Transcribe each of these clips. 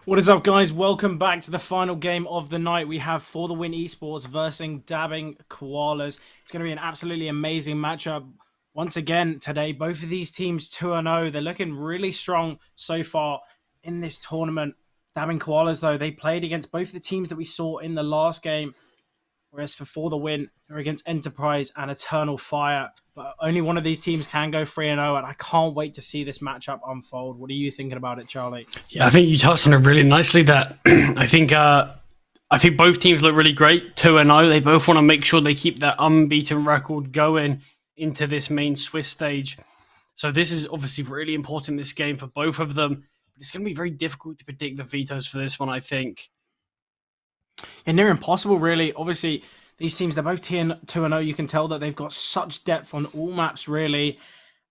What is up, guys? Welcome back to the final game of the night. We have For the Win Esports versus Dabbing Koalas. It's going to be an absolutely amazing matchup. Once again, today, both of these teams 2-0. They're looking really strong so far in this tournament. Dabbing Koalas, though, they played against both the teams that we saw in the last game. Whereas for the Win, they're against Enterprise and Eternal Fire. But only one of these teams can go 3-0, and I can't wait to see this matchup unfold. What are you thinking about it, Charlie? Yeah, I think you touched on it really nicely there. I think both teams look really great, 2-0. They both want to make sure they keep their unbeaten record going into this main Swiss stage. So this is obviously really important, this game, for both of them. But it's going to be very difficult to predict the vetoes for this one, I think. And they're impossible, really. Obviously, these teams, they're both 2-0. You can tell that they've got such depth on all maps, really.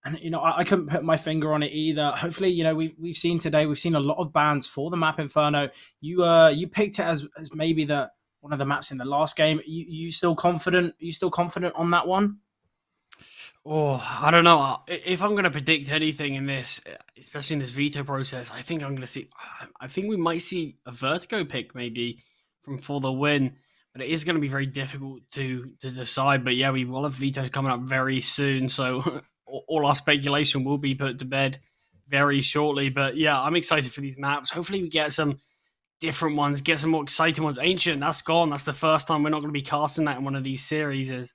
And, I couldn't put my finger on it either. Hopefully, we've seen today, we've seen a lot of bans for the map Inferno. You picked it as maybe one of the maps in the last game. You still confident? Are you still confident on that one? Oh, I don't know. If I'm going to predict anything in this, especially in this veto process, I think we might see a Vertigo pick maybe from For the Win, but it is going to be very difficult to decide. But yeah, we will have vetoes coming up very soon, so all our speculation will be put to bed very shortly. But yeah, I'm excited for these maps. Hopefully we get some different ones, get some more exciting ones. Ancient, that's gone. That's the first time we're not going to be casting that in one of these series.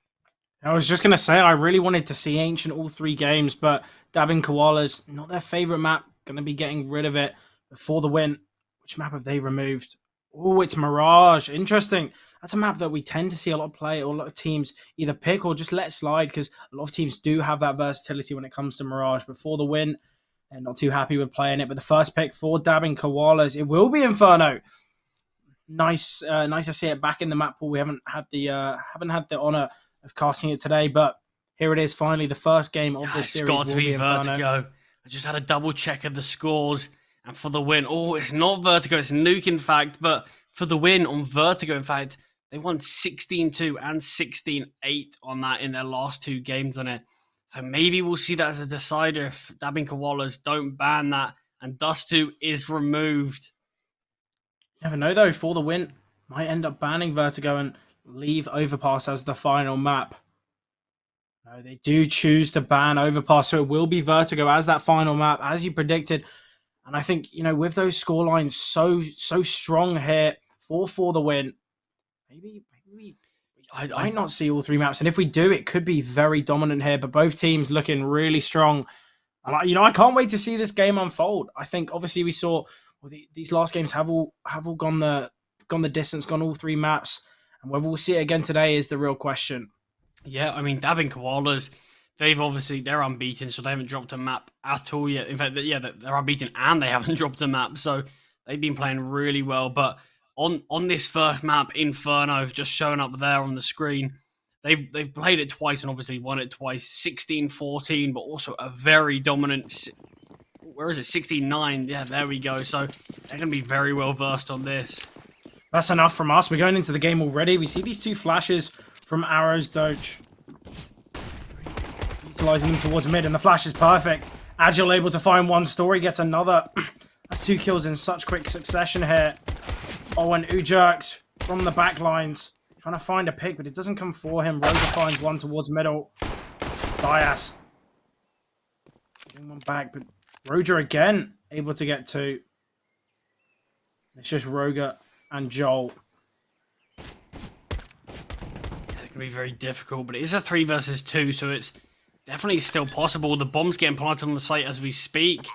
I was just going to say, I really wanted to see Ancient all three games, but Dabbing Koalas, not their favorite map, going to be getting rid of it. For the Win, which map have they removed? Oh, it's Mirage. Interesting. That's a map that we tend to see a lot of teams either pick or just let slide, because a lot of teams do have that versatility when it comes to Mirage. But For the Win, they're not too happy with playing it. But the first pick for Dabbing Koalas, it will be Inferno. Nice to see it back in the map pool. We haven't had the honor of casting it today, but here it is. Finally, the first game of this series. It's got to be Vertigo. I just had a double check of the scores. And For the Win, it's not Vertigo, it's Nuke, in fact. But For the Win on Vertigo, in fact, they won 16-2 and 16-8 on that in their last two games on it. So maybe we'll see that as a decider if Dabbing Koalas don't ban that and Dust2 is removed. You never know, though. For the Win might end up banning Vertigo and leave Overpass as the final map. No, they do choose to ban Overpass, so it will be Vertigo as that final map, as you predicted. And I think, with those scorelines so strong here for the Win, maybe we might not see all three maps. And if we do, it could be very dominant here. But both teams looking really strong. And I can't wait to see this game unfold. I think obviously we saw these last games have all gone the distance, gone all three maps. And whether we'll see it again today is the real question. Yeah, I mean, Dabbing Koalas, they're unbeaten, so they haven't dropped a map at all yet. In fact, they're unbeaten and they haven't dropped a map, so they've been playing really well. But on this first map, Inferno, just showing up there on the screen, they've played it twice and obviously won it twice, 16-14, but also a very dominant, 16-9? Yeah, there we go. So they're going to be very well versed on this. That's enough from us. We're going into the game already. We see these two flashes from Arrows Doge. Utilizing them towards mid, and the flash is perfect. Agile able to find one. Story gets another. That's 2 kills in such quick succession here. Oh, and Ujerks from the back lines. Trying to find a pick, but it doesn't come for him. Rosa finds one towards middle. Dias. Getting one back, but Roger again able to get 2. It's just Roger and Joel. They're going going to be very difficult, but it is a 3 versus 2, so it's definitely still possible. The bomb's getting planted on the site as we speak.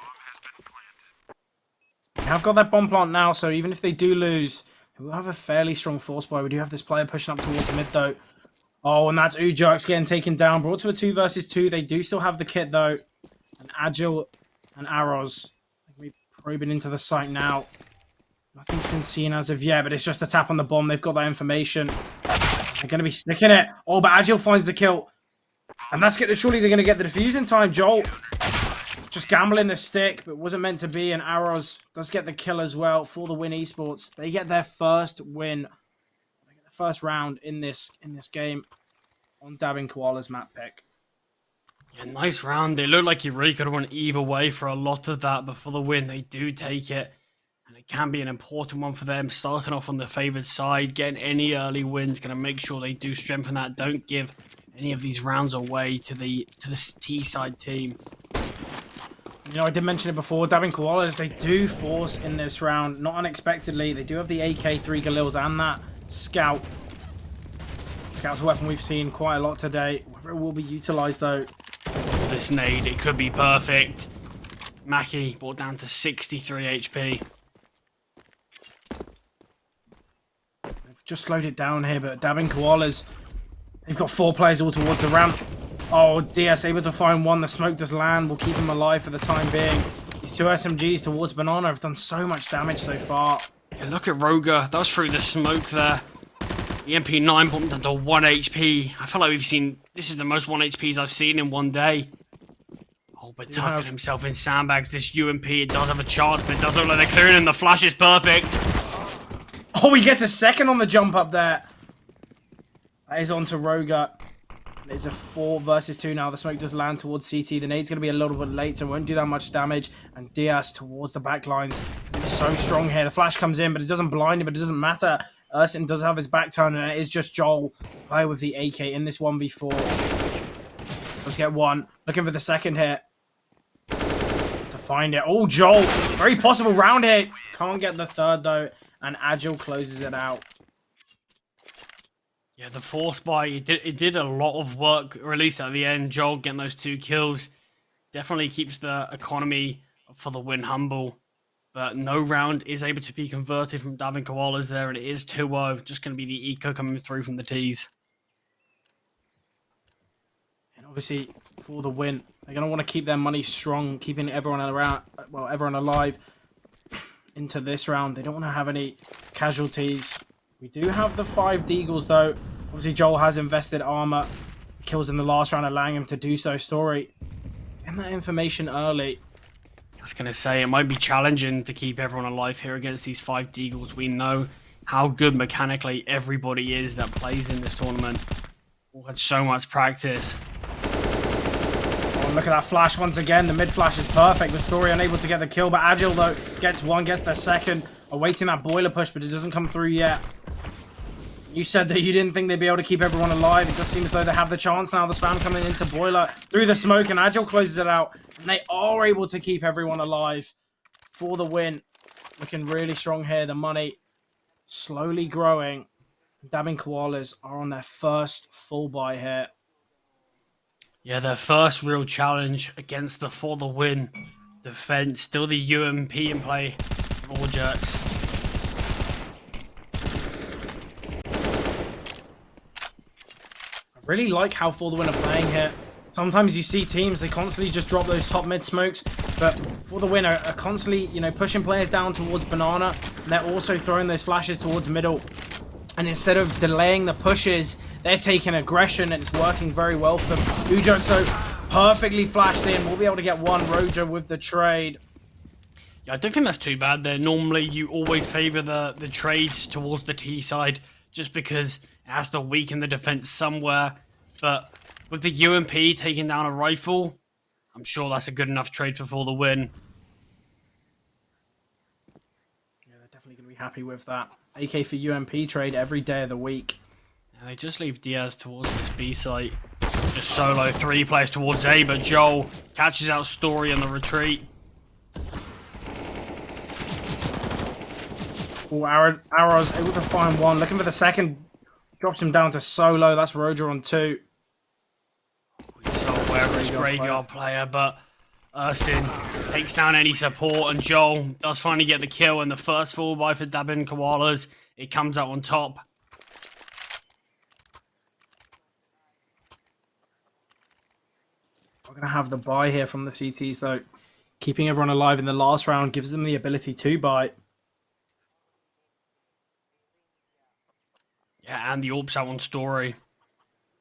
We have got that bomb plant now, so even if they do lose, we'll have a fairly strong force buy. We do have this player pushing up towards mid, though. Oh, and that's Ujark's getting taken down. Brought to a 2 versus 2. They do still have the kit, though. And Agile and Arroz. We're probing into the site now. Nothing's been seen as of yet, but it's just a tap on the bomb. They've got that information. They're going to be sticking it. Oh, but Agile finds the kill. And that's good. Surely they're going to get the defuse in time. Joel just gambling the stick, but wasn't meant to be. And Arroz does get the kill as well for the Win Esports. They get their first win. First round in this game on Dabbing Koalas map pick. Yeah, nice round. They look like you really could have won either way for a lot of that, but for the win, they do take it. And it can be an important one for them, starting off on the favoured side, getting any early wins, going to make sure they do strengthen that. Don't give any of these rounds away to the T-side team. You know, I did mention it before, Dabbing Koalas, they do force in this round, not unexpectedly. They do have the AK-3 Galils and that Scout. Scout's a weapon we've seen quite a lot today. Whether it will be utilised, though. This nade, it could be perfect. Mackie brought down to 63 HP. They've just slowed it down here, but Dabbing Koalas, they've got 4 players all towards the ramp. Oh, DS able to find one. The smoke does land. We'll keep him alive for the time being. These 2 SMGs towards Banana have done so much damage so far. Yeah, look at Roga. That was through the smoke there. The MP9 bumped down to 1 HP. I feel like we've seen... This is the most 1 HPs I've seen in one day. Oh, but tucking himself in sandbags. This UMP, it does have a chance, but it does look like they're clearing him. The flash is perfect. Oh, he gets a second on the jump up there. That is on to Roga. It's a 4 versus 2 now. The smoke does land towards CT. The nade's going to be a little bit late, so won't do that much damage. And Diaz towards the back lines. He's so strong here. The flash comes in, but it doesn't blind him, but it doesn't matter. Urson does have his back turn, and it is just Joel play with the AK in this 1v4. Let's get one. Looking for the second hit. To find it. Oh, Joel. Very possible round hit. Can't get the third, though. And Agile closes it out. Yeah, the force buy, it did a lot of work, or at least at the end. Joel getting those 2 kills definitely keeps the economy for the win humble. But no round is able to be converted from Dabbing Koalas there, and it is 2-0. Just going to be the eco coming through from the T's. And obviously, for the win, they're going to want to keep their money strong, keeping everyone around, well, everyone alive into this round. They don't want to have any casualties. We do have the 5 Deagles, though. Obviously, Joel has invested armor. Kills in the last round, allowing him to do so. Story, getting that information early. I was going to say, it might be challenging to keep everyone alive here against these 5 Deagles. We know how good mechanically everybody is that plays in this tournament. All had so much practice. Oh, look at that flash once again. The mid flash is perfect. The Story unable to get the kill, but Agile, though, gets one, gets their second. Awaiting that boiler push, but it doesn't come through yet. You said that you didn't think they'd be able to keep everyone alive. It does seem as though they have the chance now. The spam coming into boiler through the smoke, and Agile closes it out. And they are able to keep everyone alive for the win. Looking really strong here. The money slowly growing. Dabbing Koalas are on their first full buy here. Yeah, their first real challenge against the for the win defense. Still the UMP in play. All jerks. I really like how For the Win are playing here. Sometimes you see teams, they constantly just drop those top mid smokes, but For the Win are constantly, you know, pushing players down towards Banana, and they're also throwing those flashes towards middle. And instead of delaying the pushes, they're taking aggression, and it's working very well for them. Ujo, so perfectly flashed in. We'll be able to get one Roja with the trade. Yeah, I don't think that's too bad there. Normally, you always favour the trades towards the T side just because it has to weaken the defense somewhere. But with the UMP taking down a rifle, I'm sure that's a good enough trade for the win. Yeah, they're definitely going to be happy with that. AK for UMP trade every day of the week. Yeah, they just leave Diaz towards this B site. Just solo 3 players towards A, but Joel catches out Story on the retreat. Oh, Arrows able to find one. Looking for the second. Drops him down to solo. That's Roger on 2. He's so aware of his graveyard player, but Ursin takes down any support, and Joel does finally get the kill, and the first full buy for Dabin Koalas. It comes out on top. We're going to have the buy here from the CTs, though. Keeping everyone alive in the last round gives them the ability to buy. Yeah, and the AWP's out on Story.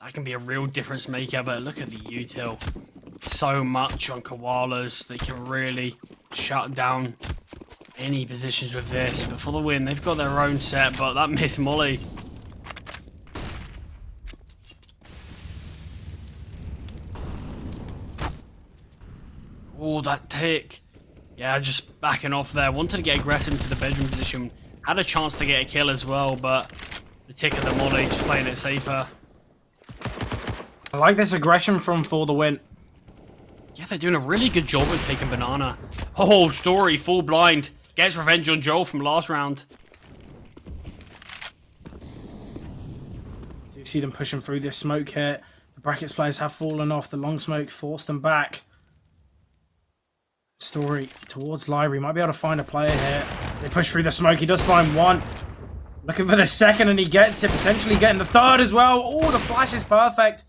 That can be a real difference maker, but look at the util. So much on Koalas. They can really shut down any positions with this. But for the win, they've got their own set, but that missed Molly. Oh, that tick. Yeah, just backing off there. Wanted to get aggressive into the bedroom position. Had a chance to get a kill as well, but the tick of the Molly, just playing it safer. I like this aggression from For the Win. Yeah, they're doing a really good job with taking Banana. Oh, Story, full blind. Gets revenge on Joel from last round. You see them pushing through this smoke here. The brackets players have fallen off. The long smoke forced them back. Story towards Library. Might be able to find a player here. As they push through the smoke. He does find one. Looking for the second and he gets it. Potentially getting the third as well. Oh, the flash is perfect.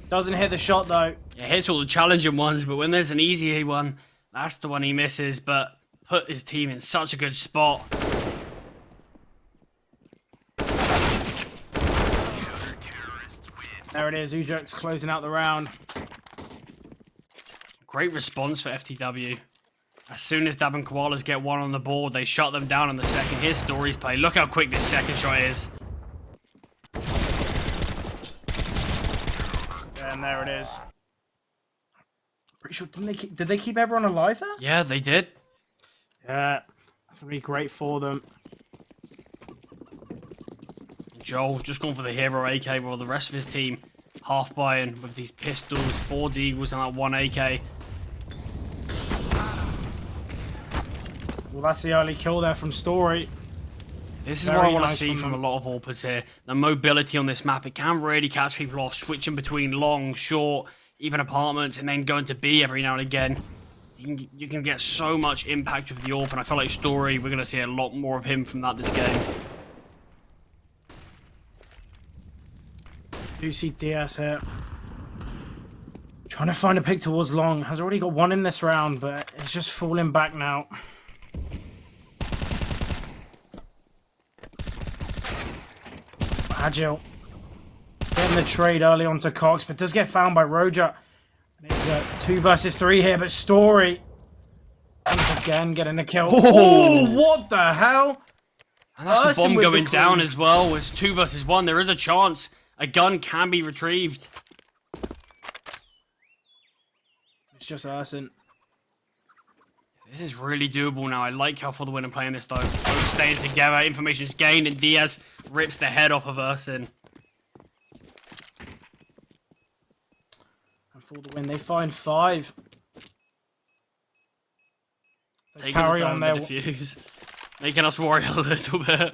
Doesn't hit the shot though. Yeah, hits all the challenging ones, but when there's an easy one, that's the one he misses. But put his team in such a good spot. There it is. Ujerk's closing out the round. Great response for FTW. As soon as Dab and Koalas get one on the board, they shut them down in the second. Here's Story's play. Look how quick this second shot is. And there it is. Pretty sure, did they keep everyone alive there? Yeah, they did. Yeah, that's going to be great for them. Joel just gone for the hero AK, while the rest of his team half buying with these pistols, 4 deagles and that 1 AK. Well, that's the early kill there from Story. This is what I want to see from a lot of AWPers here. The mobility on this map, it can really catch people off, switching between long, short, even apartments, and then going to B every now and again. You can get so much impact with the AWP, and I feel like Story, we're going to see a lot more of him from that this game. Do see DS here. Trying to find a pick towards long. Has already got one in this round, but it's just falling back now. Agile. Getting the trade early onto Cox, but does get found by Roger. And it's a 2 versus 3 here, but Story once again getting the kill. Oh, what the hell? And that's the bomb going down as well. It's 2 versus 1. There is a chance a gun can be retrieved. It's just Ursin. This is really doable now. I like how For the Win are playing this though. Both staying together. Information's gained, and Diaz rips the head off of Ursin. And For the Win, they find 5. They Taking carry the on their defuse, making us worry a little bit.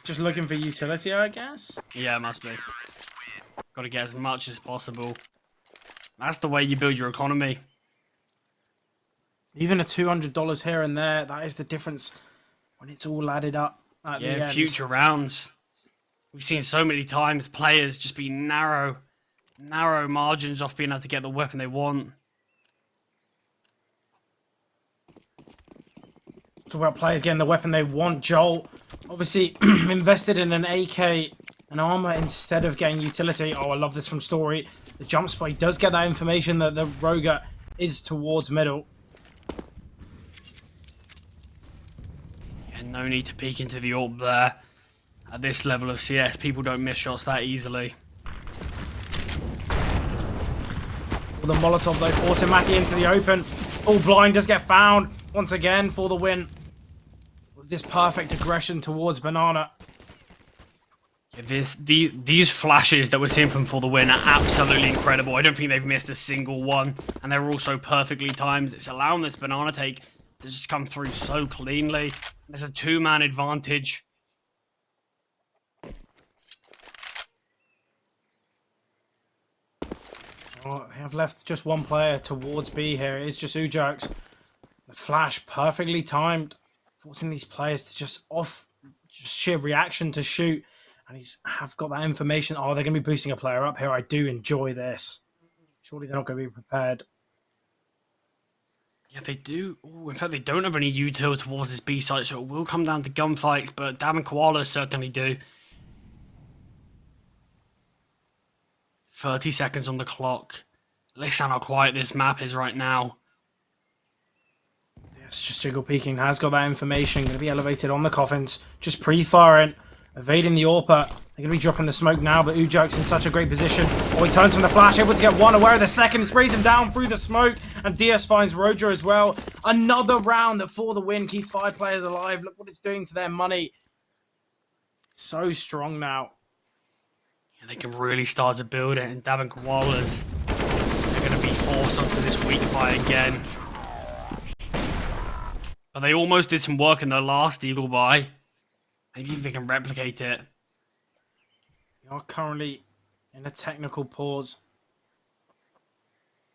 Just looking for utility, I guess. Yeah, it must be. Got to get as much as possible. That's the way you build your economy. Even a $200 here and there, that is the difference when it's all added up at the end. Future rounds. We've seen so many times players just be narrow margins off being able to get the weapon they want. Talk about players getting the weapon they want. Joel obviously invested in an AK and armor instead of getting utility. Oh, I love this from Story. The jump spot, he does get that information that the Roger is towards middle. And no need to peek into the AWP there. At this level of CS, people don't miss shots that easily. Well, the Molotov though, forcing Mackie into the open. All blind does get found once again For the Win. With this perfect aggression towards Banana. Yeah, these flashes that we're seeing from For the Win are absolutely incredible. I don't think they've missed a single one. And they're also perfectly timed. It's allowing this Banana take to just come through so cleanly. There's a 2-man advantage. Oh, they have left just one player towards B here. It is just Ujax. The flash perfectly timed, forcing these players to just sheer reaction to shoot. And he's have got that information. Oh, they're going to be boosting a player up here. I do enjoy this. Surely they're not going to be prepared. Yeah, they do. Ooh, in fact, they don't have any util towards this B site, so it will come down to gunfights, but Dab and Koalas certainly do. 30 seconds on the clock. Listen how quiet this map is right now. Yes, just Jiggle Peeking has got that information. Going to be elevated on the coffins. Just pre-firing. Evading the AWPer. They're going to be dropping the smoke now, but Ujax in such a great position. Oh, he turns from the flash, able to get one, aware of the second, sprays him down through the smoke, and DS finds Roger as well. Another round for the win. Keep 5 players alive. Look what it's doing to their money. So strong now. Yeah, they can really start to build it, and Dab and Koalas are going to be forced onto this weak buy again. But they almost did some work in their last Eagle buy. Maybe they can replicate it. We are currently in a technical pause.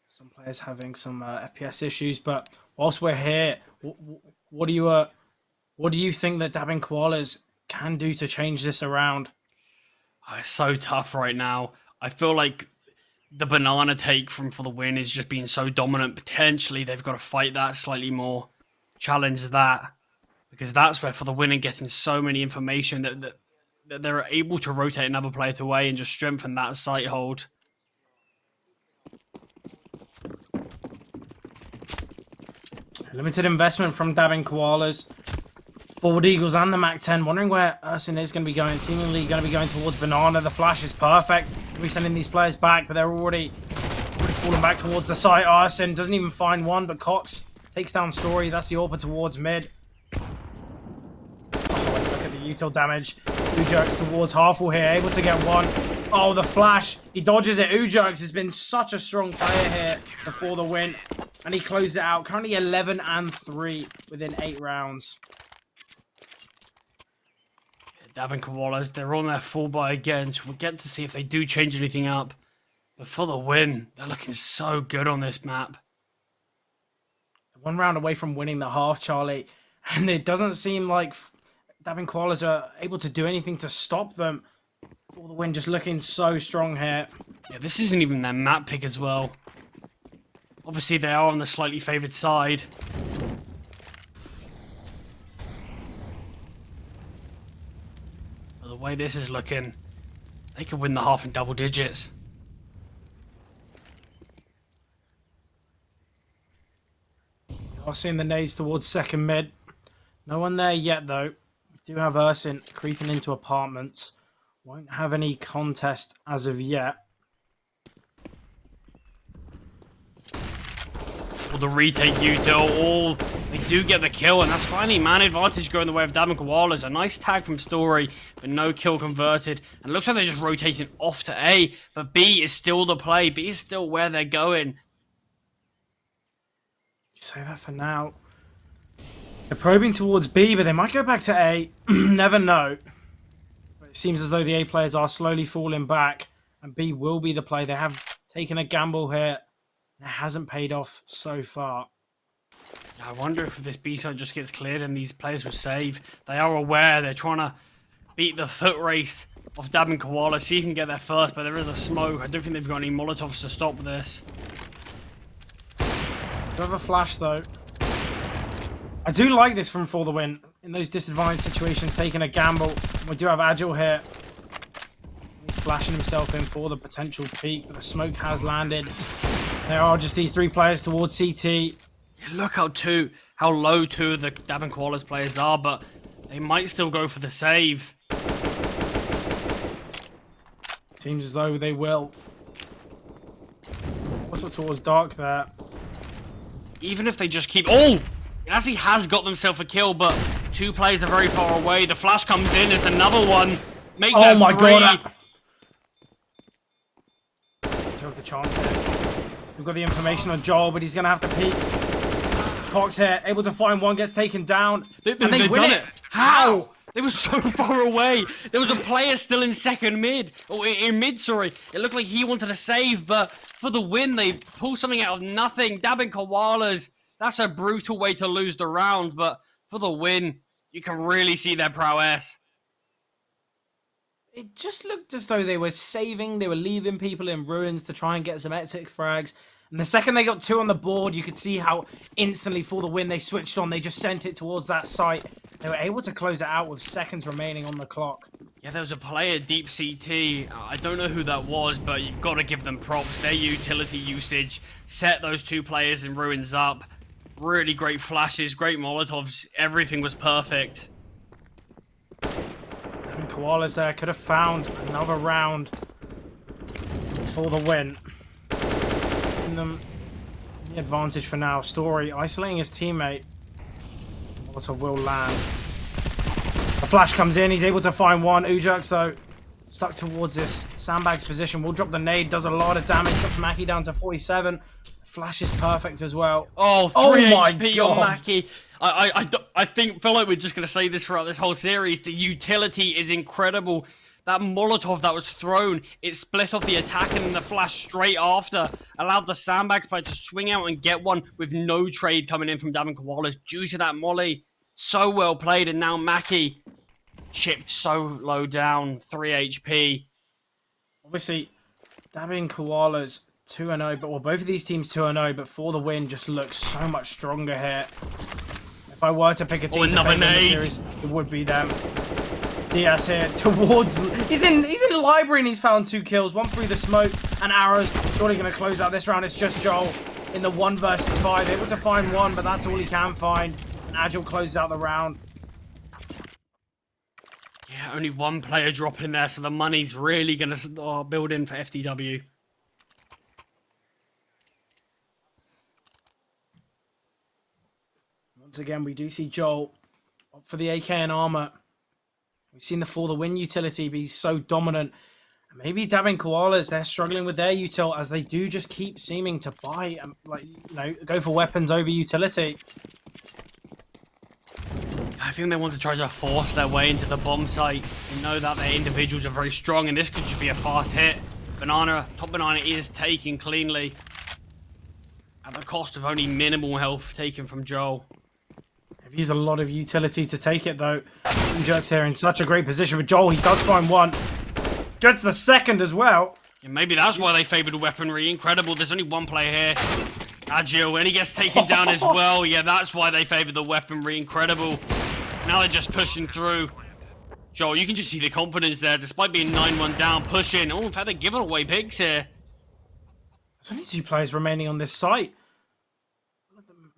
Some players having some FPS issues, but whilst we're here, what do you think that Dabbing Koalas can do to change this around? Oh, it's so tough right now. I feel like the banana take for the win is just being so dominant. Potentially, they've got to fight that slightly more, challenge that. Because that's where for the win and getting so many information that they're able to rotate another player away and just strengthen that site hold. Limited investment from Dabbing Koalas. Forward Eagles and the MAC-10. Wondering where Ursin is going to be going. Seemingly going to be going towards Banana. The flash is perfect. We're sending these players back, but they're already falling back towards the site. Ursin doesn't even find one, but Cox takes down Story. That's the AWPer towards mid. Look at the util damage. Ujax towards Harful here, able to get one. Oh, the flash. He dodges it. Ujax has been such a strong player here before the win. And he closed it out. Currently 11-3 within 8 rounds. Dab and Koalas, they're on their full buy again, so we'll get to see if they do change anything up. But for the win, they're looking so good on this map. 1 round away from winning the half, Charlie. And it doesn't seem like Dab and Koalas are able to do anything to stop them. For the win, just looking so strong here. Yeah, this isn't even their map pick as well. Obviously, they are on the slightly favoured side. But the way this is looking, they could win the half in double digits. I'm seeing the nades towards second mid. No one there yet, though. We do have Ursin creeping into apartments. Won't have any contest as of yet. Well, the retake util, they do get the kill, and that's finally man advantage going the way of Dab and Koalas. A nice tag from Story, but no kill converted. And it looks like they're just rotating off to A, but B is still the play. B is still where they're going. You say that for now. They're probing towards B, but they might go back to A. Never know. But it seems as though the A players are slowly falling back, and B will be the play. They have taken a gamble here. It hasn't paid off so far. I wonder if this B side just gets cleared and these players will save. They are aware they're trying to beat the foot race of Dab and Koala. See who can get there first, but there is a smoke. I don't think they've got any Molotovs to stop this. Do have a flash though. I do like this from For the Win. In those disadvantaged situations, taking a gamble. We do have Agile here. He's flashing himself in for the potential peak, but the smoke has landed. There are just these 3 players towards CT. Yeah, look how low 2 of the Dab and Koalas players are, but they might still go for the save. Seems as though they will. Also towards Dark there. Even if they just keep... Oh! It actually has got themselves a kill, but 2 players are very far away. The flash comes in. There's another one. Make that 3. Oh my god. Took the chance here. We've got the information on Joel, but he's going to have to peek. Cox here, able to find one, gets taken down. And they win it. How? They were so far away. There was a player still in second mid. Or in mid, sorry. It looked like he wanted to save, but for the win, they pulled something out of nothing. Dabbing Koalas. That's a brutal way to lose the round, but for the win, you can really see their prowess. It just looked as though they were saving, they were leaving people in ruins to try and get some exit frags. And the second they got 2 on the board, you could see how instantly for the win they switched on. They just sent it towards that site. They were able to close it out with seconds remaining on the clock. Yeah, there was a player, Deep CT. I don't know who that was, but you've got to give them props. Their utility usage set those 2 players in ruins up. Really great flashes, great Molotovs. Everything was perfect. And Koalas there could have found another round for the win. Giving them the advantage for now. Story isolating his teammate. Molotov will land. The flash comes in. He's able to find one. Ujerks, though, stuck towards this sandbag's position. Will drop the nade. Does a lot of damage. Drops Mackie down to 47. Flash is perfect as well. Oh, 3 my HP God. on Mackie. I feel like we're just going to say this throughout this whole series. The utility is incredible. That Molotov that was thrown, it split off the attack, and then the flash straight after allowed the sandbags player to swing out and get one with no trade coming in from Davin Koalas due to that molly. So well played, and now Mackie chipped so low down, 3 HP. Obviously, Davin Koalas 2-0, but well, both of these teams 2-0, but for the win just looks so much stronger here. If I were to pick a team to favour in the series, it would be them. Diaz here towards... He's in library and he's found 2 kills. 1 through the smoke and arrows. Surely going to close out this round. It's just Joel in the 1 versus 5. Able to find 1, but that's all he can find. And Agile closes out the round. Yeah, only 1 player dropping there, so the money's really going to build in for FTW. Once again, we do see Joel up for the AK and armor. We've seen the For the Win utility be so dominant. And maybe Dabbing Koalas, they're struggling with their util as they do just keep seeming to buy, go for weapons over utility. I think they want to try to force their way into the bomb site. They know that their individuals are very strong, and this could just be a fast hit. Top Banana is taken cleanly at the cost of only minimal health taken from Joel. They've used a lot of utility to take it, though. Jerks here in such a great position with Joel. He does find 1. Gets the 2nd as well. And maybe that's why they favoured weaponry. Incredible. There's only 1 player here. Agile, and he gets taken down as well. Yeah, that's why they favoured the weaponry. Incredible. Now they're just pushing through. Joel, you can just see the confidence there, despite being 9-1 down, pushing. Oh, in fact, they're giving away picks here. There's only 2 players remaining on this site.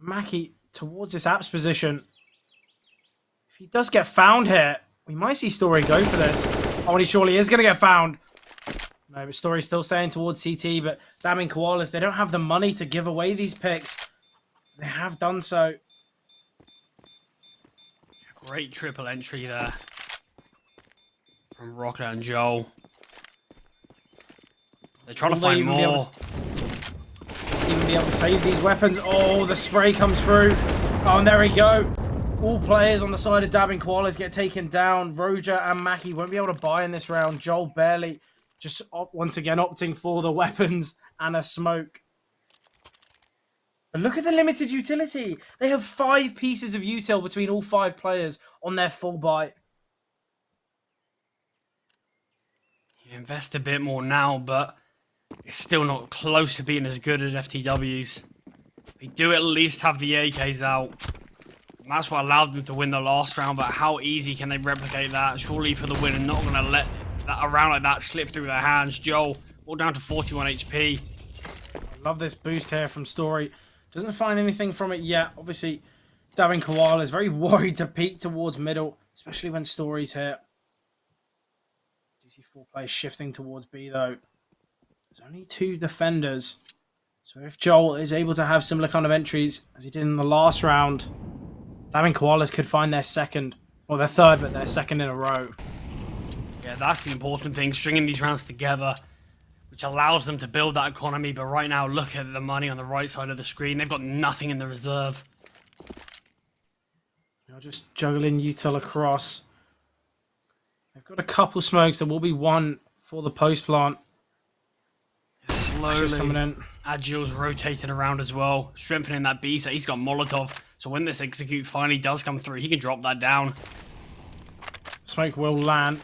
Mackie towards this apps position. If he does get found here, we might see Story go for this. Oh, and he surely is going to get found. No, but Story's still staying towards CT, but Dabbing Koalas, they don't have the money to give away these picks. They have done so. Great triple entry there from Rocker and Joel. They're trying to find more. Even be able to save these weapons. Oh, the spray comes through. Oh, and there we go. All players on the side of Dabbing Koalas get taken down. Roger and Mackie won't be able to buy in this round. Joel barely, just once again opting for the weapons and a smoke. But look at the limited utility. They have 5 pieces of util between all 5 players on their full buy. You invest a bit more now, but it's still not close to being as good as FTW's. They do at least have the AKs out. And that's what allowed them to win the last round, but how easy can they replicate that? Surely for the win and not going to let a round like that slip through their hands. Joel, all down to 41 HP. I love this boost here from Story. Doesn't find anything from it yet. Obviously, Dabbing Koala is very worried to peek towards middle, especially when Story's here. DC 4 players shifting towards B, though. There's only 2 defenders. So if Joel is able to have similar kind of entries as he did in the last round, Dabbing Koalas could find their 2nd, or their 3rd, but their 2nd in a row. Yeah, that's the important thing, stringing these rounds together, which allows them to build that economy. But right now, look at the money on the right side of the screen. They've got nothing in the reserve. Just juggling util across. They've got a couple smokes. There will be one for the post plant. Just coming Slowly, in. Agil's rotating around as well, strengthening that B. So he's got Molotov. So when this execute finally does come through, he can drop that down. Smoke will land.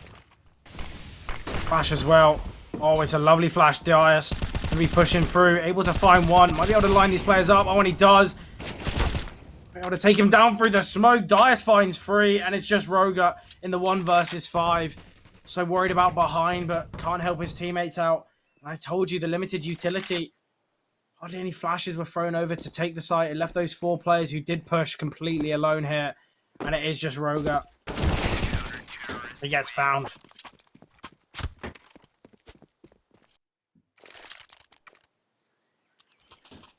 Flash as well. Oh, it's a lovely flash. Dias to be pushing through. Able to find one. Might be able to line these players up. Oh, and he does. Able to take him down through the smoke. Dias finds 3, and it's just Roga in the 1 versus 5. So worried about behind, but can't help his teammates out. And I told you, the limited utility. Hardly any flashes were thrown over to take the site. It left those 4 players who did push completely alone here. And it is just Roga. He gets found.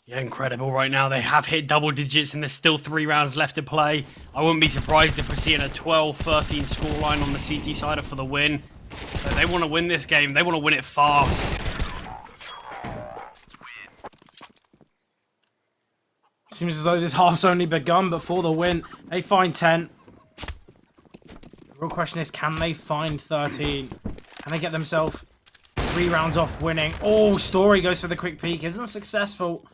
Yeah, incredible right now. They have hit double digits and there's still 3 rounds left to play. I wouldn't be surprised if we're seeing a 12-13 scoreline on the CT side for the win. So they want to win this game. They want to win it fast. Seems as though this half's only begun, but for the win, they find 10. The real question is, can they find 13? Can they get themselves 3 rounds off winning? Oh, Story goes for the quick peek. Isn't successful.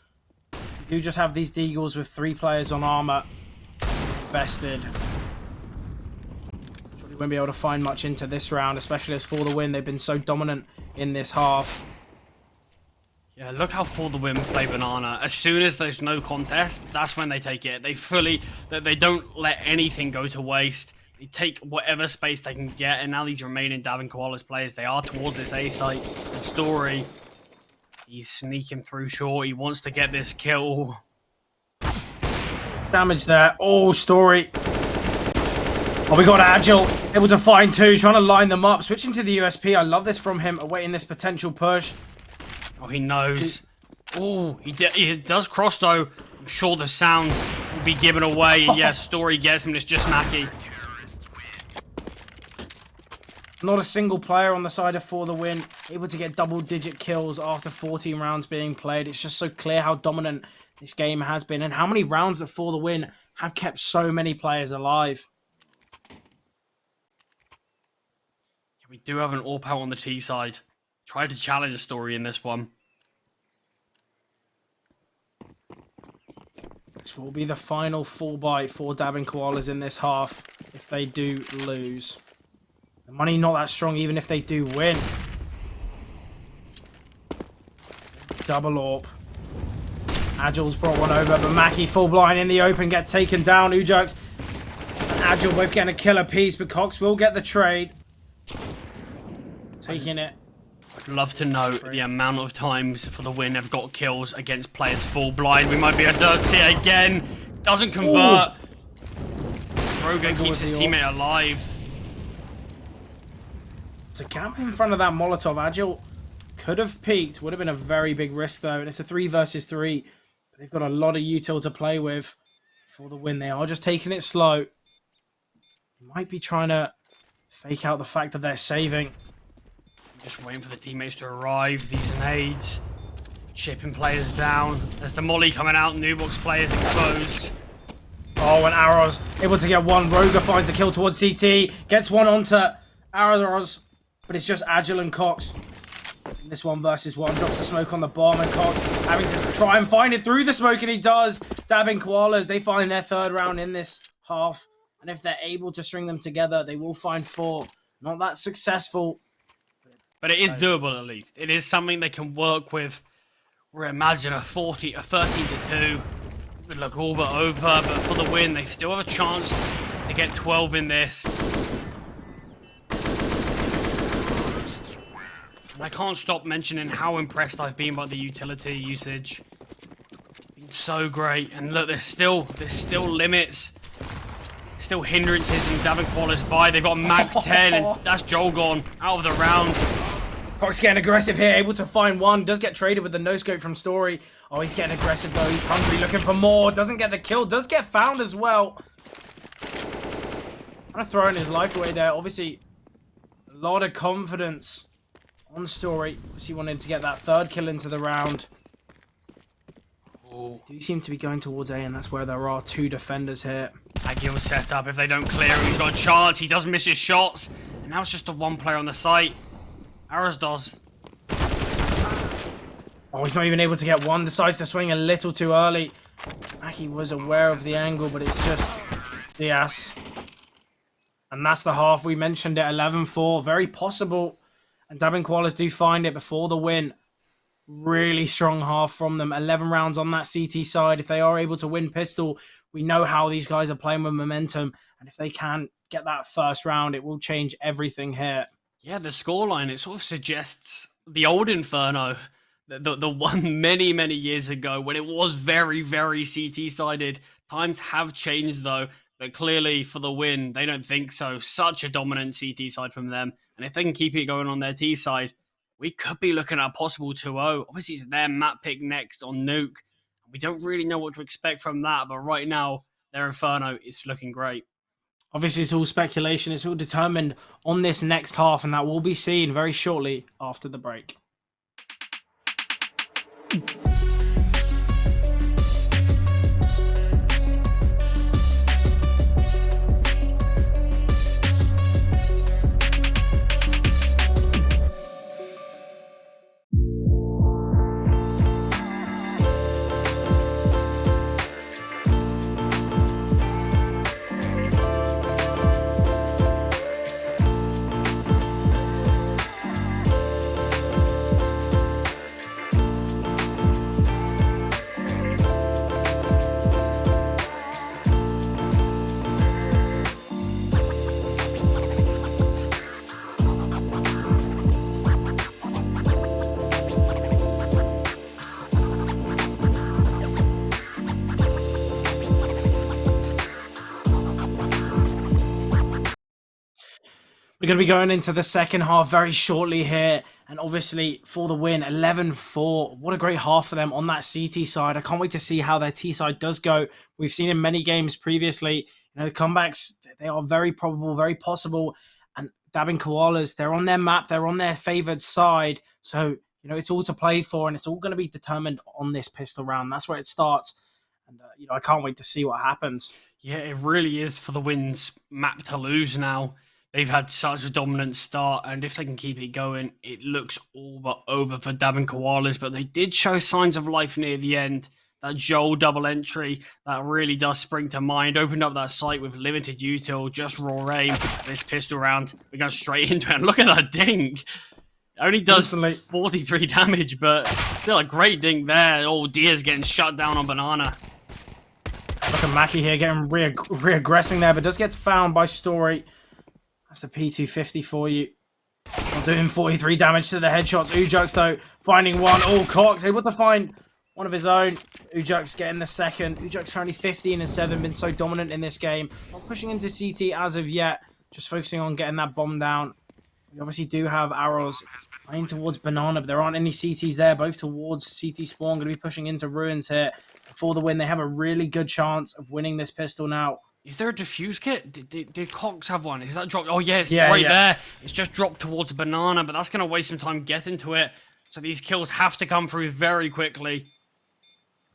We do just have these Deagles with 3 players on armor. Vested. Probably won't be able to find much into this round, especially as for the win. They've been so dominant in this half. Yeah, look how For the Win play Banana. As soon as there's no contest, that's when they take it. They don't let anything go to waste. They take whatever space they can get, and now these remaining Dab and Koalas players, they are towards this A site. And Story, he's sneaking through short. He wants to get this kill. Damage there. Oh, Story. Oh, we got Agile. Able to find 2, trying to line them up. Switching to the USP. I love this from him, awaiting this potential push. Oh, he knows. Oh, he does cross, though. I'm sure the sound will be given away. And yes, Story gets him. It's just Mackie. Not a single player on the side of For the Win able to get double-digit kills after 14 rounds being played. It's just so clear how dominant this game has been and how many rounds that For the Win have kept so many players alive. We do have an AWP on the T side. Try to challenge a Story in this one. This will be the final full bite for Dab and Koalas in this half if they do lose. The money not that strong even if they do win. Double AWP. Agile's brought one over, but Mackie full blind in the open gets taken down. Ujux and Agile both getting a killer piece, but Cox will get the trade. Taking it. I'd love to know the amount of times For the Win have got kills against players full blind. We might be able to see it again. Doesn't convert. Rogan keeps his teammate alive. It's a gap in front of that Molotov. Agile could have peaked. Would have been a very big risk, though. And it's a 3 versus 3. But they've got a lot of util to play with for the win. They are just taking it slow. They might be trying to fake out the fact that they're saving. Just waiting for the teammates to arrive. These nades. Chipping players down. There's the molly coming out. Nubox players exposed. Oh, and Arrows able to get one. Roga finds a kill towards CT. Gets one onto Arrows. But it's just Agile and Cox. In this 1 versus 1. Drops the smoke on the bomb. And Cox having to try and find it through the smoke. And he does. Dabbing Koalas. They find their 3rd round in this half. And if they're able to string them together, they will find 4. Not that successful. But it is doable at least. It is something they can work with. We're imagine a 13 to 2 would look all but over, but for the win, they still have a chance to get 12 in this. And I can't stop mentioning how impressed I've been by the utility usage. Been so great. And look, there's still limits. Still hindrances and Davin Koalas by. They've got Mag 10 and that's Joel gone out of the round. Cox getting aggressive here, able to find one. Does get traded with the no-scope from Story. Oh, he's getting aggressive though. He's hungry, looking for more. Doesn't get the kill. Does get found as well. Kind of throwing his life away there. Obviously, a lot of confidence on Story. Obviously wanted to get that 3rd kill into the round. Oh. Do seem to be going towards A, and that's where there are 2 defenders here. Agil set up. If they don't clear him, he's got a chance. He does miss his shots. And now it's just the one player on the site. Arrows does. Oh, he's not even able to get one. Decides to swing a little too early. Aki was aware of the angle, but it's just Diaz. And that's the half. We mentioned it, 11-4. Very possible. And Dabbing Koalas do find it before the win. Really strong half from them. 11 rounds on that CT side. If they are able to win pistol, we know how these guys are playing with momentum. And if they can get that first round, it will change everything here. Yeah, the scoreline, it sort of suggests the old Inferno. The one many, many years ago when it was very, very CT-sided. Times have changed, though. But clearly, for the win, they don't think so. Such a dominant CT side from them. And if they can keep it going on their T side, we could be looking at a possible 2-0. Obviously, it's their map pick next on Nuke. We don't really know what to expect from that. But right now, their Inferno is looking great. Obviously, it's all speculation. It's all determined on this next half. And that will be seen very shortly after the break. We're going to be going into the second half very shortly here. And obviously, for the win, 11-4. What a great half for them on that CT side. I can't wait to see how their T side does go. We've seen in many games previously, comebacks, they are very probable, very possible. And Dabbing Koalas, they're on their map. They're on their favored side. So, it's all to play for. And it's all going to be determined on this pistol round. That's where it starts. And, I can't wait to see what happens. Yeah, it really is for the win's map to lose now. They've had such a dominant start, and if they can keep it going, it looks all but over for Dabbing Koalas, but they did show signs of life near the end. That Joel double entry, that really does spring to mind. Opened up that site with limited util, just raw aim. This pistol round, we go straight into it, and look at that ding. It only does 43 damage, but still a great ding there. Oh, Diaz getting shut down on Banana. Look at Mackie here getting re-aggressing there, but does get found by Story. That's the P250 for you. Doing 43 damage to the headshots. Ujux, though, finding one. Oh, Cox able to find one of his own. Ujux getting the second. Ujux currently 15-7, been so dominant in this game. Not pushing into CT as of yet. Just focusing on getting that bomb down. We obviously do have arrows playing towards Banana, but there aren't any CTs there. Both towards CT spawn. Going to be pushing into Ruins here. For the win, they have a really good chance of winning this pistol now. Is there a defuse kit? Did Cox have one? Is that dropped? Oh, yes, right there. It's just dropped towards Banana, but that's going to waste some time getting to it. So these kills have to come through very quickly.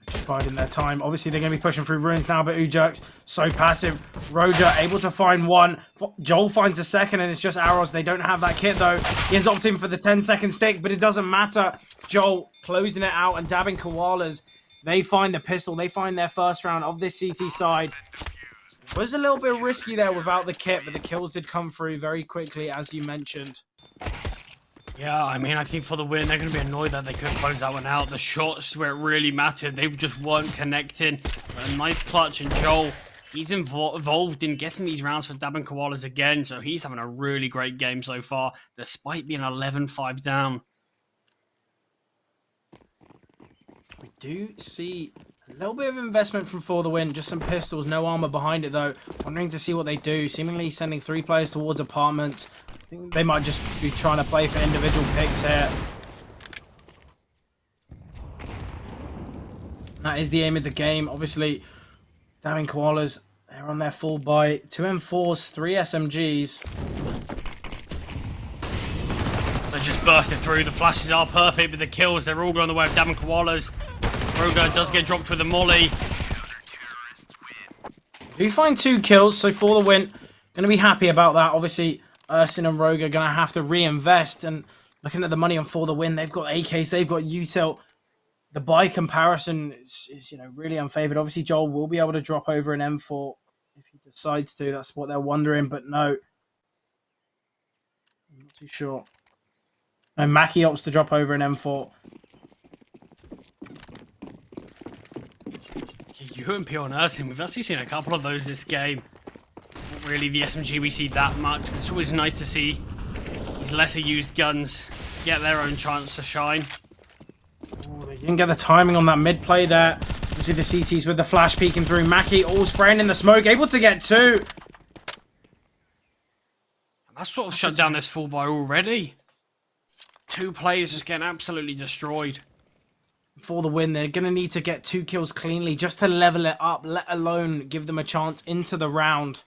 Just biding their time. Obviously, they're going to be pushing through Ruins now, but Ujux, so passive. Roja able to find one. Joel finds the second, and it's just arrows. They don't have that kit, though. He has opted in for the 10-second stick, but it doesn't matter. Joel closing it out and Dabbing Koalas. They find the pistol. They find their first round of this CT side. It was a little bit risky there without the kit, but the kills did come through very quickly, as you mentioned. Yeah, I mean, I think for the win, they're going to be annoyed that they couldn't close that one out. The shots where it really mattered, they just weren't connecting. But a nice clutch, and Joel, he's involved in getting these rounds for Dabbing Koalas again, so he's having a really great game so far, despite being 11-5 down. We do see a little bit of investment from For the Win. Just some pistols, no armor behind it though. Wondering to see what they do. Seemingly sending 3 players towards apartments. I think they might just be trying to play for individual picks here. That is the aim of the game. Obviously, Dabbing Koalas, they're on their full buy. 2 M4s, 3 SMGs. They just bursted through. The flashes are perfect, but the kills, they're all going the way of Dabbing Koalas. Roga does get dropped with a molly. We find 2 kills, so For the Win, going to be happy about that. Obviously, Ursin and Rogue are going to have to reinvest. And looking at the money on For the Win, they've got AKs, they've got Util. The buy comparison is really unfavored. Obviously, Joel will be able to drop over an M4 if he decides to. That's what they're wondering, but no. I'm not too sure. No, Mackie opts to drop over an M4. UMP on Ursin, we've actually seen a couple of those this game. Not really the SMG we see that much, but it's always nice to see these lesser used guns get their own chance to shine. Ooh, they didn't get the timing on that mid play there. You see the CTs with the flash peeking through. Mackie all spraying in the smoke, able to get 2. That's sort of shut down this full buy already. 2 players just getting absolutely destroyed. For the win, they're going to need to get 2 kills cleanly just to level it up, let alone give them a chance into the round.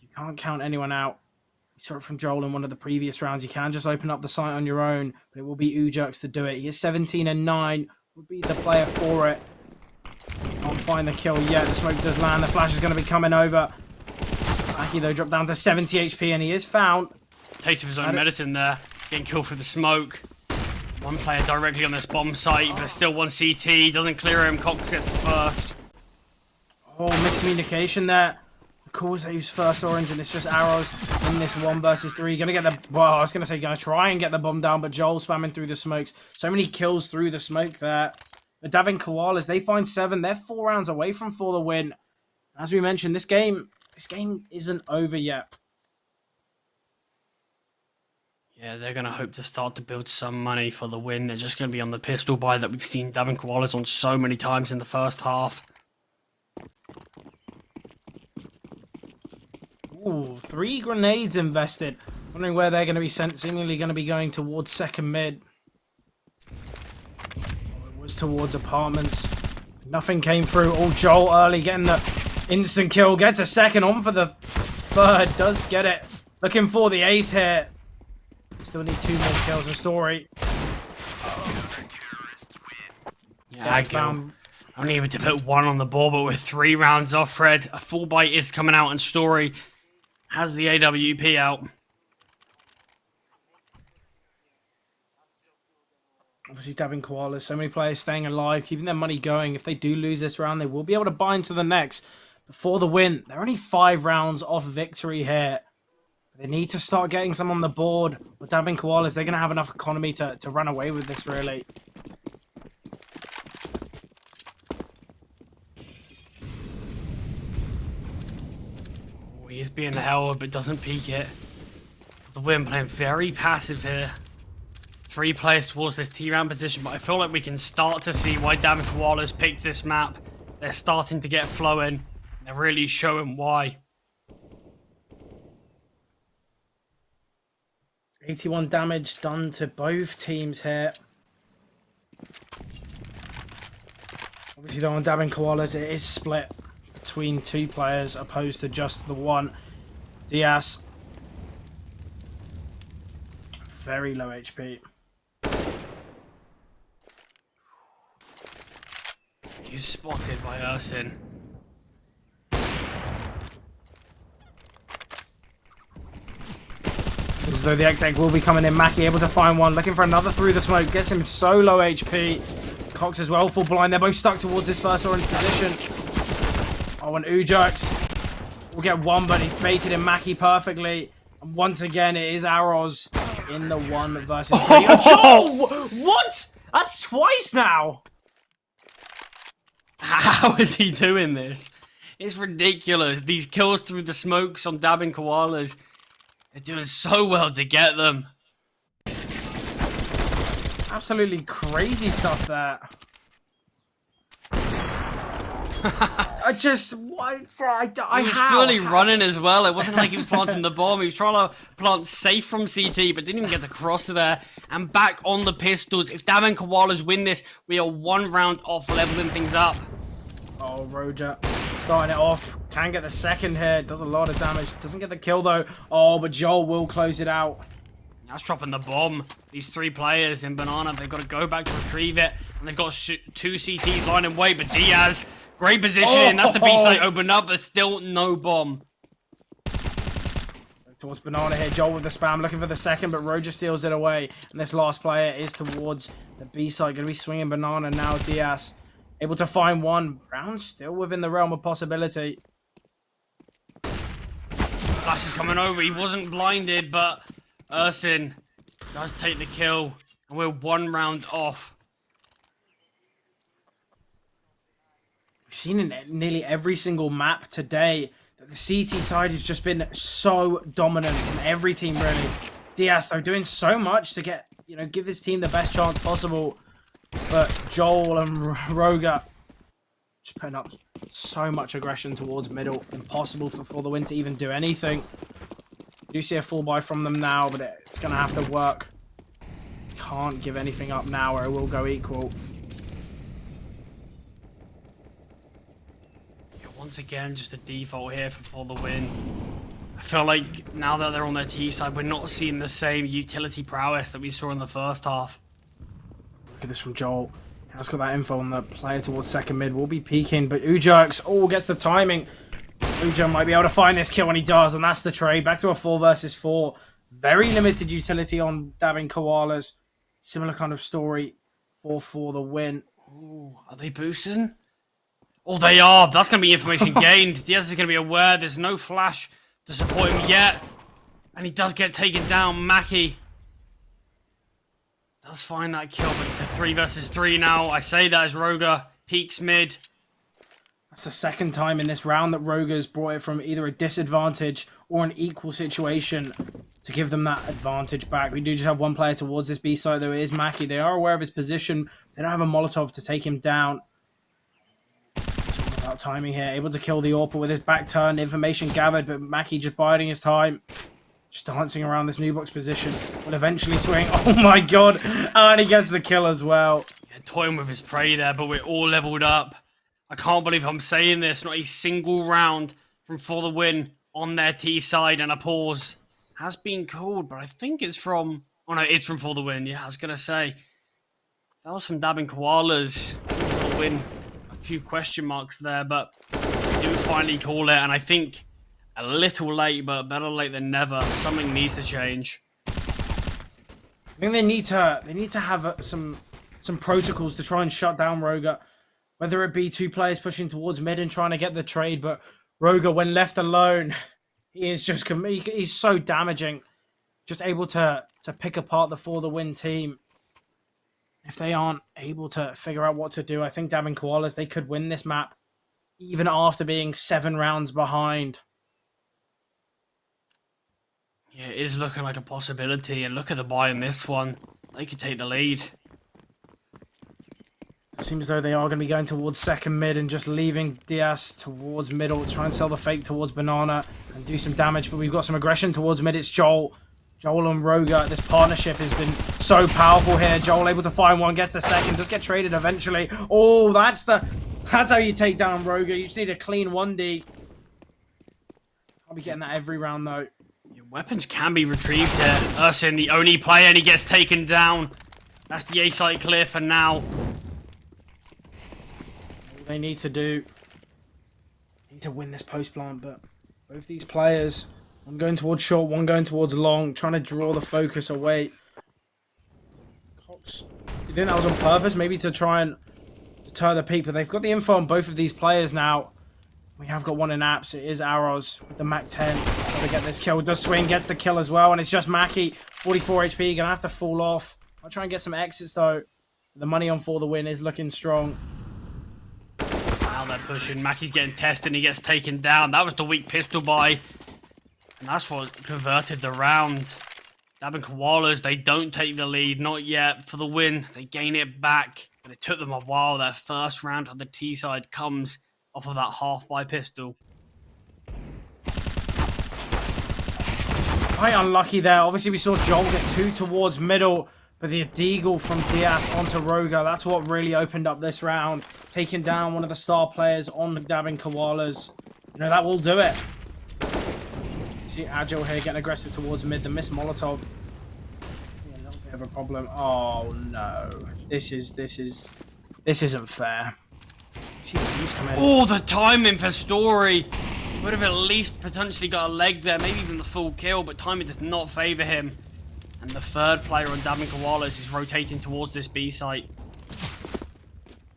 You can't count anyone out. You saw it from Joel in one of the previous rounds. You can just open up the site on your own, but it will be Ujerks to do it. He is 17 and 9, would be the player for it. Can't find the kill yet. The smoke does land. The flash is going to be coming over. Aki, though, dropped down to 70 HP, and he is found. Taste of his own medicine there. Getting killed through the smoke. One player directly on this bomb site, but still one CT. Doesn't clear him. Cox gets the first. Oh, miscommunication there. Koalas use first orange, and it's just arrows in this 1 versus 3. Gonna get the... Well, I was gonna say gonna try and get the bomb down, but Joel spamming through the smokes. So many kills through the smoke there. But Davin Koalas, they find 7. They're 4 rounds away from For the Win. As we mentioned, this game isn't over yet. Yeah, they're going to hope to start to build some money for the win. They're just going to be on the pistol buy that we've seen Davin Koalas on so many times in the first half. Ooh, 3 grenades invested. Wondering where they're going to be sent. Seemingly going to be going towards second mid. Oh, it was towards apartments. Nothing came through. Oh, Joel early getting the instant kill. Gets a second on for the third. Does get it. Looking for the ace here. Still need 2 more kills. A story. Yeah, I found. Only able to put 1 on the board, but with 3 rounds off, Fred. A full bite is coming out, and Story has the AWP out. Obviously, Davin Koalas, so many players staying alive, keeping their money going. If they do lose this round, they will be able to buy into the next. Before the win, they're only 5 rounds off victory here. They need to start getting some on the board. With Davin Koalas, they're going to have enough economy to run away with this, really. Oh, he is being held, but doesn't peek it. The win playing very passive here. 3 players towards this T-round position, but I feel like we can start to see why Davin Koalas picked this map. They're starting to get flowing. They're really showing why. 81 damage done to both teams here. Obviously, though, on Davin Koalas, it is split between 2 players opposed to just the 1. Diaz. Very low HP. He's spotted by Ursin. As though the X-Egg will be coming in. Mackie able to find 1. Looking for another through the smoke. Gets him so low HP. Cox as well, full blind. They're both stuck towards this first orange position. Oh, and Ujerks will get 1, but he's baited in Mackie perfectly. And once again, it is Arrows in the 1 versus 3. Oh, what? That's twice now. How is he doing this? It's ridiculous. These kills through the smokes on Davin Koalas. They're doing so well to get them. Absolutely crazy stuff there. He was fully running as well. It wasn't like he was planting the bomb. He was trying to plant safe from CT, but didn't even get across to there. And back on the pistols. If Davin Koalas win this, we are 1 round off leveling things up. Oh, Roger starting it off. Can get the second here. Does a lot of damage. Doesn't get the kill, though. Oh, but Joel will close it out. That's dropping the bomb. These 3 players in Banana, they've got to go back to retrieve it. And they've got 2 CTs lying in wait, but Diaz... Great positioning. That's the B site opened up, but still no bomb. towards Banana here. Joel with the spam, looking for the second, but Roger steals it away. And this last player is towards the B side. Going to be swinging Banana now. Diaz able to find one. Brown still within the realm of possibility. Flash is coming over. He wasn't blinded, but Ursin does take the kill. And we're 1 round off. We've seen in nearly every single map today that the CT side has just been so dominant from every team, really. Diaz, though, doing so much to get, give his team the best chance possible. But Joel and Roger just putting up so much aggression towards middle. Impossible for the win to even do anything. You do see a full buy from them now, but it's going to have to work. Can't give anything up now or it will go equal. Yeah, once again, just a default here for the win. I feel like now that they're on their T side, we're not seeing the same utility prowess that we saw in the first half. Look at this from Joel. Has got that info on the player towards second mid. Will be peeking, but Ujerks gets the timing. Ujer might be able to find this kill when he does, and that's the trade. Back to a 4 versus 4. Very limited utility on dabbing Koalas. Similar kind of story for the win. Ooh, are they boosting? Oh, they are. That's going to be information gained. Diaz is going to be aware there's no flash to support him yet. And he does get taken down. Mackie does find that kill, but it's a 3 versus 3 now. I say that as Roger peaks mid. That's the second time in this round that Roger's brought it from either a disadvantage or an equal situation to give them that advantage back. We do just have one player towards this B side, though. It is Mackie. They are aware of his position. They don't have a Molotov to take him down. It's all about timing here. Able to kill the AWP with his back turn. Information gathered, but Mackie just biding his time. Just dancing around this new box position. Will eventually swing. Oh my god. And he gets the kill as well. Yeah, toying with his prey there, but we're all leveled up. I can't believe I'm saying this. Not a single round from For The Win on their T side, and a pause has been called, but I think it's from... Oh no, it's from For The Win. Yeah, I was going to say. That was from dabbing Koalas. For The Win. A few question marks there, but we do finally call it, and I think a little late, but better late than never. Something needs to change. I think they need to have some protocols to try and shut down Roger. Whether it be 2 players pushing towards mid and trying to get the trade, but Roger, when left alone, he is just he's so damaging. Just able to pick apart the For The Win team. If they aren't able to figure out what to do, I think dabbing Koalas, they could win this map even after being 7 rounds behind. Yeah, it is looking like a possibility, and look at the buy in this one. They could take the lead. Seems as though they are going to be going towards second mid and just leaving Diaz towards middle. Try and sell the fake towards Banana and do some damage. But we've got some aggression towards mid. It's Joel. Joel and Roger. This partnership has been so powerful here. Joel able to find one. Gets the second. Does get traded eventually. Oh, that's how you take down Roger. You just need a clean 1D. I'll be getting that every round though. Your weapons can be retrieved here. Ursin, the only player, and he gets taken down. That's the A site clear for now. They need to win this post plant, but both these players, one going towards short, one going towards long, trying to draw the focus away. Cox, do you think that was on purpose? Maybe to try and deter the peak, but they've got the info on both of these players now. We have got one in apps. It is Arrows with the Mac 10. Got to get this kill. Does swing, gets the kill as well, and it's just Mackie. 44 HP, gonna have to fall off. I'll try and get some exits though. The money on For The Win is looking strong. Now they're pushing. Mackie's getting tested and he gets taken down. That was the weak pistol buy. And that's what converted the round. Dabbing Koalas, they don't take the lead. Not yet. For the win, they gain it back. But it took them a while. Their first round on the T side comes off of that half by pistol. Quite unlucky there. Obviously, we saw Joel get 2 towards middle. But the deagle from Diaz onto Roger, that's what really opened up this round. Taking down one of the star players on the dabbing Koalas. That will do it. You see Agile here getting aggressive towards mid. The miss Molotov. Yeah, a little bit of a problem. Oh no. This isn't fair. Oh, the timing for Story. Would have at least potentially got a leg there, maybe even the full kill, but timing does not favour him. And the third player on Davin Koalas is rotating towards this B site.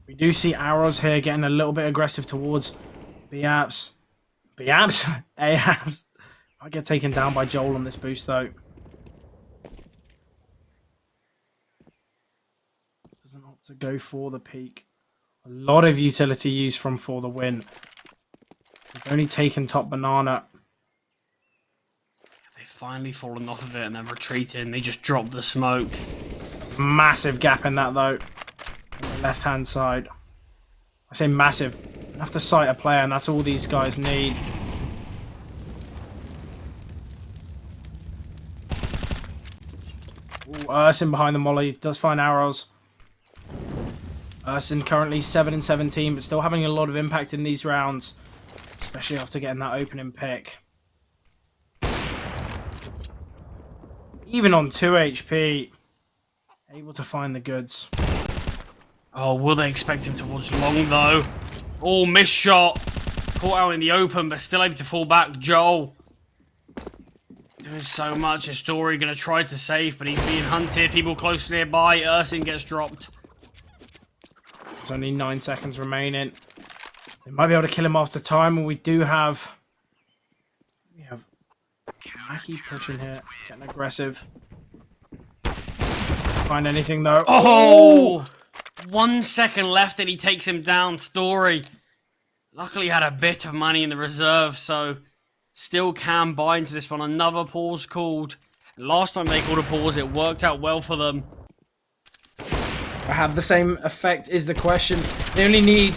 We do see arrows here getting a little bit aggressive towards B-Abs. B-Abs? A-Abs. Might get taken down by Joel on this boost, though. Doesn't opt to go for the peak. A lot of utility use from For the Win. They've only taken top banana. They've finally fallen off of it and they're retreating. They just dropped the smoke. Massive gap in that, though. On the left-hand side. I say massive. Enough to sight a player, and that's all these guys need. Ooh, Ursin behind the molly. Does find arrows. Ursin currently 7 and 17, but still having a lot of impact in these rounds. Especially after getting that opening pick. Even on 2 HP. Able to find the goods. Oh, will they expect him to watch long, though? Oh, missed shot. Caught out in the open, but still able to fall back. Joel. Doing so much. His story going to try to save, but he's being hunted. People close nearby. Ursin gets dropped. There's only 9 seconds remaining. They might be able to kill him after time, and we do have... We have Mackie pushing here, getting aggressive. Find anything, though. Oh! 1 second left and he takes him down. Story. Luckily had a bit of money in the reserve, so still can buy into this one. Another pause called. Last time they called a pause, it worked out well for them. Have the same effect is the question. They only need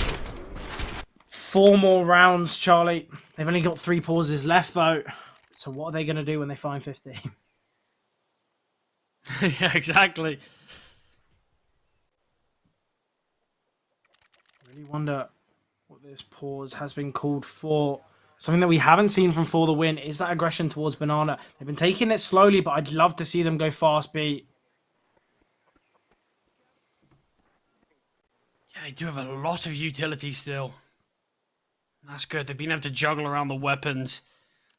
4 more rounds, Charlie. They've only got 3 pauses left, though. So what are they going to do when they find 15? Yeah, exactly. Really wonder what this pause has been called for. Something that we haven't seen from For the Win is that aggression towards Banana. They've been taking it slowly, but I'd love to see them go fast beat. Yeah, they do have a lot of utility still. That's good. They've been able to juggle around the weapons.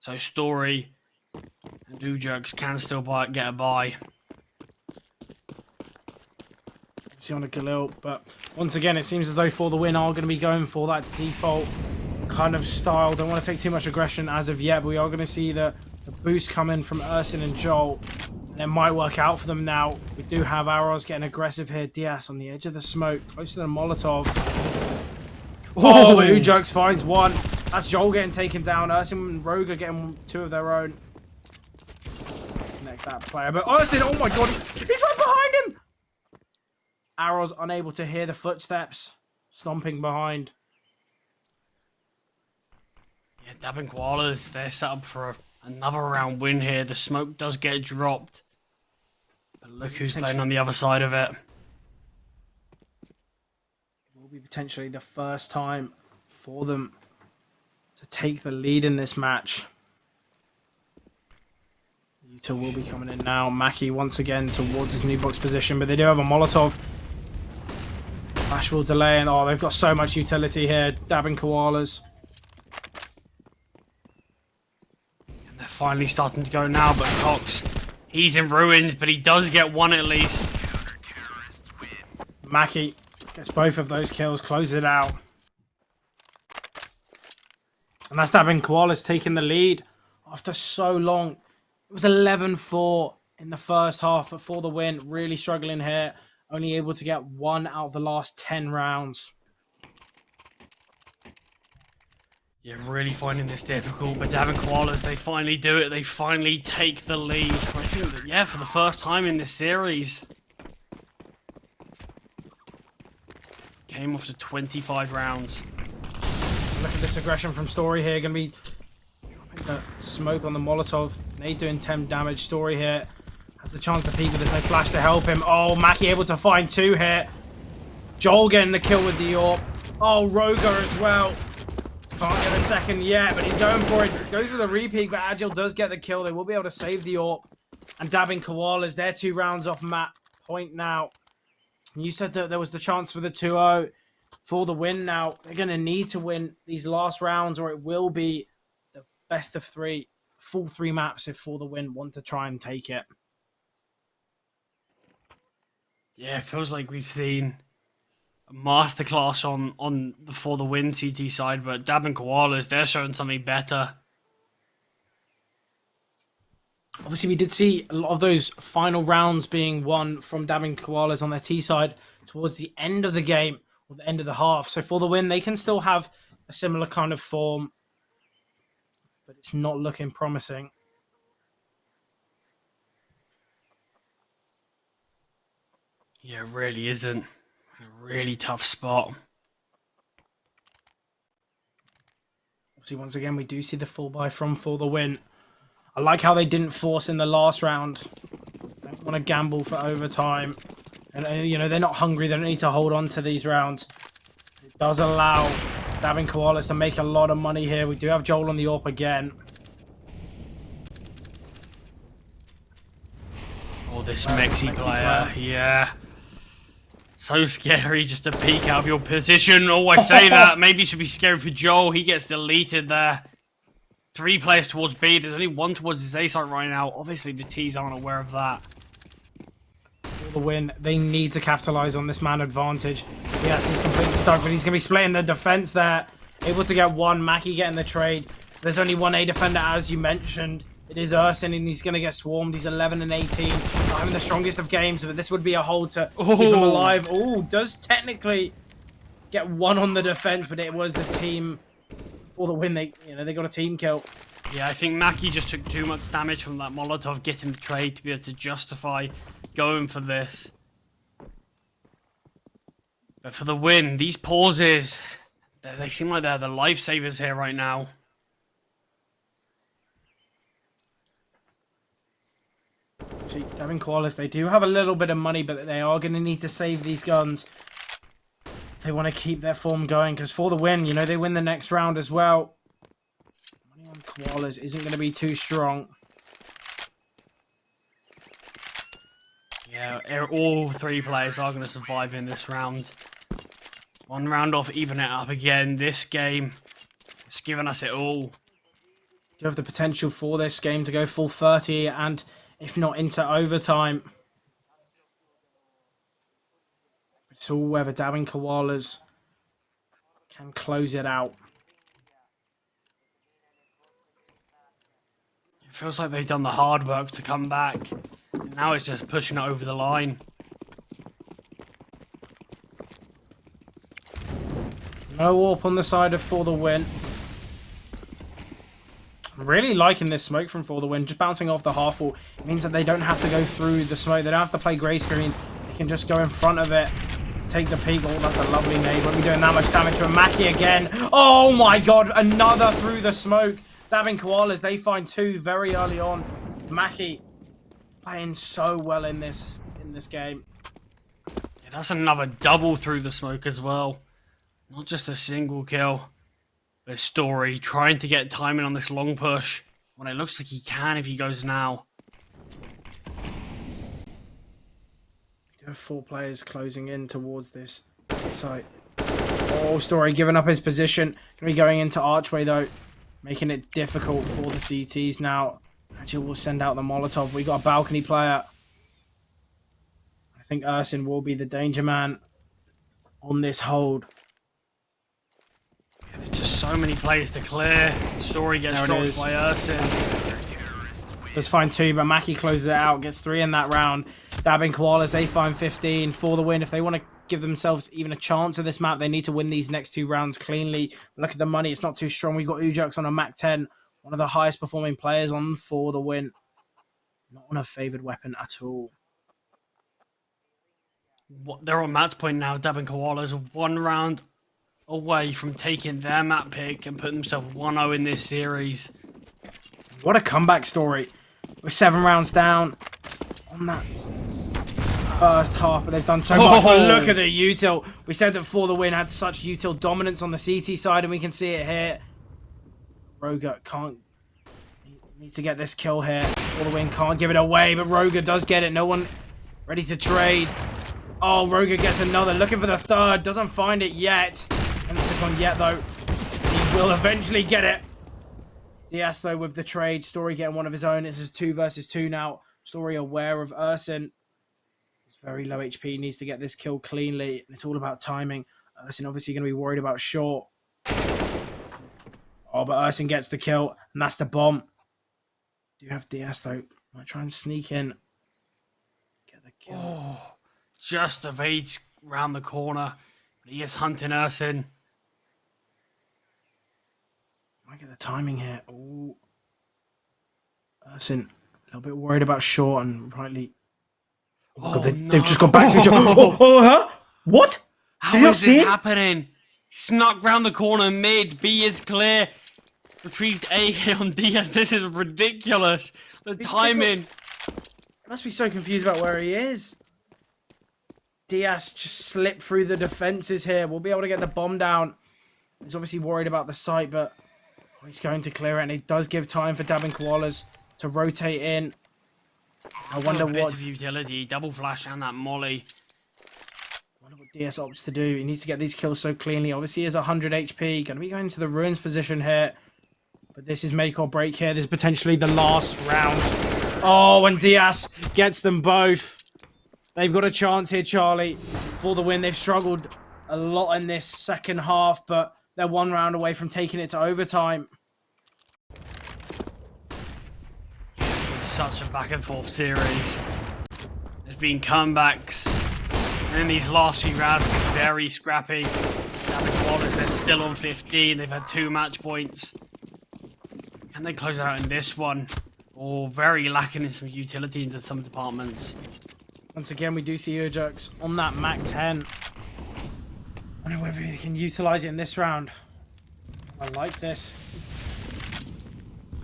So Story and Ujugs can still get a buy. See on a Galil, but once again, it seems as though For the Win are going to be going for that default kind of style. Don't want to take too much aggression as of yet, but we are going to see the boost come in from Ursin and Joel. And it might work out for them now. We do have arrows getting aggressive here. Diaz on the edge of the smoke, close to the Molotov. Oh, but Ujugs finds one. That's Joel getting taken down. Ursin and Roga getting 2 of their own. Next that player, but Ursin, oh my god, he's right behind him! Arrows unable to hear the footsteps stomping behind. Yeah, Davin Koalas, they're set up for another round win here. The smoke does get dropped. But look who's playing on the other side of it. It will be potentially the first time for them to take the lead in this match. Utah will be coming in now. Mackie once again towards his new box position, but they do have a Molotov. Flash will delay, and oh, they've got so much utility here. Dabbing Koalas. And they're finally starting to go now, but Cox, he's in ruins, but he does get one at least. Mackie gets both of those kills, closes it out. And that's Dabbing Koalas taking the lead after so long. It was 11-4 in the first half, but For the Win, really struggling here. Only able to get 1 out of the last 10 rounds. You're really finding this difficult, but Davin Koalas, they finally do it. They finally take the lead. I think that, yeah, for the first time in this series. Came off to 25 rounds. Look at this aggression from Story here. Going to be dropping the smoke on the Molotov. Nade doing 10 damage. Story here has the chance to peek, but there's no flash to help him. Oh, Mackie able to find 2 here. Joel getting the kill with the AWP. Oh, Roga as well. Can't get a second yet, but he's going for it. Goes for the repeat, but Agile does get the kill. They will be able to save the AWP. And Dabbing Koalas, they're 2 rounds off map point now. You said that there was the chance for the 2-0 For the Win now. They're going to need to win these last rounds, or it will be best of 3, full 3 maps if For the Win want to try and take it. Yeah, it feels like we've seen a masterclass on the For the Win CT side, but Dab and Koalas, they're showing something better. Obviously, we did see a lot of those final rounds being won from Dab and Koalas on their T side towards the end of the game, or the end of the half. So For the Win, they can still have a similar kind of form, but it's not looking promising. Yeah, it really isn't. A really tough spot. Obviously, once again, we do see the full buy from For the Win. I like how they didn't force in the last round. They don't want to gamble for overtime. And, you know, they're not hungry. They don't need to hold on to these rounds. It does allow Dab and Koalas to make a lot of money here. We do have Joel on the AWP again. Oh, this Mexi player. Yeah. So scary just to peek out of your position. Oh, I say that. Maybe it should be scary for Joel. He gets deleted there. 3 players towards B. There's only 1 towards his A site right now. Obviously, the T's aren't aware of that. For the Win, they need to capitalize on this man advantage. Yes, he's completely stuck, but he's going to be splitting the defense there. Able to get 1. Mackie getting the trade. There's only 1 A defender, as you mentioned. It is Ursin, and he's going to get swarmed. He's 11 and 18. Not having the strongest of games, but this would be a hold to keep him alive. Oh, does technically get 1 on the defense, but it was the team. For the Win, they got a team kill. Yeah, I think Mackie just took too much damage from that Molotov getting the trade to be able to justify going for this. But for the Win, these pauses, they seem like they're the lifesavers here right now. See, Devin Koalas, they do have a little bit of money, but they are going to need to save these guns. They want to keep their form going, because For the Win, you know, they win the next round as well. Money on Koalas isn't going to be too strong. Yeah, all 3 players are going to survive in this round. 1 round off, even it up again. This game, it's given us it all. Do have the potential for this game to go full 30, and if not into overtime. It's all whether Dab and Koalas can close it out. It feels like they've done the hard work to come back. Now it's just pushing it over the line. No warp on the side of For the Win. I'm really liking this smoke from For the Win. Just bouncing off the half wall. It means that they don't have to go through the smoke. They don't have to play grey screen. They can just go in front of it. Take the peek. Oh, that's a lovely nade. Won't be doing that much damage to a Mackie again. Oh my god, another through the smoke. Dabbing Koalas, they find 2 very early on. Mackie playing so well in this game. Yeah, that's another double through the smoke as well. Not just a single kill. But Story trying to get timing on this long push. When it looks like he can if he goes now. We do have 4 players closing in towards this site. Oh, Story giving up his position. Going to be going into Archway though. Making it difficult for the CTs now. Actually, we'll send out the Molotov. We got a balcony player. I think Ursin will be the danger man on this hold. Yeah, there's just so many players to clear. Story gets dropped by Ursin. Let's find 2, but Mackie closes it out. Gets 3 in that round. Dabbing Koalas, they find 15 for the win. If they want to give themselves even a chance of this map, they need to win these next 2 rounds cleanly. Look at the money. It's not too strong. We've got Ujux on a Mac 10. One of the highest performing players on For the Win. Not on a favoured weapon at all. They're on match point now. Dabbing Koalas 1 round away from taking their map pick and putting themselves 1-0 in this series. What a comeback story. We're 7 rounds down on that first half, but they've done so much. But look at the util. We said that For the Win had such util dominance on the CT side, and we can see it here. Roger can't... He needs to get this kill here. For the Win can't give it away, but Roger does get it. No one ready to trade. Oh, Roger gets another. Looking for the 3rd. Doesn't find it yet. Emphasis on yet, though. He will eventually get it. DS though with the trade. Story getting one of his own. This is 2 versus 2 now. Story aware of Ursin. He's very low HP. Needs to get this kill cleanly. And it's all about timing. Ursin obviously going to be worried about short. Oh, but Ursin gets the kill. And that's the bomb. Do you have DS though? Might try and sneak in. Get the kill. Oh, just evades round the corner. He is hunting Ursin. Might get the timing here. Oh, Ursin, a little bit worried about short and rightly. Oh, God, no. they've just got back to each other. Huh? What? How is this happening? Snuck round the corner mid. B is clear. Retrieved A on DS. This is ridiculous. The timing. I must be so confused about where he is. Diaz just slipped through the defenses here. We'll be able to get the bomb down. He's obviously worried about the site, but he's going to clear it, and it does give time for Dabbing Koalas to rotate in. I wonder bit what of utility, double flash and that molly. I wonder what DS opts to do. He needs to get these kills so cleanly. Obviously, he has 100 HP. Going to be going to the ruins position here. But this is make or break here. This is potentially the last round. Oh, and Diaz gets them both. They've got a chance here, Charlie, for the win. They've struggled a lot in this second half, but they're 1 round away from taking it to overtime. It's such a back and forth series. There's been comebacks. And in these last few rounds, it's been very scrappy. Koalas, they're still on 15. They've had 2 match points. Can they close it out in this one? Or very lacking in some utility into some departments. Once again, we do see Urjux on that Mac 10. I wonder whether he can utilize it in this round. I like this.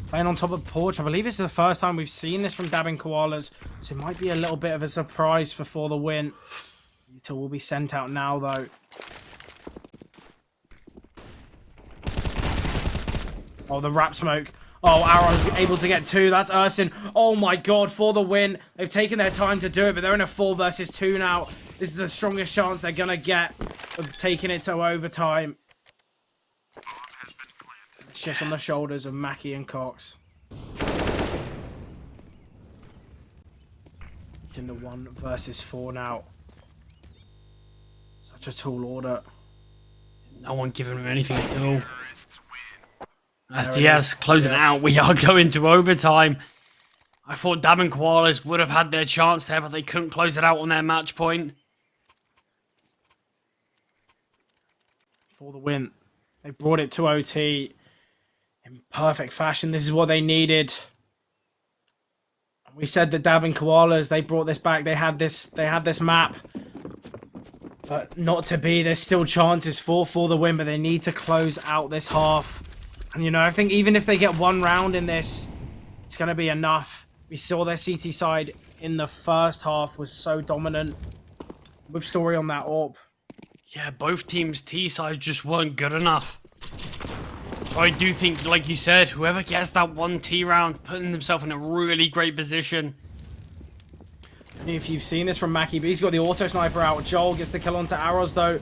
Playing on top of Porch. I believe this is the first time we've seen this from Dabbing Koalas. So it might be a little bit of a surprise for the win. Util will be sent out now, though. Oh, the wrap smoke. Oh, Aaron's able to get 2. That's Ursin. Oh my God, for the win. They've taken their time to do it, but they're in a 4 versus 2 now. This is the strongest chance they're going to get of taking it to overtime. It's just on the shoulders of Mackie and Cox. It's in the 1 versus 4 now. Such a tall order. No one giving him anything at all. As Diaz closing it out, we are going to overtime. I thought Dabbing Koalas would have had their chance there, but they couldn't close it out on their match point. For the win. They brought it to OT in perfect fashion. This is what they needed. We said that Dabbing Koalas, they brought this back. They had this map. But not to be. There's still chances for the win, but they need to close out this half. And, you know, I think even if they get 1 round in this, it's going to be enough. We saw their CT side in the first half was so dominant. With Story on that AWP. Yeah, both teams' T sides just weren't good enough. So I do think, like you said, whoever gets that 1 T round, putting themselves in a really great position. If you've seen this from Mackie, but he's got the auto sniper out. Joel gets the kill onto Arrows, though.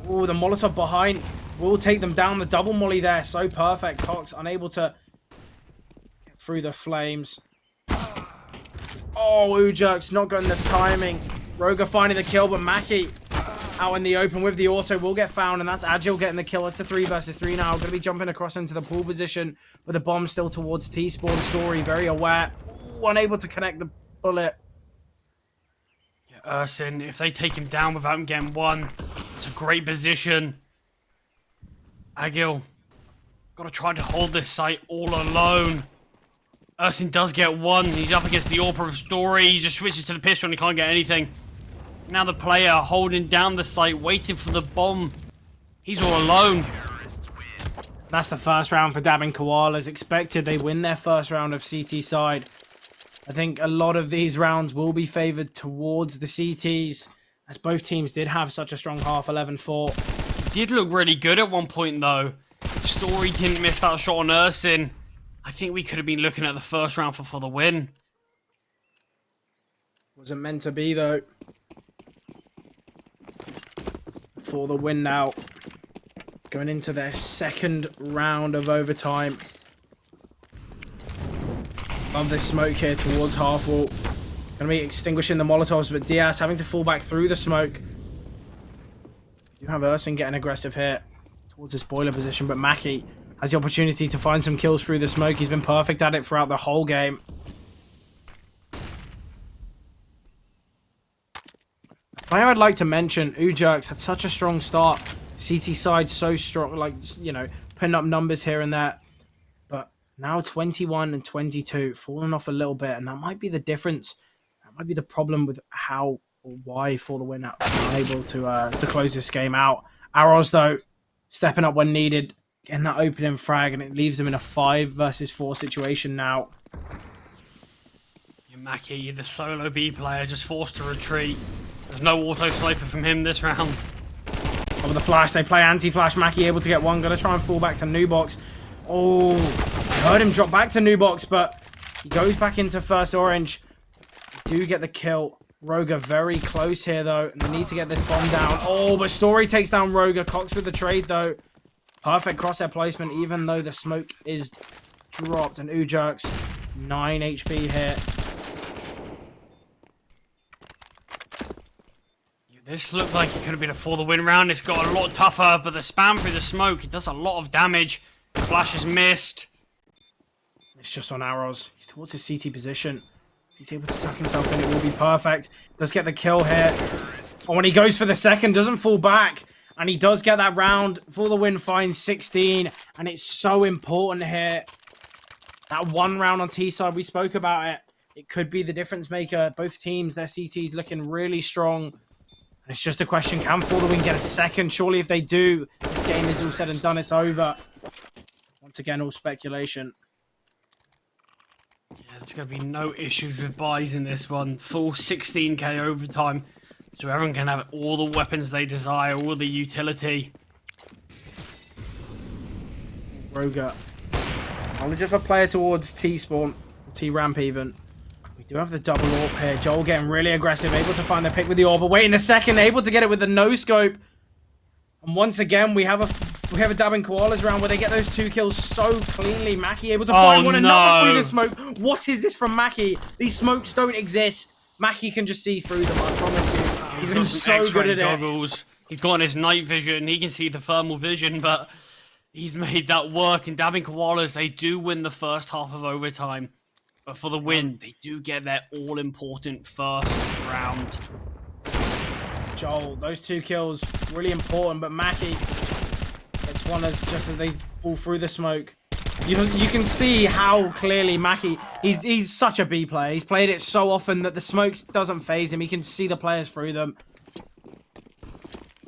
Ooh, the Molotov behind will take them down. The double molly there, so perfect. Cox unable to get through the flames. Oh, Ujux not getting the timing. Roga finding the kill, but Mackie out in the open with the auto will get found, and that's Agile getting the kill. It's a 3 versus 3 now. Going to be jumping across into the pool position, but the bomb still towards T-Spawn. Story very aware. Ooh, unable to connect the bullet. Yeah, Ursin, if they take him down without him getting 1, it's a great position. Agil, gotta try to hold this site all alone. Ursin does get 1. He's up against the AWP of Story. He just switches to the pistol and he can't get anything. Now the player holding down the site, waiting for the bomb. He's all alone. That's the first round for Dabbing Koalas. Expected they win their first round of CT side. I think a lot of these rounds will be favoured towards the CTs, as both teams did have such a strong half 11-4. Did look really good at one point though. Story didn't miss that shot on Ursin. I think we could have been looking at the first round for the win. Wasn't meant to be though. For the win now. Going into their second round of overtime. Love this smoke here towards half wall. Gonna be extinguishing the Molotovs, but Diaz having to fall back through the smoke. You have Ersin getting aggressive here towards this boiler position, but Mackie has the opportunity to find some kills through the smoke. He's been perfect at it throughout the whole game. A player I'd like to mention, Ujerks, had such a strong start. CT side so strong, like, you know, putting up numbers here and there. But now 21 and 22, falling off a little bit, and that might be the difference. That might be the problem with how or why For the Win are unable to close this game out. Arrows, though, stepping up when needed, getting that opening frag, and it leaves them in a 5 versus 4 situation now. Mackie, the solo B player, just forced to retreat. There's no auto sniper from him this round. Over the flash, they play anti-flash. Mackie able to get one. Gonna try and fall back to Nubox. Oh, I heard him drop back to Nubox, but he goes back into first orange. They do get the kill. Roga very close here, though, and they need to get this bomb down. Oh, but Story takes down Roga. Cox with the trade, though. Perfect crosshair placement, even though the smoke is dropped. And Ujerks, 9 HP here. This looked like it could have been a For the Win round. It's got a lot tougher, but the spam through the smoke, it does a lot of damage. The flash is missed. It's just on arrows. He's towards his CT position. He's able to tuck himself in. It will be perfect. Does get the kill here. Oh, when he goes for the second, doesn't fall back. And he does get that round. For the Win finds 16. And it's so important here. That one round on T side, we spoke about it. It could be the difference maker. Both teams, their CTs looking really strong. And it's just a question, can For the Win get a second? Surely if they do, this game is all said and done. It's over. Once again, all speculation. Yeah, there's going to be no issues with buys in this one. Full 16k overtime. So everyone can have all the weapons they desire, all the utility. Roga. Knowledge of a player towards T-spawn. T-ramp even. We do have the double AWP here. Joel getting really aggressive. Able to find the pick with the AWP. But waiting a second. Able to get it with the no-scope. And once again, we have a dabbing Koalas round where they get those 2 kills so cleanly. Mackie able to find one another through the smoke. What is this from Mackie? These smokes don't exist. Mackie can just see through them, I promise you. He's been so good at it. He's got his night vision. He can see the thermal vision, but he's made that work. And dabbing Koalas, they do win the first half of overtime. But For the Win, they do get their all-important first round. Joel, those 2 kills, really important, but Mackie gets one as just as they fall through the smoke. You can see how clearly Mackie, he's such a B player. He's played it so often that the smoke doesn't phase him. He can see the players through them.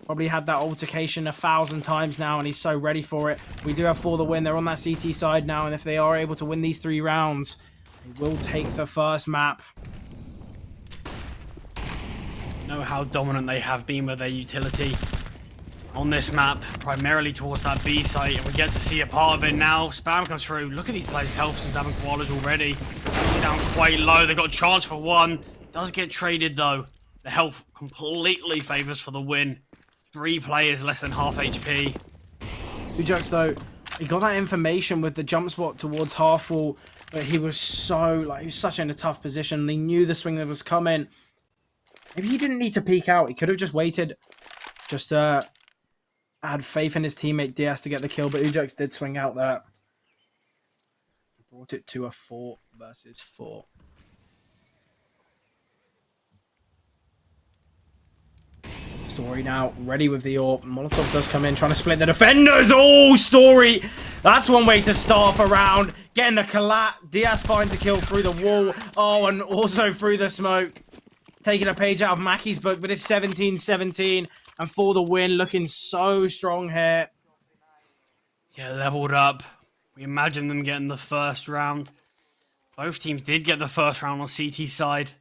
Probably had that altercation 1,000 times now, and he's so ready for it. We do have For the Win. They're on that CT side now, and if they are able to win these 3 rounds, they will take the first map. Know how dominant they have been with their utility on this map, primarily towards that B site, and we get to see a part of it now. Spam comes through. Look at these players' health and dabbing Koalas already. Down quite low. They got a chance for one. Does get traded though. The health completely favors For the Win. 3 players less than half HP. Ujerks though, he got that information with the jump spot towards half wall, but he was such in a tough position. They knew the swing that was coming. Maybe he didn't need to peek out. He could have just waited. Just had faith in his teammate Diaz to get the kill, but Ujerks did swing out there. Brought it to a 4 versus 4. Story now ready with the AWP. Molotov does come in, trying to split the defenders. Oh, Story! That's one way to start off a round. Getting the collat. Diaz finds the kill through the wall. Oh, and also through the smoke. Taking a page out of Mackie's book, but it's 17-17. And For the Win, looking so strong here. Yeah, leveled up. We imagine them getting the first round. Both teams did get the first round on CT side.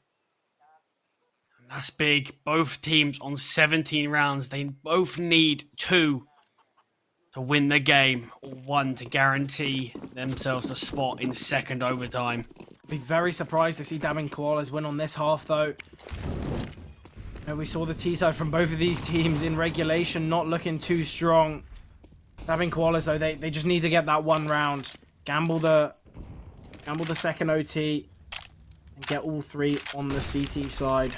And that's big. Both teams on 17 rounds. They both need 2 to win the game, or 1 to guarantee themselves a spot in second overtime. Be very surprised to see dabbing Koalas win on this half, though. You know, we saw the T-side from both of these teams in regulation not looking too strong. Dabbing Koalas, though, they just need to get that 1 round. Gamble the gamble the second OT, and get all 3 on the CT side.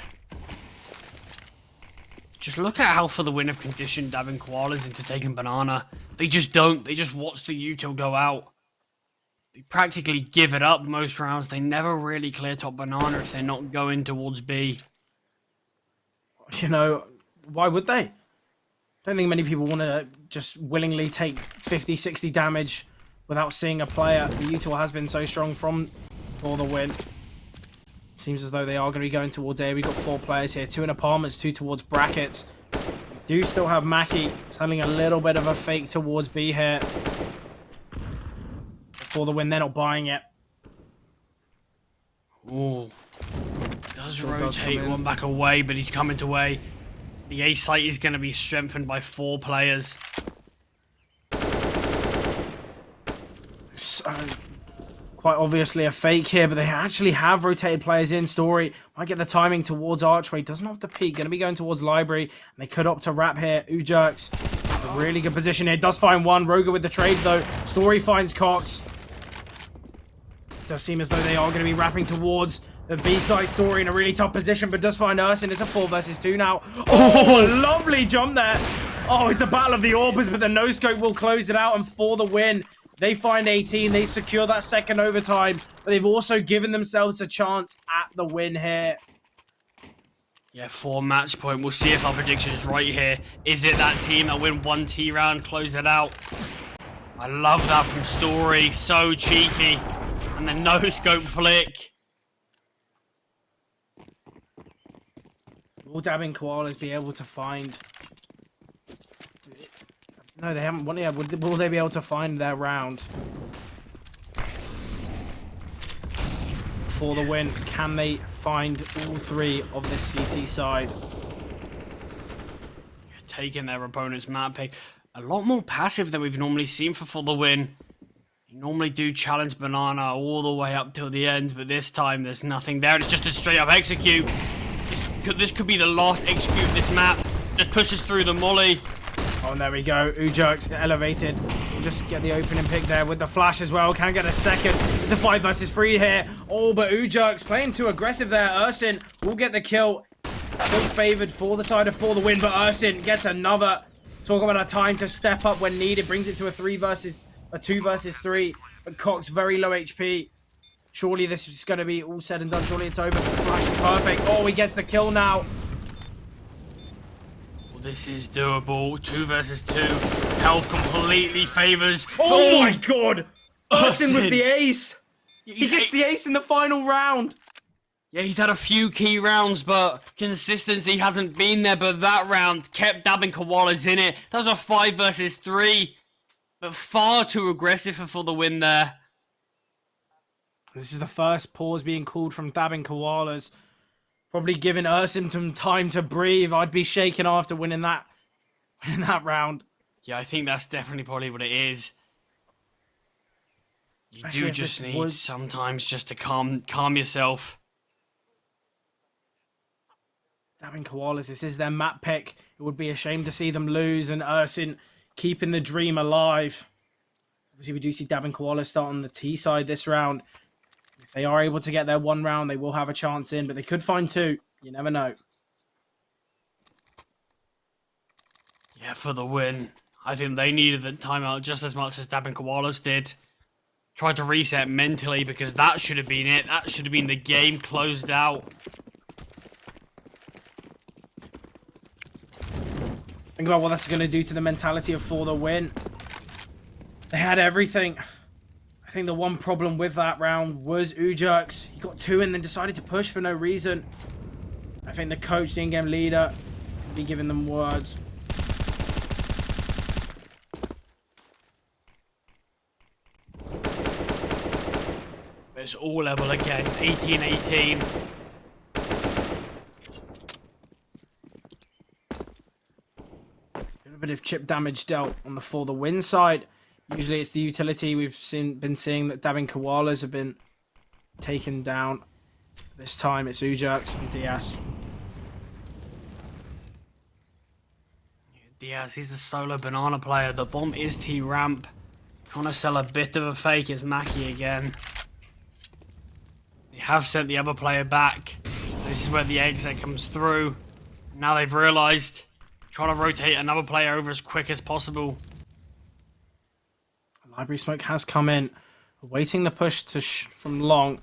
Just look at how For the Win have conditioned Dab and Koalas into taking banana. They just don't. They just watch the util go out. They practically give it up most rounds. They never really clear top banana if they're not going towards B. You know, why would they? I don't think many people want to just willingly take 50, 60 damage without seeing a player. The util has been so strong from For the Win. Seems as though they are going to be going towards A. We've got 4 players here. 2 in apartments, 2 towards brackets. We do still have Mackie selling a little bit of a fake towards B here. For the Win, they're not buying it. Ooh. Does rotate one back away, but he's coming to A. The A site is going to be strengthened by 4 players. So, quite obviously a fake here, but they actually have rotated players in. Story might get the timing towards Archway. Doesn't have the peak. Going to be going towards Library. And they could opt to wrap here. Ujerks, a really good position here. Does find one. Roger with the trade, though. Story finds Cox. Does seem as though they are going to be wrapping towards the B-side. Story in a really tough position, but does find Ursin. It's a 4 versus 2 now. Oh, lovely jump there. Oh, it's a battle of the Orbers, but the no-scope will close it out. And For the Win, they find 18. They secure that second overtime, but they've also given themselves a chance at the win here. Yeah, 4 match point. We'll see if our prediction is right here. Is it that team that win 1 T round, close it out? I love that from Story. So cheeky. And the no-scope flick. Will Dabbing Koalas be able to find... No, they haven't. Yeah, will they be able to find their round? For the win, can they find all 3 of this CT side? Taking their opponent's map pick. A lot more passive than we've normally seen for the win. You normally do challenge banana all the way up till the end, but this time there's nothing there. It's just a straight up execute. This could be the last execute of this map. Just pushes through the molly. Oh, and there we go. Ujerks elevated. We'll just get the opening pick there with the flash as well. Can get a second. It's a 5 versus 3 here. Oh, but Ujerks playing too aggressive there. Ursin will get the kill. Still favored for the side of For the Win, but Ursin gets another. Talk about a time to step up when needed. Brings it to a 2 versus 3. But Cox very low HP. Surely this is going to be all said and done. Surely it's over. The flash is perfect. Oh, he gets the kill now. This is doable. 2 versus 2. Health completely favors. Oh my god! Ursin with the ace! He gets the ace in the final round! Yeah, he's had a few key rounds, but consistency hasn't been there. But that round kept Dabbing Koalas in it. That was a 5 versus 3. But far too aggressive for the win there. This is the first pause being called from Dabbing Koalas. Probably giving Ursin some time to breathe. I'd be shaken after winning that round. Yeah, I think that's definitely probably what it is. You do just need sometimes just to calm yourself. Dabbing Koalas, this is their map pick. It would be a shame to see them lose, and Ursin keeping the dream alive. Obviously, we do see Dabbing Koalas start on the T side this round. If they are able to get their 1 round, they will have a chance in, but they could find 2. You never know. Yeah, for the win. I think they needed the timeout just as much as Dabbing Koalas did. Tried to reset mentally because that should have been it. That should have been the game closed out. Think about what that's going to do to the mentality of For the Win. They had everything. I think the one problem with that round was Ujerks. He got 2 and then decided to push for no reason. I think the coach, the in-game leader, could be giving them words. It's all level again. 18-18. A bit of chip damage dealt on the For the Win side. Usually it's the utility. We've been seeing that Dabbing Koalas have been taken down. This time it's Ujerks and Diaz. Diaz, he's the solo banana player. The bomb is T-Ramp. Trying to sell a bit of a fake. It's Mackie again. have sent the other player back. This is where the exit comes through. Now they've realized, trying to rotate another player over as quick as possible. Library smoke has come in. Waiting the push from long.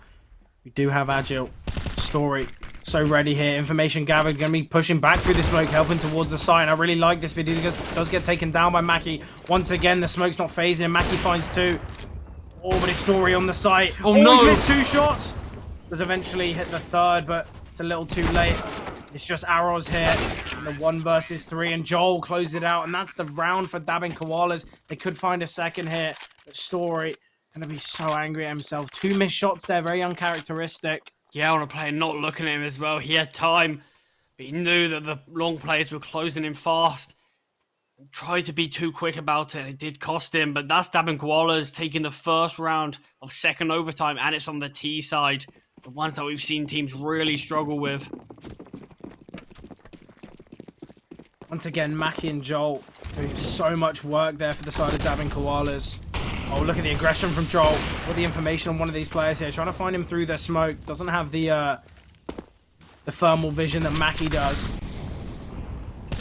We do have Agile. Story. So ready here. Information gathered. Going to be pushing back through the smoke, helping towards the side. I really like this video because it does get taken down by Mackie. Once again, the smoke's not phasing him. Mackie finds two. Oh, but his Story on the site. Oh no! He's missed two shots. Does eventually hit the third, but it's a little too late. It's just arrows here. The 1 versus 3, and Joel closed it out, and that's the round for Dabbing Koalas. They could find a second here, but Story gonna be so angry at himself. 2 missed shots there, very uncharacteristic. Yeah, on a player not looking at him as well. He had time, but he knew that the long players were closing him fast. And tried to be too quick about it. It did cost him, but that's Dabbing Koalas taking the first round of second overtime, and it's on the T side. The ones that we've seen teams really struggle with. Once again, Mackie and Joel doing so much work there for the side of Dabbing Koalas. Oh, look at the aggression from Joel. With the information on one of these players here. Trying to find him through the smoke. Doesn't have the thermal vision that Mackie does.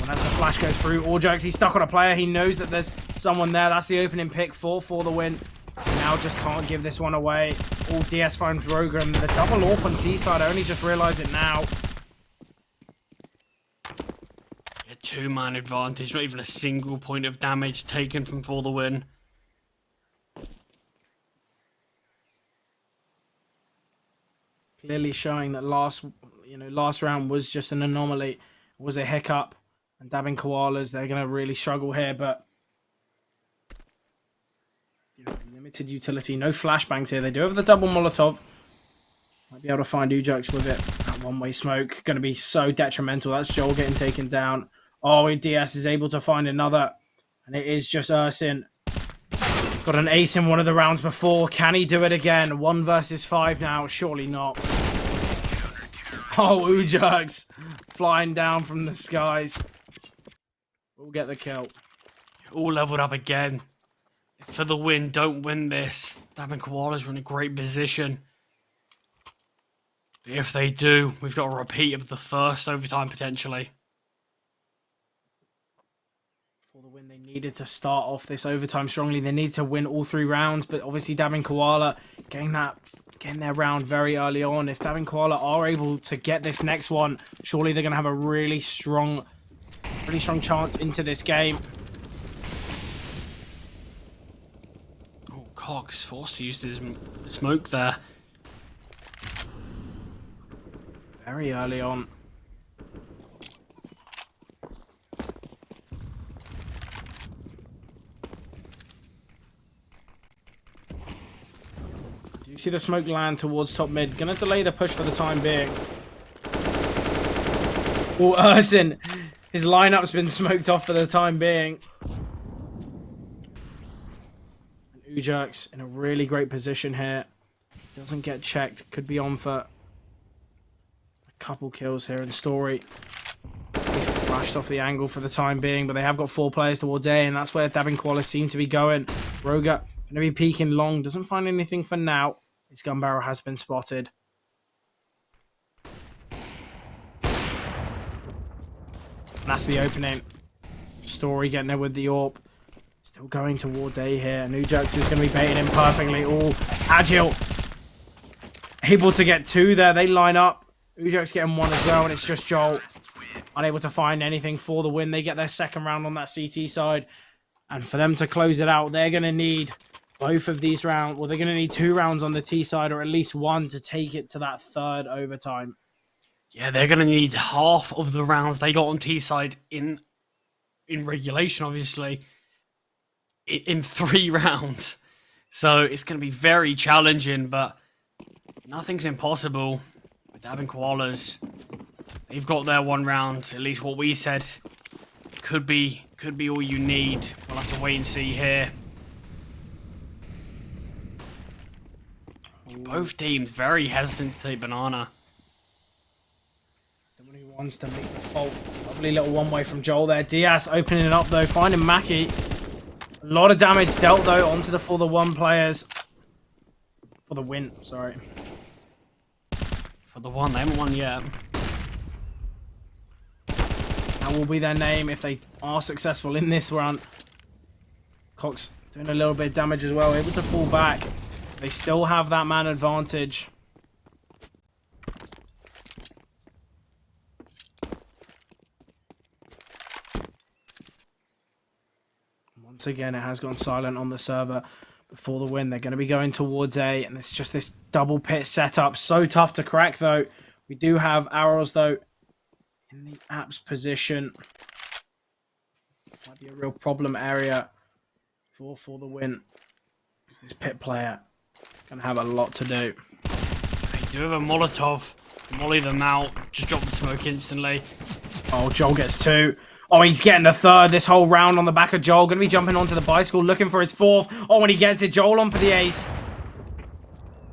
And as the flash goes through, Orjax, he's stuck on a player. He knows that there's someone there. That's the opening pick for the win. Now just can't give this one away. All DS finds Rogan. The double AWP on T side. I only just realized it now. A 2-man advantage. Not even a single point of damage taken from For the Win. Clearly showing that last round was just an anomaly, was a hiccup, and Dabbing Koalas, they're gonna really struggle here. But limited utility, no flashbangs here. They do have the double Molotov. Might be able to find Ujax with it. That one-way smoke gonna be so detrimental. That's Joel getting taken down. Oh, DS is able to find another, and it is just Ursin. Got an ace in one of the rounds before. Can he do it again? 1 versus 5 now. Surely not. Oh, Ujax flying down from the skies. We'll get the kill. All leveled up again. For the win, don't win this. Dabbing Koalas are in a great position. But if they do, we've got a repeat of the first overtime potentially. For the win, they needed to start off this overtime strongly. They need to win all 3 rounds, but obviously Dabbing Koala getting their round very early on. If Dabbing Koala are able to get this next one, surely they're going to have a really strong chance into this game. Oh, Cox forced to use his smoke there. Very early on. You see the smoke land towards top mid. Gonna delay the push for the time being. Oh, Ursin. His lineup's been smoked off for the time being. And Ujax in a really great position here. Doesn't get checked. Could be on for a couple kills here in Story. He flashed off the angle for the time being, but they have got 4 players towards A, and that's where Dabbing Koalas seem to be going. Roga gonna be peeking long. Doesn't find anything for now. His gun barrel has been spotted. And that's the opening. Story getting there with the AWP. Still going towards A here. And Ujax is going to be baiting him perfectly. All Agile. Able to get 2 there. They line up. Ujax getting 1 as well. And it's just Joel. Unable to find anything for the win. They get their second round on that CT side. And for them to close it out, they're going to need both of these rounds. Well, they're going to need 2 rounds on the T side, or at least 1 to take it to that 3rd overtime. Yeah, they're going to need half of the rounds they got on T side in regulation, obviously, in 3 rounds. So it's going to be very challenging, but nothing's impossible with Dabbing Koalas. They've got their 1 round, at least what we said. Could be all you need. We'll have to wait and see here. Both teams very hesitant to take banana. Someone who wants to make the fault. Lovely little one-way from Joel there. Diaz opening it up though, finding Mackie. A lot of damage dealt though onto the For the Win players. For the win, sorry. for the one. They haven't won yet. That will be their name if they are successful in this run. Cox doing a little bit of damage as well, able to fall back. They still have that man advantage. Once again, it has gone silent on the server before the win. They're going to be going towards A, and it's just this double pit setup. So tough to crack, though. We do have arrows, though, in the apps position. Might be a real problem area for the win. Because this pit player going to have a lot to do. They do have a Molotov. Molly them out. Just drop the smoke instantly. Oh, Joel gets 2. Oh, he's getting the 3rd this whole round on the back of Joel. Going to be jumping onto the bicycle, looking for his 4th. Oh, when he gets it, Joel on for the ace.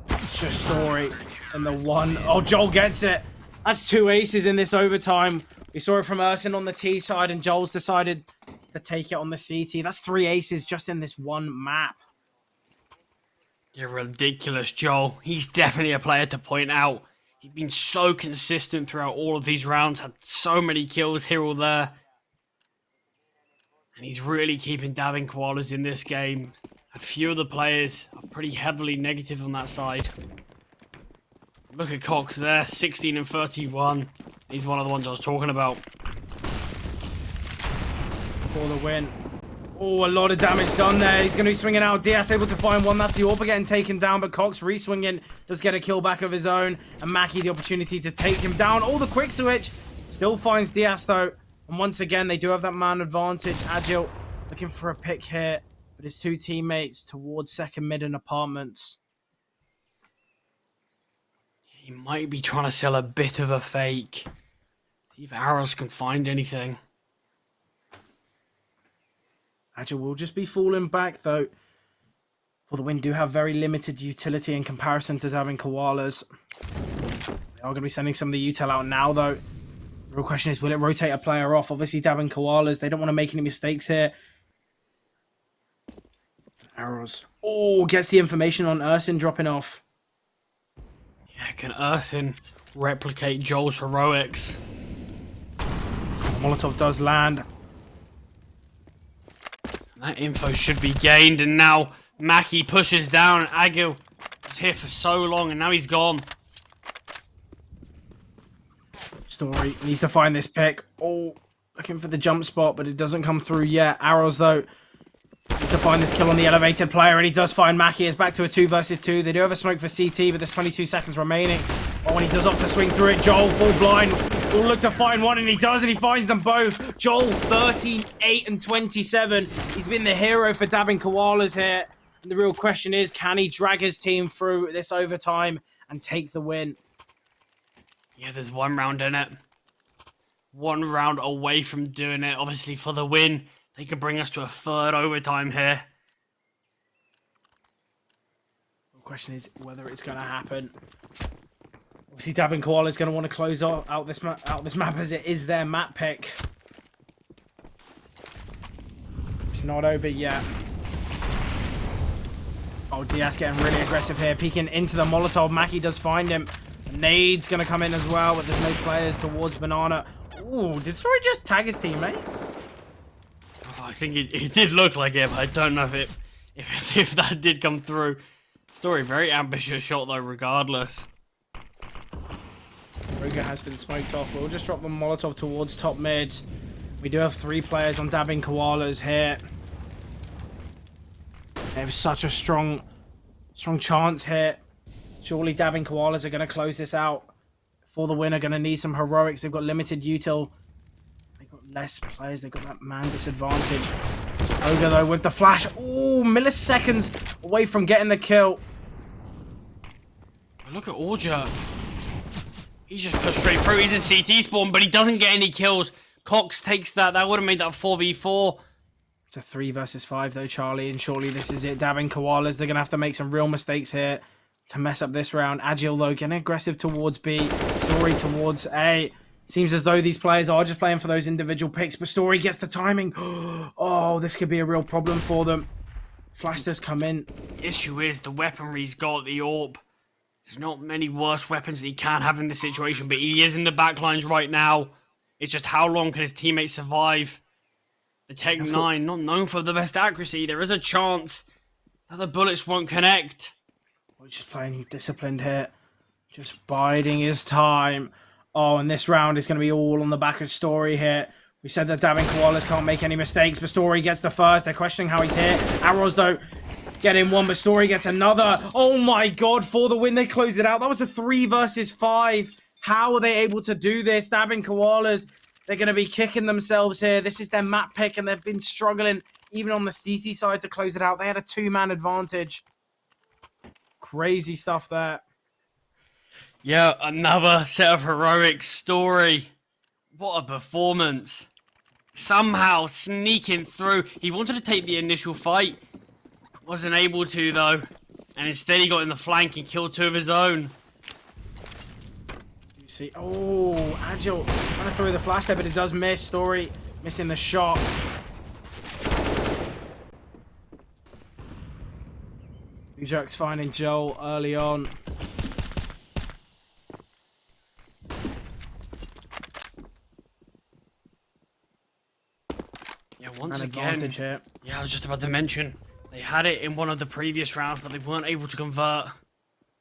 It's just Story and the 1. Oh, Joel gets it. That's 2 aces in this overtime. We saw it from Ursin on the T side, and Joel's decided to take it on the CT. That's 3 aces just in this one map. You're ridiculous, Joel. He's definitely a player to point out. He's been so consistent throughout all of these rounds, had so many kills here or there. And he's really keeping dabbing Koalas in this game. A few of the players are pretty heavily negative on that side. Look at Cox there, 16 and 31. He's one of the ones I was talking about. For the win. Oh, a lot of damage done there. He's going to be swinging out. Diaz able to find one. That's the AWP getting taken down, but Cox re-swinging does get a kill back of his own. And Mackie the opportunity to take him down. Oh, the quick switch. Still finds Diaz, though. And once again, they do have that man advantage. Agile looking for a pick here, but his 2 teammates towards second mid and apartments. He might be trying to sell a bit of a fake. See if Arrows can find anything. Agile will just be falling back, though. For the win, do have very limited utility in comparison to having Koalas. They are going to be sending some of the util out now, though. The real question is, will it rotate a player off? Obviously, dabbing Koalas. They don't want to make any mistakes here. Arrows. Oh, gets the information on Ursin dropping off. Yeah, can Ursin replicate Joel's heroics? Molotov does land. That info should be gained, and now Mackie pushes down. Agil was here for so long, and now he's gone. Story needs to find this pick. Oh, looking for the jump spot, but it doesn't come through yet. Arrows, though, needs to find this kill on the elevated player, and he does find Mackie. It's back to a 2 versus 2. They do have a smoke for CT, but there's 22 seconds remaining. Oh, and he does opt to swing through it. Joel, full blind, will look to find one, and he does, and he finds them both. Joel, 13, 8, and 27. He's been the hero for dabbing Koalas here. And the real question is, can he drag his team through this overtime and take the win? Yeah, there's 1 round in it. 1 round away from doing it. Obviously, for the win, they can bring us to a 3rd overtime here. The question is whether it's going to happen. Obviously, dabbing Koala is going to want to close out this map as it is their map pick. It's not over yet. Oh, Diaz getting really aggressive here, peeking into the Molotov. Mackie does find him. Nade's going to come in as well, but there's no players towards Banana. Ooh, did Story just tag his teammate? Oh, I think it did look like it, but I don't know if that did come through. Story, very ambitious shot though, regardless. Ruger has been smoked off. We'll just drop the Molotov towards top mid. We do have 3 players on dabbing Koalas here. They have such a strong chance here. Surely dabbing Koalas are going to close this out. For the win, are going to need some heroics. They've got limited util. They've got less players. They've got that man disadvantage. Ogre, though, with the flash. Ooh, milliseconds away from getting the kill. Look at Orjerk. He's just pushed straight through. He's in CT spawn, but he doesn't get any kills. Cox takes that. That would have made that 4v4. It's a 3 versus 5, though, Charlie. And surely this is it. Dabbing Koalas. They're going to have to make some real mistakes here to mess up this round. Agile, though, getting aggressive towards B. Story towards A. Seems as though these players are just playing for those individual picks, but Story gets the timing. Oh, this could be a real problem for them. Flash does come in. The issue is the weaponry's got the AWP. There's not many worse weapons that he can have in this situation, but he is in the backlines right now. It's just how long can his teammates survive? The Tech 9, not known for the best accuracy. There is a chance that the bullets won't connect. We're just playing disciplined here. Just biding his time. Oh, and this round is going to be all on the back of Story here. We said that Dabbing Koalas can't make any mistakes, but Story gets the first. They're questioning how he's here. Arrows, though, get in one, but Story gets another. Oh my god, for the win, they closed it out. That was a 3 versus 5. How are they able to do this? Dabbing Koalas, they're going to be kicking themselves here. This is their map pick, and they've been struggling, even on the CT side, to close it out. They had a 2-man advantage. Crazy stuff there. Yeah, another set of heroics. Story. What a performance. Somehow sneaking through. He wanted to take the initial fight. Wasn't able to, though. And instead he got in the flank and killed 2 of his own. You see, oh, Agile trying to throw the flash there, but it does miss. Story missing the shot. Ujoke's finding Joel early on. Yeah, once An again. advantage here. Yeah, I was just about to mention. They had it in one of the previous rounds, but they weren't able to convert.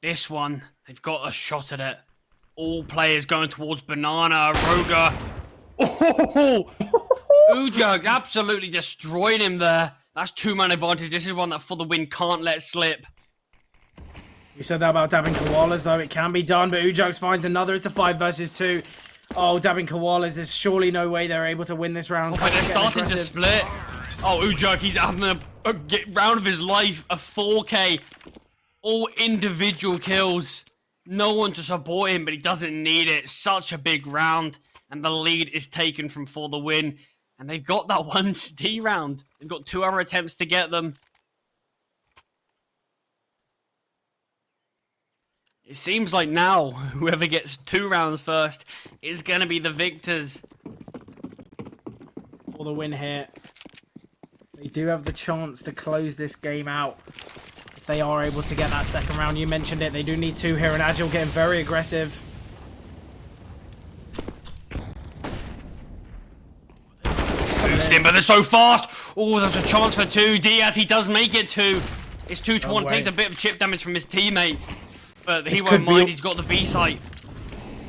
This one, they've got a shot at it. All players going towards Banana, Roga. Oh! Ujoke's absolutely destroyed him there. That's 2-man advantage. This is one that For the Win can't let slip. We said that about Dabbing Koalas, though. It can be done, but Ujoke's finds another. It's a 5 versus 2. Oh, Dabbing Koalas, there's surely no way they're able to win this round. Oh, but they're starting to split. Oh, Ujoke, he's having a round of his life, a 4K. All individual kills. No one to support him, but he doesn't need it. Such a big round. And the lead is taken from For the Win. And they've got that 1D round. They've got 2 other attempts to get them. It seems like now, whoever gets 2 rounds first is going to be the victors. For the win here. They do have the chance to close this game out. If they are able to get that second round, you mentioned it. They do need 2 here, and Agile getting very aggressive. But they're so fast. Oh, there's a chance for 2. Diaz, he does make it 2. It's 2-1. Takes a bit of chip damage from his teammate. But he won't mind. He's got the B site.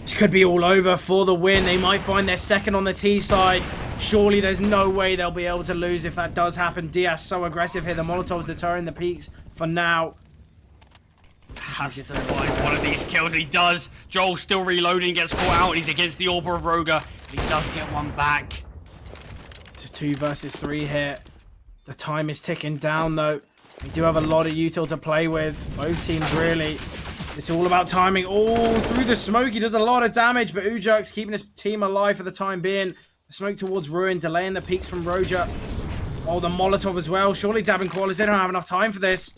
This could be all over For the Win. They might find their second on the T side. Surely there's no way they'll be able to lose if that does happen. Diaz so aggressive here. The Molotov's deterring the peaks for now. Has to find one of these kills. He does. Joel still reloading. Gets caught out. He's against the Orber of Roga. He does get one back. It's a 2 versus 3 here. The time is ticking down, though. They do have a lot of util to play with. Both teams, really. It's all about timing. Oh, through the smoke. He does a lot of damage, but Ujoke's keeping his team alive for the time being. The smoke towards Ruin, delaying the peaks from Roja. Oh, the Molotov as well. Surely Dabbing Koalas, they don't have enough time for this.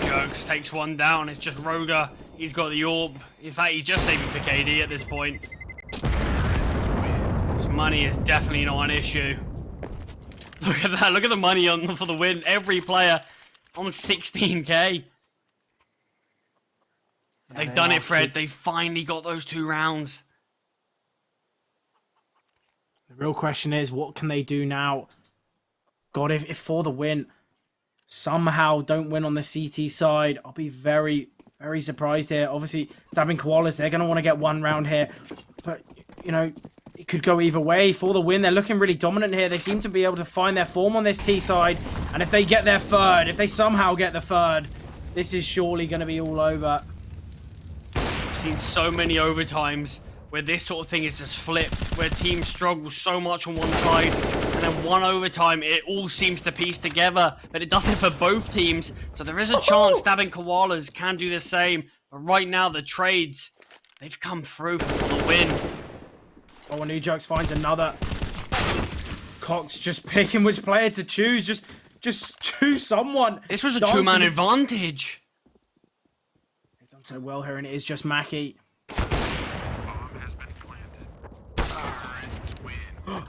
Ujoke takes one down. It's just Roga. He's got the orb. In fact, he's just saving for KD at this point. His money is definitely not an issue. Look at that. Look at the money on For the Win. Every player on 16k. They've done it, Fred. They finally got those 2 rounds. The real question is, what can they do now? God, if For the Win somehow don't win on the CT side, I'll be very, very surprised here. Obviously, Dabbing Koalas, they're going to want to get 1 round here. But, you know, it could go either way. For the Win, they're looking really dominant here. They seem to be able to find their form on this T side. And if they get their 3rd, if they somehow get the 3rd, this is surely going to be all over. I've seen so many overtimes where this sort of thing is just flipped, where teams struggle so much on one side, and then one overtime, it all seems to piece together, but it doesn't for both teams. So there is a chance Dabbing Koalas can do the same. But right now, the trades, they've come through for the win. Oh, and Ujoke finds another. Cox just picking which player to choose. Just choose someone. This was a 2-man advantage. They've done so well here, and it is just Mackie.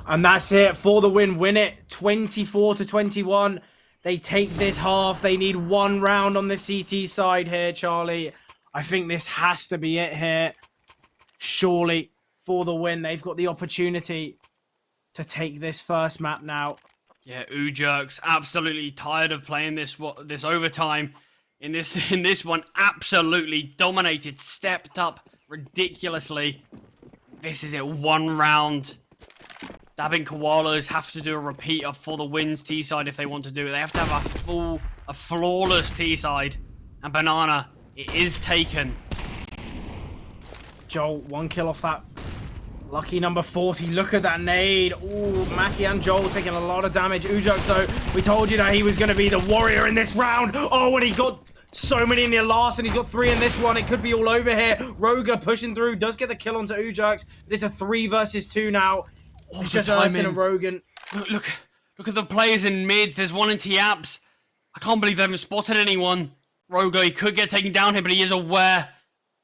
And that's it. For the win. Win it 24-21. They take this half. They need one round on the CT side here, Charlie. I think this has to be it here. Surely, for the win, they've got the opportunity to take this first map now. Yeah, Ujerk's absolutely tired of playing this overtime. In this one, absolutely dominated, stepped up ridiculously. This is it, one round. Dabbing Koalas have to do a repeat of For the Win's T-side if they want to do it. They have to have a flawless T-side. And Banana, it is taken. Joel, 1 kill off that. Lucky number 40. Look at that nade. Ooh, Mackie and Joel taking a lot of damage. Ujerks, though, we told you that he was going to be the warrior in this round. Oh, and he got so many in the last, and he's got 3 in this one. It could be all over here. Roga pushing through, does get the kill onto Ujerks. It's a 3 versus 2 now. Oh, it's just Ursin and Rogan. Look at the players in mid. There's one in T-Apps. I can't believe they haven't spotted anyone. Roga, he could get taken down here, but he is aware.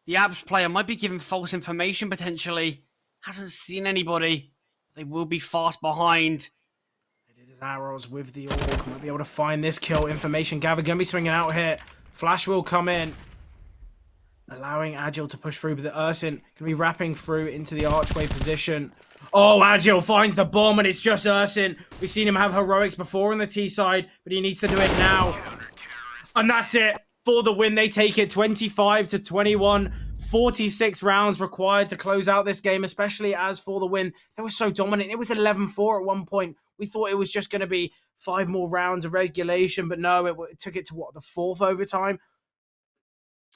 The Apps player might be giving false information, potentially. Hasn't seen anybody. They will be fast behind. It is arrows with the orc. Might be able to find this kill. Information gather. Gonna be swinging out here. Flash will come in, allowing Agile to push through, but the Ursin gonna be wrapping through into the archway position. Oh, Agile finds the bomb, and it's just Ursin. We've seen him have heroics before on the T side, but he needs to do it now. And that's it. For the win, they take it 25-21. 46 rounds required to close out this game, especially as For the Win, they were so dominant. It was 11-4 at one point. We thought it was just going to be 5 more rounds of regulation, but no, it took it to, what, the 4th overtime?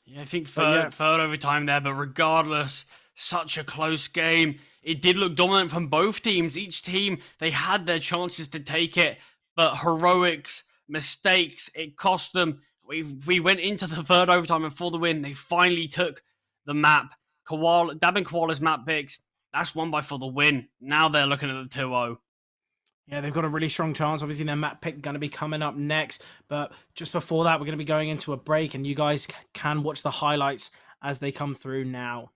Yeah, I think third overtime there, but regardless, such a close game. It did look dominant from both teams. Each team, they had their chances to take it, but heroics, mistakes, it cost them. We went into the third overtime, and For the Win, they finally took the map. Dabbing Koala's map picks, that's won by For the Win. Now they're looking at the 2-0. Yeah, they've got a really strong chance. Obviously, their map pick going to be coming up next. But just before that, we're going to be going into a break, and you guys can watch the highlights as they come through now.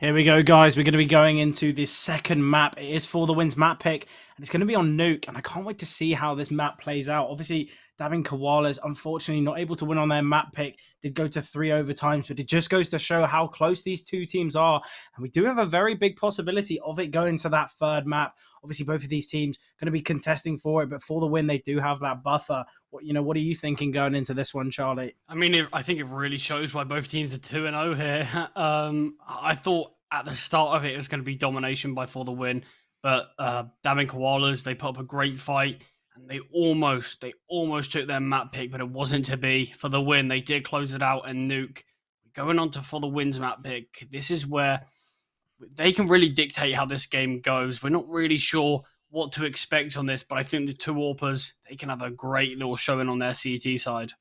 Here we go, guys. We're going to be going into this second map. It is For the Win's map pick, and it's going to be on Nuke, and I can't wait to see how this map plays out. Obviously, Dabbing Koalas, unfortunately, not able to win on their map pick. Did go to 3 overtimes, but it just goes to show how close these two teams are, and we do have a very big possibility of it going to that third map. Obviously, both of these teams going to be contesting for it, but For the Win, they do have that buffer. What are you thinking going into this one, Charlie? I mean, I think it really shows why both teams are 2-0 here. I thought at the start of it was going to be domination by For the Win, but Dabbing Koalas, they put up a great fight, and they almost took their map pick, but it wasn't to be. For the Win, they did close it out and Nuke. Going on to For the Win's map pick, this is where they can really dictate how this game goes. We're not really sure what to expect on this, but I think the two AWPers, they can have a great little showing on their CT side.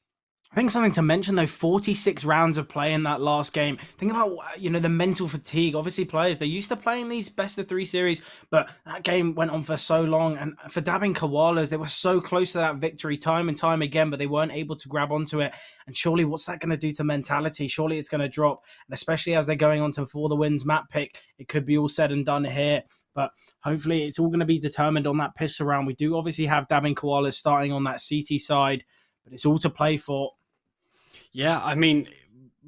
I think something to mention though, 46 rounds of play in that last game. Think about, the mental fatigue. Obviously players, they used to play in these best of 3 series, but that game went on for so long. And for Dabbing Koalas, they were so close to that victory time and time again, but they weren't able to grab onto it. And surely what's that going to do to mentality? Surely it's going to drop. And especially as they're going on to For the Win's map pick, it could be all said and done here. But hopefully it's all going to be determined on that pistol round. We do obviously have Dabbing Koalas starting on that CT side, but it's all to play for. Yeah, I mean,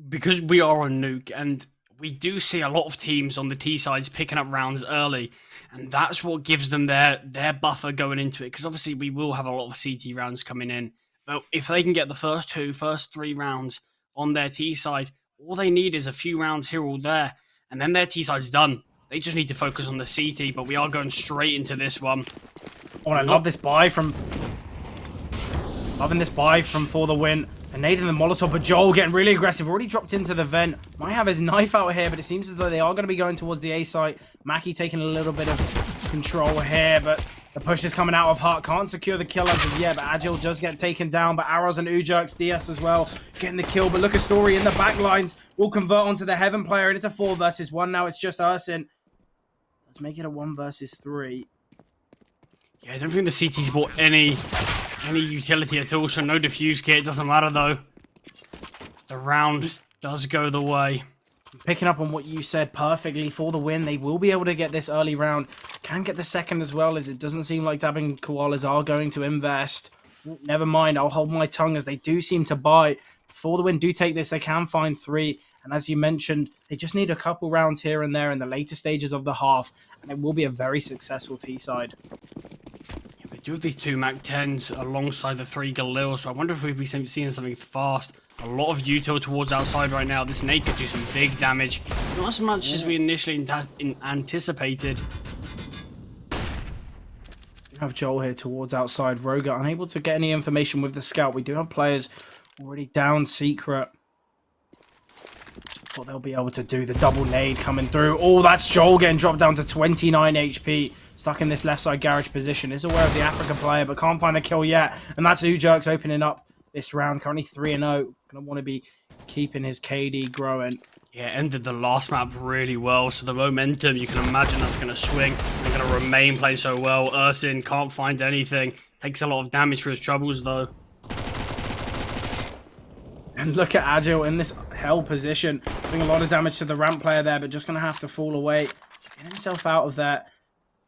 because we are on Nuke and we do see a lot of teams on the T sides picking up rounds early, and that's what gives them their buffer going into it. Because obviously we will have a lot of CT rounds coming in, but if they can get the first 3 rounds on their T side, all they need is a few rounds here or there, and then their T side's done. They just need to focus on the CT, but we are going straight into this one. Oh, and I love this buy from... Loving this buy from For The Win. A nade in the Molotov, but Joel getting really aggressive. Already dropped into the vent. Might have his knife out here, but it seems as though they are going to be going towards the A site. Mackie taking a little bit of control here, but the push is coming out of Hart. Can't secure the kill as of yet, but Agile does get taken down. But Arrows and Ujerks, DS as well, getting the kill. But look at Story in the back lines. Will convert onto the Heaven player, and it's a 4 versus 1 now. It's just Ursin. Let's make it a 1 versus 3. Yeah, I don't think the CT's bought any utility at all, so no defuse kit. It doesn't matter, though. The round does go the way. Picking up on what you said perfectly, For The Win, they will be able to get this early round. Can get the second as well, as it doesn't seem like Dabbing Koalas are going to invest. Never mind, I'll hold my tongue, as they do seem to buy. For The Win do take this, they can find 3. And as you mentioned, they just need a couple rounds here and there in the later stages of the half, and it will be a very successful T-side. They do have these 2 MAC-10s alongside the 3 Galil, so I wonder if we'll be seeing something fast. A lot of util towards outside right now. This nade could do some big damage. Not as much as we initially anticipated. We have Joel here towards outside. Roga unable to get any information with the scout. We do have players already down secret. What they'll be able to do. The double nade coming through. Oh, that's Joel getting dropped down to 29 HP. Stuck in this left side garage position. Is aware of the Africa player, but can't find a kill yet. And that's Ujerks opening up this round. Currently 3-0. Going to want to be keeping his KD growing. Yeah, ended the last map really well. So the momentum, you can imagine that's going to swing. They're going to remain playing so well. Ursin can't find anything. Takes a lot of damage for his troubles, though. And look at Agile in this hell position. Doing a lot of damage to the ramp player there, but just going to have to fall away. Get himself out of there.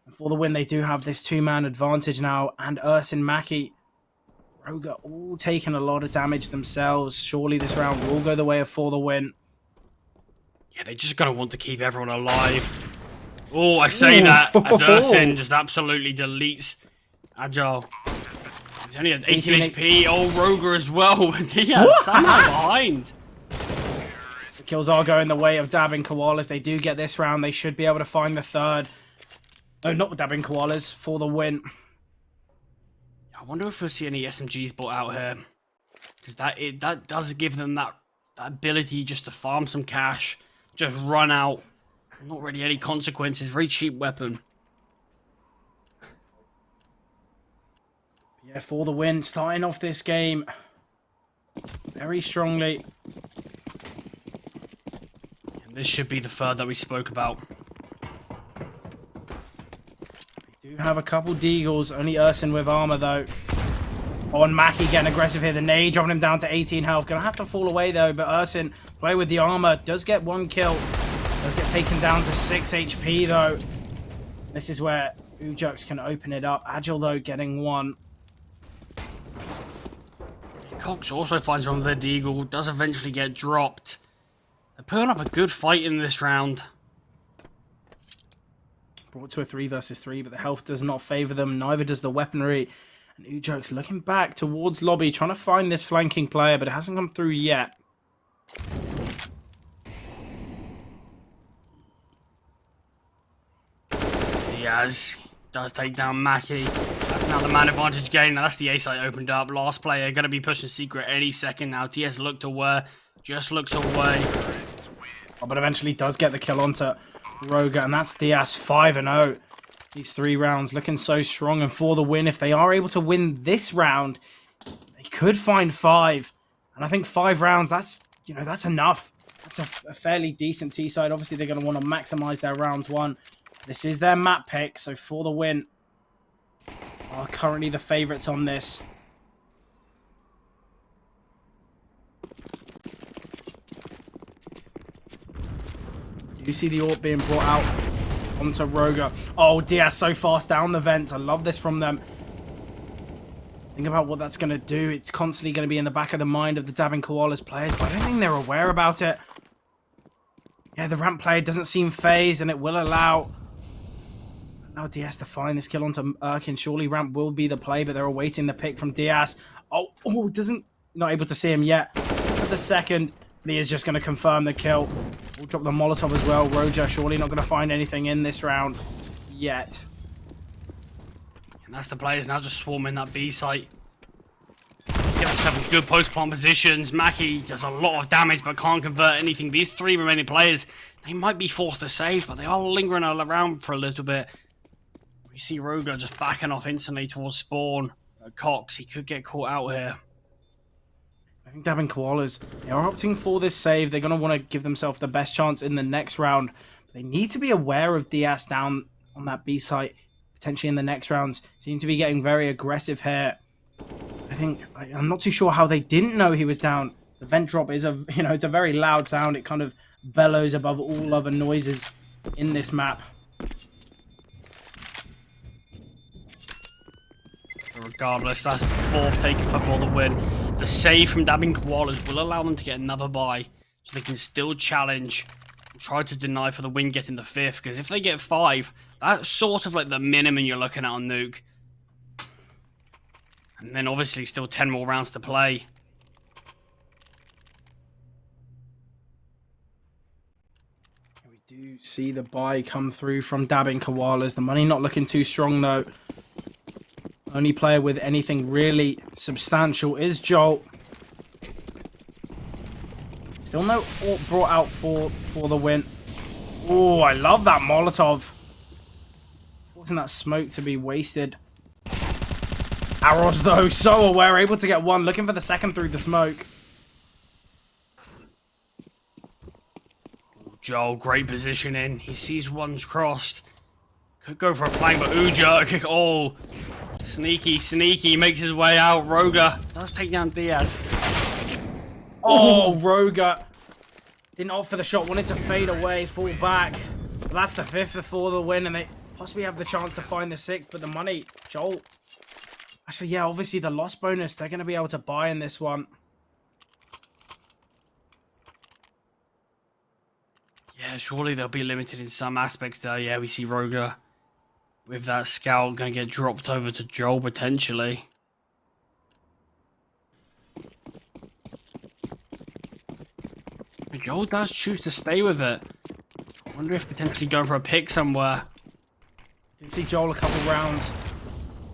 And For The Win, they do have this 2-man advantage now. And Ursin, Mackie, Roga all taking a lot of damage themselves. Surely this round will go the way of For The Win. Yeah, they just got to want to keep everyone alive. Oh, I say that as Ursin just absolutely deletes Agile. He's only at 18 HP. Oh, Roger as well. Diaz somehow behind. The kills are going the way of Dabbing Koalas. They do get this round. They should be able to find the third. No, not Dabbing Koalas. For The Win. I wonder if we'll see any SMGs bought out here. That does give them that ability just to farm some cash. Just run out. Not really any consequences. Very cheap weapon. Yeah, For The Win, starting off this game very strongly. And this should be the third that we spoke about. We do have a couple deagles, only Ursin with armor though. On Mackie getting aggressive here, the nade dropping him down to 18 health. Gonna have to fall away though, but Ursin play with the armor, does get 1 kill. Does get taken down to 6 HP though. This is where Ujerks can open it up. Agile though getting 1. Cox also finds one with the deagle, does eventually get dropped. They're putting up a good fight in this round. Brought to a 3 versus 3, but the health does not favour them, neither does the weaponry. And Ujerks looking back towards lobby, trying to find this flanking player, but it hasn't come through yet. Diaz does take down Mackie. That's now the man advantage gain. Now that's the A site opened up. Last player going to be pushing secret any second now. TS looked away. Just looks away. Oh, but eventually does get the kill onto Roga, and that's Diaz 5-0. These 3 rounds looking so strong, and For The Win, if they are able to win this round, they could find 5. And I think 5 rounds, that's enough. That's a fairly decent T side. Obviously, they're going to want to maximize their rounds 1. This is their map pick, so For The Win are currently the favorites on this. You see the AWP being brought out onto Roga. Oh, Diaz so fast down the vents. I love this from them. Think about what that's going to do. It's constantly going to be in the back of the mind of the Dabbing Koalas players, but I don't think they're aware about it. Yeah, the ramp player doesn't seem phased, and it will allow DS to find this kill onto Erkin. Surely ramp will be the play, but they're awaiting the pick from Diaz. Not able to see him yet. For the second, but he is just going to confirm the kill. We'll drop the Molotov as well. Roja surely not going to find anything in this round yet. And that's the players now just swarming that B site. Get themselves in good post-plant positions. Mackie does a lot of damage but can't convert anything. These 3 remaining players, they might be forced to save, but they are lingering around for a little bit. We see Roga just backing off instantly towards spawn. Cox, he could get caught out here. I think Dabbing Koalas, they are opting for this save. They're going to want to give themselves the best chance in the next round. They need to be aware of Diaz down on that B site, potentially in the next rounds. Seem to be getting very aggressive here. I'm not too sure how they didn't know he was down. The vent drop is it's a very loud sound. It kind of bellows above all other noises in this map. Regardless, that's the 4th taken for the win. The save from Dabbing Koalas will allow them to get another bye, so they can still challenge and try to deny for the win getting the 5th, because if they get 5, that's sort of like the minimum you're looking at on Nuke. And then obviously still 10 more rounds to play. We do see the buy come through from Dabbing Koalas. The money not looking too strong though. Only player with anything really substantial is Jolt. Still no AWP brought out for the win. Oh, I love that Molotov. Forcing that smoke to be wasted. Arrows though, so aware, able to get 1, looking for the second through the smoke. Joel, great positioning. He sees one's crossed. Could go for a flank, but Uja, oh, sneaky, makes his way out. Roga does take down Diaz. Oh, Roga didn't opt for the shot, wanted to fade away, fall back. But that's the 5th for the win, and they possibly have the chance to find the 6th, but the money, Joel. Actually, yeah, obviously the loss bonus, they're going to be able to buy in this one. Yeah, surely they'll be limited in some aspects there. Yeah, we see Roga with that scout going to get dropped over to Joel potentially. But Joel does choose to stay with it. I wonder if potentially going for a pick somewhere. Did see Joel a couple rounds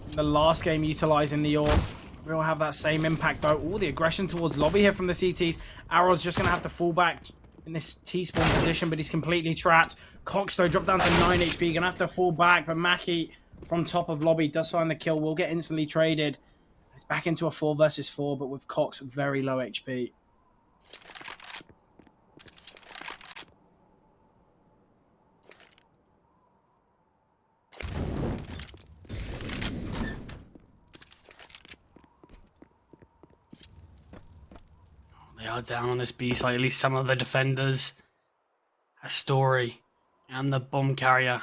in the last game utilizing the AWP. We'll have that same impact though. All the aggression towards lobby here from the CTs. Arrow's just going to have to fall back in this T-spawn position, but he's completely trapped. Cox though dropped down to 9 HP, gonna have to fall back, but Mackie from top of lobby does find the kill, will get instantly traded. It's back into a 4 versus 4, but with Cox very low HP. They are down on this B site, at least some of the defenders. A story. And the bomb carrier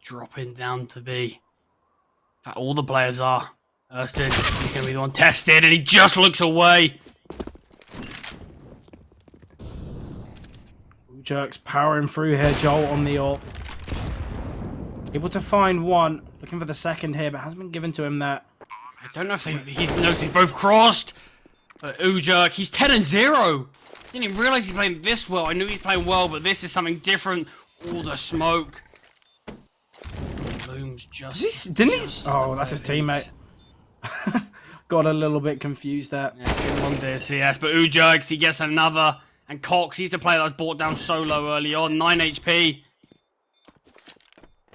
dropping down to B. In fact, all the players are. Erston, he's going to be the one tested, and he just looks away. Jerks powering through here. Joel on the AWP. Able to find 1. Looking for the second here, but hasn't been given to him there. I don't know if he knows they both crossed. But Ujak, he's 10-0. Didn't even realize he's playing this well. I knew he's playing well, but this is something different. All the smoke. Bloom's just... Didn't he? Oh, that's his teammate. Got a little bit confused there. Yeah, good one there, CS. But Ujak, he gets another. And Cox, he's the player that was brought down solo early on. 9 HP.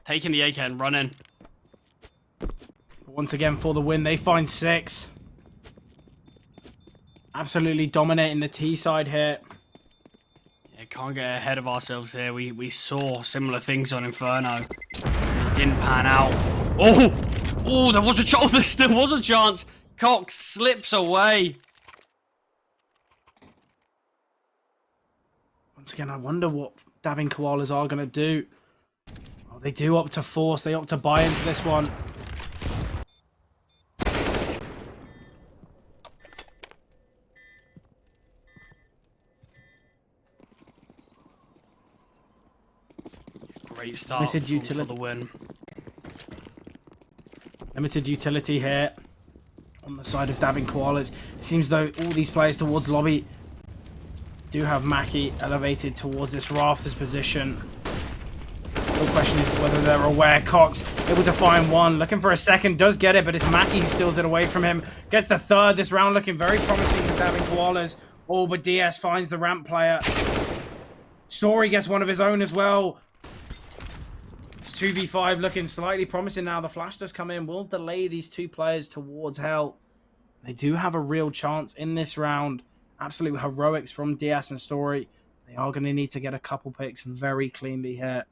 Taking the AK and running. Once again, for the win, they find 6. Absolutely dominating the T side here. Yeah, can't get ahead of ourselves here. We saw similar things on Inferno. It didn't pan out. Oh, there was a chance. There was a chance. Cox slips away. Once again, I wonder what Dabbing Koalas are going to do. Oh, they do opt to force. They opt to buy into this one. Great start for the win. Limited utility here on the side of dabbing Koalas. It seems though all these players towards lobby do have Mackie elevated towards this rafters position. The question is whether they're aware. Cox able to find one, looking for a second, does get it, but it's Mackie who steals it away from him. Gets the third this round, looking very promising for dabbing Koalas. Oh, but DS finds the ramp player. Story gets one of his own as well. It's 2v5 looking slightly promising now. The flash does come in, will delay these two players towards hell. They do have a real chance in this round. Absolute heroics from DS and Story. They are going to need to get a couple picks very cleanly here.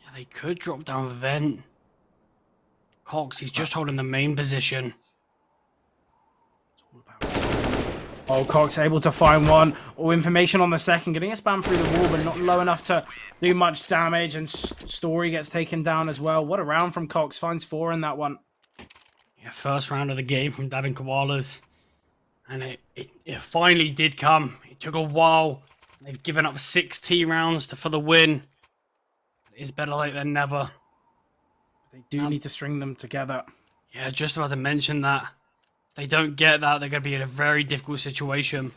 Yeah, they could drop down the vent. Cox, he's just holding the main position. Oh, Cox able to find one. Oh, information on the second. Getting a spam through the wall, but not low enough to do much damage. And Story gets taken down as well. What a round from Cox. Finds 4 in that one. Yeah, first round of the game from dabbing Koalas. And it finally did come. It took a while. They've given up 6 T rounds for the win. It's better late than never. They do need to string them together. Yeah, just about to mention that. If they don't get that, they're going to be in a very difficult situation.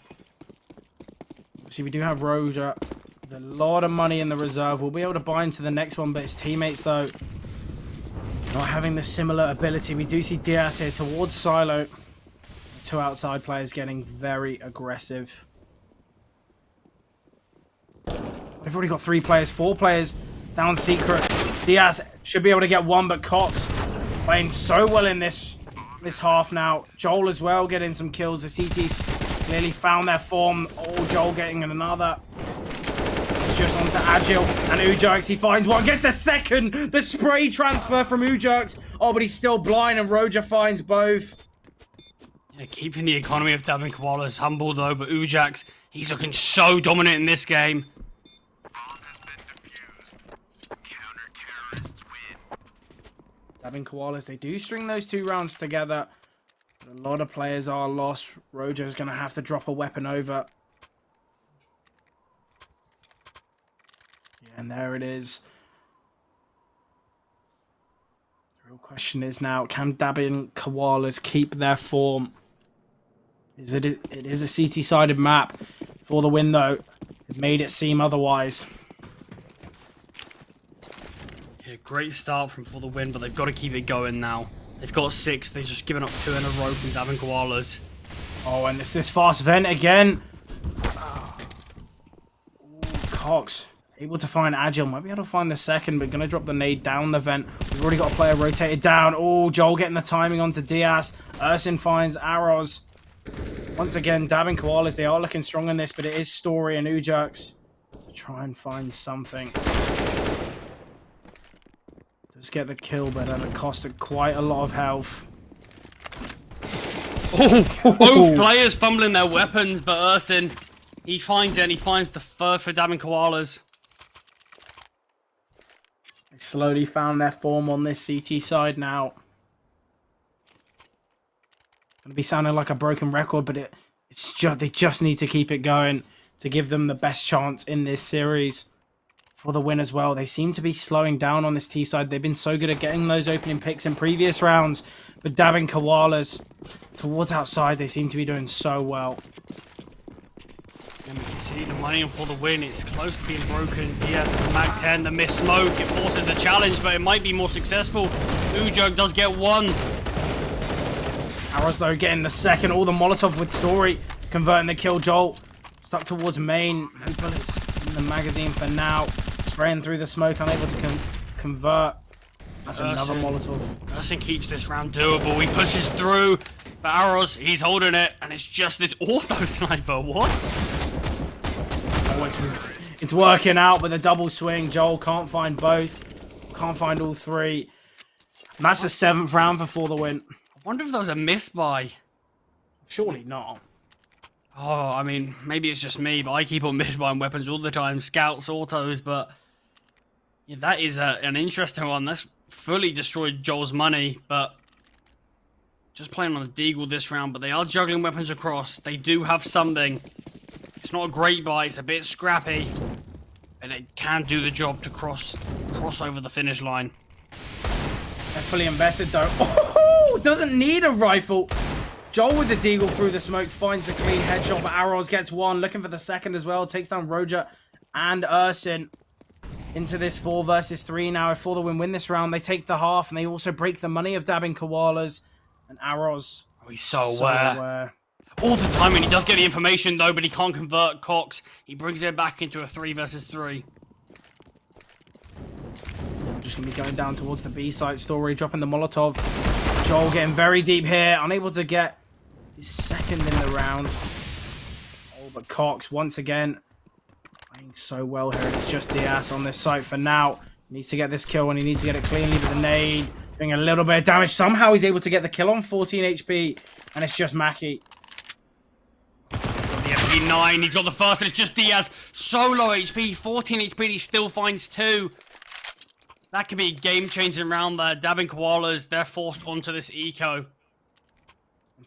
See, we do have Roger with a lot of money in the reserve. We'll be able to buy into the next one, but his teammates, though, not having the similar ability. We do see Diaz here towards Silo. The 2 outside players getting very aggressive. They've already got 3 players, 4 players down secret. Diaz should be able to get 1, but Cox playing so well in this half now. Joel as well getting some kills. The CT's clearly found their form. Oh, Joel getting another. It's just onto Agile and Ujerks. He finds one, gets the second. The spray transfer from Ujerks. Oh, but he's still blind, and Roger finds both. Yeah, keeping the economy of dabbing Koalas humble though, but Ujerks, he's looking so dominant in this game. Dabbing Koalas, they do string those 2 rounds together. A lot of players are lost. Roger's going to have to drop a weapon over. Yeah, and there it is. The real question is now, can dabbing Koalas keep their form? It is a CT-sided map for the win, though. It made it seem otherwise. Yeah, great start for the win, but they've got to keep it going now. They've got 6. They've just given up 2 in a row from dabbing Koalas. Oh, and it's this fast vent again. Ooh, Cox able to find Agile. Might be able to find the second, but going to drop the nade down the vent. We've already got a player rotated down. Oh, Joel getting the timing onto Diaz. Ursin finds Arrows. Once again, dabbing Koalas. They are looking strong in this, but it is Story and Ujerks to try and find something. Does get the kill, but at a cost of quite a lot of health. Oh, both players fumbling their weapons, but Ursin, he finds it, and he finds the third for dabbing Koalas. They slowly found their form on this CT side now. Going to be sounding like a broken record, but it's just they just need to keep it going to give them the best chance in this series for the win as well. They seem to be slowing down on this T side. They've been so good at getting those opening picks in previous rounds, but dabbing Koalas towards outside, they seem to be doing so well. And we can see the money for the win. It's close to being broken. Diaz has the Mag 10, the missed smoke. It forces the challenge, but it might be more successful. Ujug does get 1. Arrows, though, getting the second. All the Molotov with Story, converting the kill. Joel stuck towards main. No bullets in the magazine for now. Spraying through the smoke, unable to convert. That's another Molotov. Ursin keeps this round doable. He pushes through. But Arrows, he's holding it. And it's just this auto sniper. What? Oh, it's working out with a double swing. Joel can't find both. Can't find all 3. And that's the 7th round for the win. I wonder if that was a miss by. Surely not. Oh, I mean, maybe it's just me, but I keep on misbuying weapons all the time. Scouts, autos, but yeah, that is an interesting one. That's fully destroyed Joel's money, but just playing on the Deagle this round, but they are juggling weapons across. They do have something. It's not a great buy. It's a bit scrappy. and it can do the job to cross over the finish line. They're fully invested though. Oh, doesn't need a rifle. Joel with the deagle through the smoke finds the clean headshot, but Arrows gets one, looking for the second as well. Takes down Roger and Ursin into this 4 versus 3 now. If For the Win this round, they take the half, and they also break the money of dabbing Koalas and Arrows. Oh, he's so aware. All the time, and he does get the information though, but he can't convert Cox. He brings it back into a 3 versus 3. Just going to be going down towards the B site. Story dropping the Molotov. Joel getting very deep here, unable to get his second in the round. Oh, but Cox once again playing so well here. It's just Diaz on this site for now. He needs to get this kill, and he needs to get it cleanly with a nade. Doing a little bit of damage. Somehow he's able to get the kill on 14 HP, and it's just Mackie. The FP9, he's got the first, and it's just Diaz. So low HP, 14 HP, he still finds 2. That could be a game-changing round there. Dabbing Koalas, they're forced onto this eco.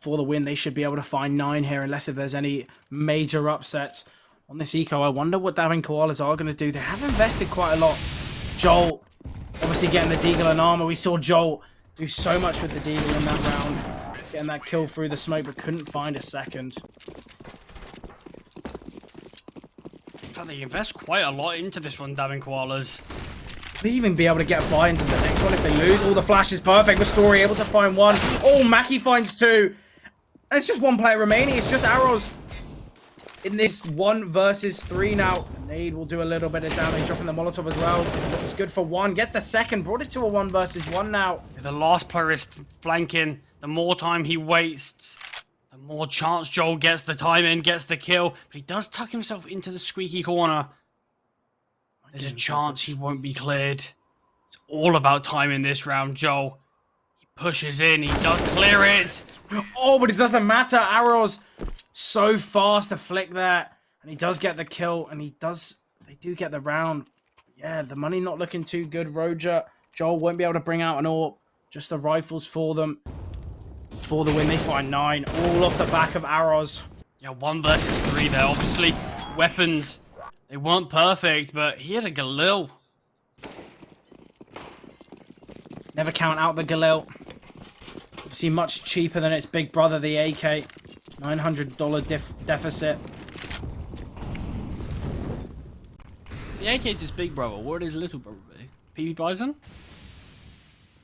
For the win, they should be able to find 9 here, unless if there's any major upsets on this eco. I wonder what Dabbing Koalas are going to do. They have invested quite a lot. Joel, obviously getting the deagle and armor. We saw Joel do so much with the deagle in that round. Getting that kill through the smoke, but couldn't find a second. They invest quite a lot into this one, Dabbing Koalas. Will they even be able to get by into the next one if they lose? All the flash is perfect. The Story able to find 1. Oh, Mackie finds 2. And it's just 1 player remaining. It's just Arrows in this 1 versus 3 now. Nade will do a little bit of damage, dropping the Molotov as well. It was good for 1. Gets the second. Brought it to a 1 versus 1 now. The last player is flanking. The more time he wastes, the more chance Joel gets the time in, gets the kill. But he does tuck himself into the squeaky corner. There's a chance he won't be cleared. It's all about time in this round, Joel. He pushes in, he does clear it. Oh, but it doesn't matter. Arrows so fast to flick that. And he does get the kill, and they do get the round. Yeah, the money not looking too good. Roger, Joel won't be able to bring out an AWP. Just the rifles for them. For the win, they find 9. All off the back of Arrows. Yeah, 1 versus 3 there. Obviously, weapons, they weren't perfect, but he had a Galil. Never count out the Galil. Obviously, much cheaper than its big brother, the AK. $900 deficit. The AK is his big brother. What would his little brother be? PB Bison?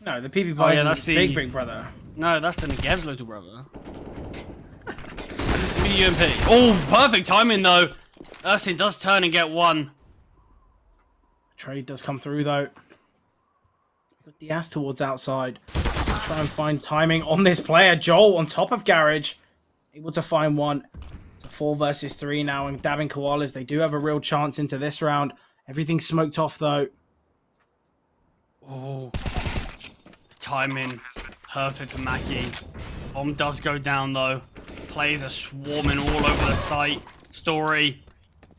No, the PP Bison is the big brother. No, that's the Negev's little brother. The UMP. Oh, perfect timing though. Ursin does turn and get 1. Trade does come through though. Got Diaz towards outside. Try and find timing on this player. Joel on top of Garage. Able to find 1. It's a 4 versus 3 now. And Dabbing Koalas, they do have a real chance into this round. Everything's smoked off though. Oh. Timing. Perfect for Mackie. Bomb does go down though. Players are swarming all over the site. Story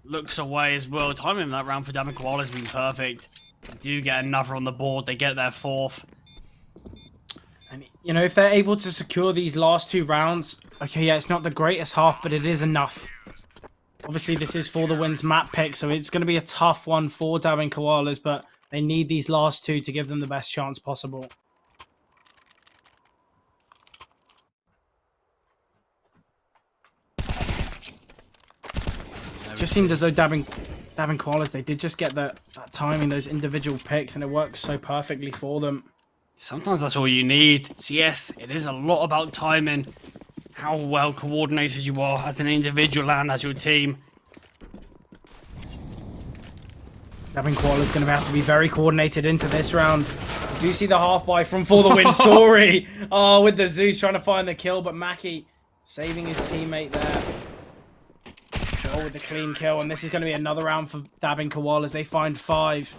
looks away as well. Timing in that round for Dabbing Koalas has been perfect. They do get another on the board. They get their 4th. And, you know, if they're able to secure these last 2 rounds, okay, yeah, it's not the greatest half, but it is enough. Obviously, this is For the Win's map pick, so it's going to be a tough one for Dabbing Koalas, but they need these last 2 to give them the best chance possible. It just seemed as though Dabbing Koalas, they did just get that timing, those individual picks, and it works so perfectly for them. Sometimes that's all you need. So yes, it is a lot about timing, how well coordinated you are as an individual and as your team. Dabbing Koala's going to have to be very coordinated into this round. Do you see the half buy from For the Win Story? Oh, with the Zeus trying to find the kill, but Mackie saving his teammate there. Joel with the clean kill, and this is going to be another round for Dabbing Koalas. They find 5.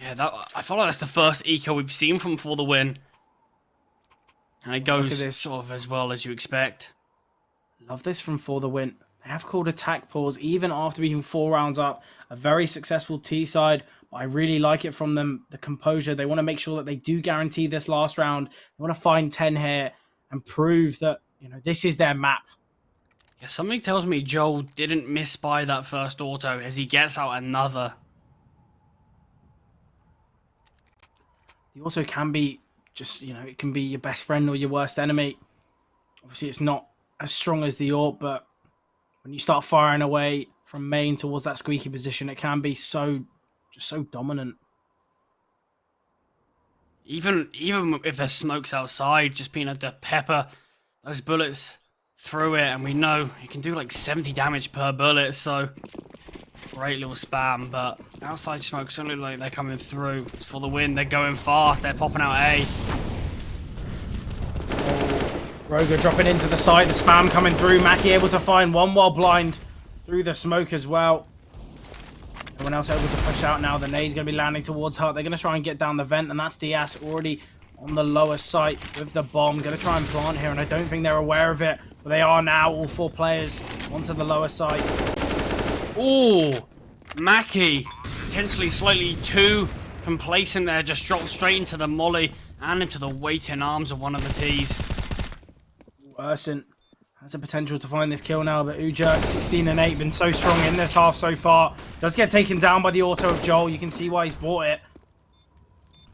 Yeah, I feel like that's the first eco we've seen from For the Win. And it goes sort of as well as you expect. Love this from For the Win. They have called attack pause even after being 4 rounds up. A very successful T side. But I really like it from them. The composure. They want to make sure that they do guarantee this last round. They want to find 10 here and prove that, you know, this is their map. Yeah, something tells me Joel didn't misbuy that first auto as he gets out another. The auto can be just, it can be your best friend or your worst enemy. Obviously, it's not as strong as the AWP, but when you start firing away from main towards that squeaky position, it can be just so dominant. Even if there's smokes outside, just being able to pepper those bullets through it, and we know you can do like 70 damage per bullet, so great little spam. But outside smokes don't look like they're coming through. It's for the win. They're going fast. They're popping out A. Roger dropping into the side, the spam coming through. Mackie able to find one while blind through the smoke as well. Everyone else able to push out now. The nade's going to be landing towards Hut. They're going to try and get down the vent, and that's Diaz already on the lower site with the bomb. Going to try and plant here, and I don't think they're aware of it. But they are now, all 4 players, onto the lower site. Ooh, Mackie, potentially slightly too complacent there. Just dropped straight into the molly and into the waiting arms of one of the T's. Urson has a potential to find this kill now, but Uja, 16 and 8, been so strong in this half so far. Does get taken down by the auto of Joel. You can see why he's bought it.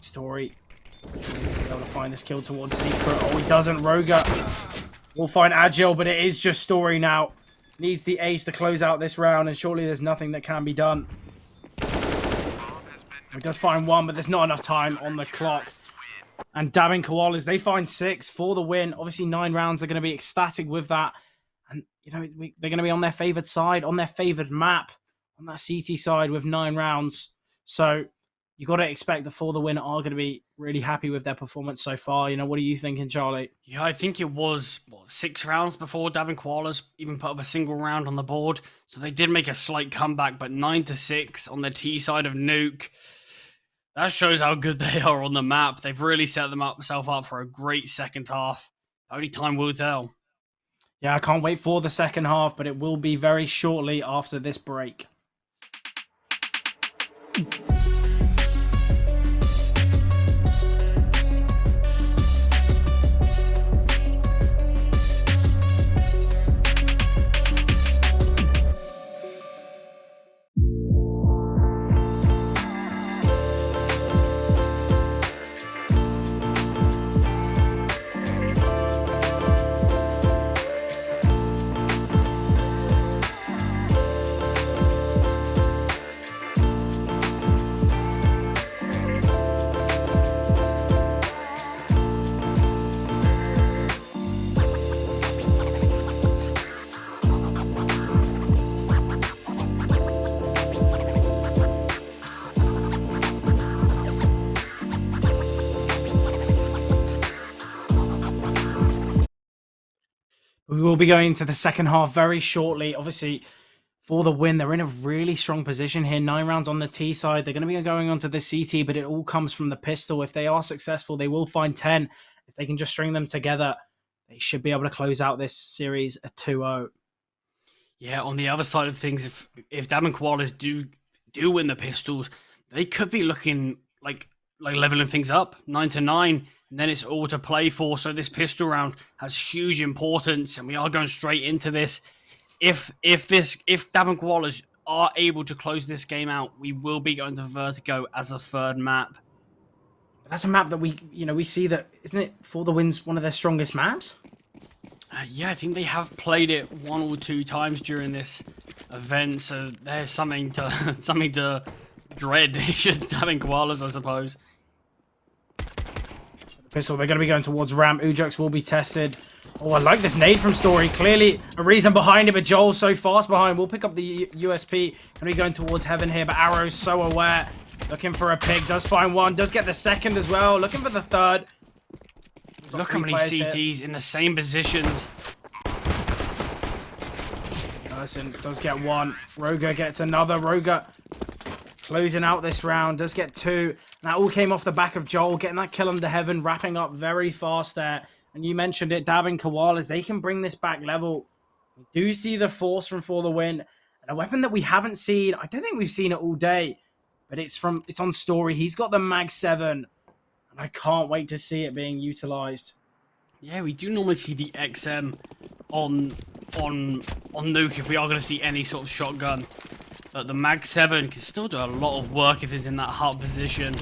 Story. Be able to find this kill towards Secret. Oh, he doesn't. Roga will find Agile, but it is just Story now. Needs the ace to close out this round, and surely there's nothing that can be done. He does find one, but there's not enough time on the clock. And dabbing Koalas, they find 6 for the win. Obviously, 9 rounds. They're going to be ecstatic with that. And, they're going to be on their favored side, on their favored map, on that CT side with 9 rounds. So, you got to expect the For the Win are going to be really happy with their performance so far. What are you thinking, Charlie? Yeah, I think it was, 6 rounds before dabbing Koalas even put up a single round on the board. So, they did make a slight comeback, but 9-6 on the T side of Nuke. That shows how good they are on the map. They've really set themselves up for a great second half. Only time will tell. Yeah, I can't wait for the second half, but it will be very shortly after this break. We will be going to the second half very shortly. Obviously, for the win, they're in a really strong position here. 9 rounds on the T side. They're going to be going on to the CT, but it all comes from the pistol. If they are successful, they will find 10. If they can just string them together, they should be able to close out this series a 2-0. Yeah, on the other side of things, if Dam and Koalas do win the pistols, they could be looking like leveling things up 9-9, and then it's all to play for. So this pistol round has huge importance, and we are going straight into this. If Dam and Koalas are able to close this game out, we will be going to Vertigo as a third map. That's a map that we see that, isn't it, For the Win's one of their strongest maps? Yeah, I think they have played it 1 or 2 times during this event, so there's something to dread. Having Koalas, I suppose. Pistol, they're going to be going towards ramp. Ujux will be tested. Oh, I like this nade from Story. Clearly a reason behind it, but Joel's so fast behind. We'll pick up the USP. Going to be going towards Heaven here, but Arrow's so aware. Looking for a pick. Does find one. Does get the second as well. Looking for the third. Look how many CTs in the same positions. Person does get one. Roga gets another. Roga closing out this round. Does get 2. That all came off the back of Joel getting that kill under Heaven, wrapping up very fast there. And you mentioned it, dabbing Koalas. They can bring this back level. We do see the force from For the Win. And a weapon that we haven't seen. I don't think we've seen it all day. But it's on Story. He's got the Mag 7. And I can't wait to see it being utilized. Yeah, we do normally see the XM on on Nuke if we are going to see any sort of shotgun. But the Mag 7 can still do a lot of work if it's in that hard position.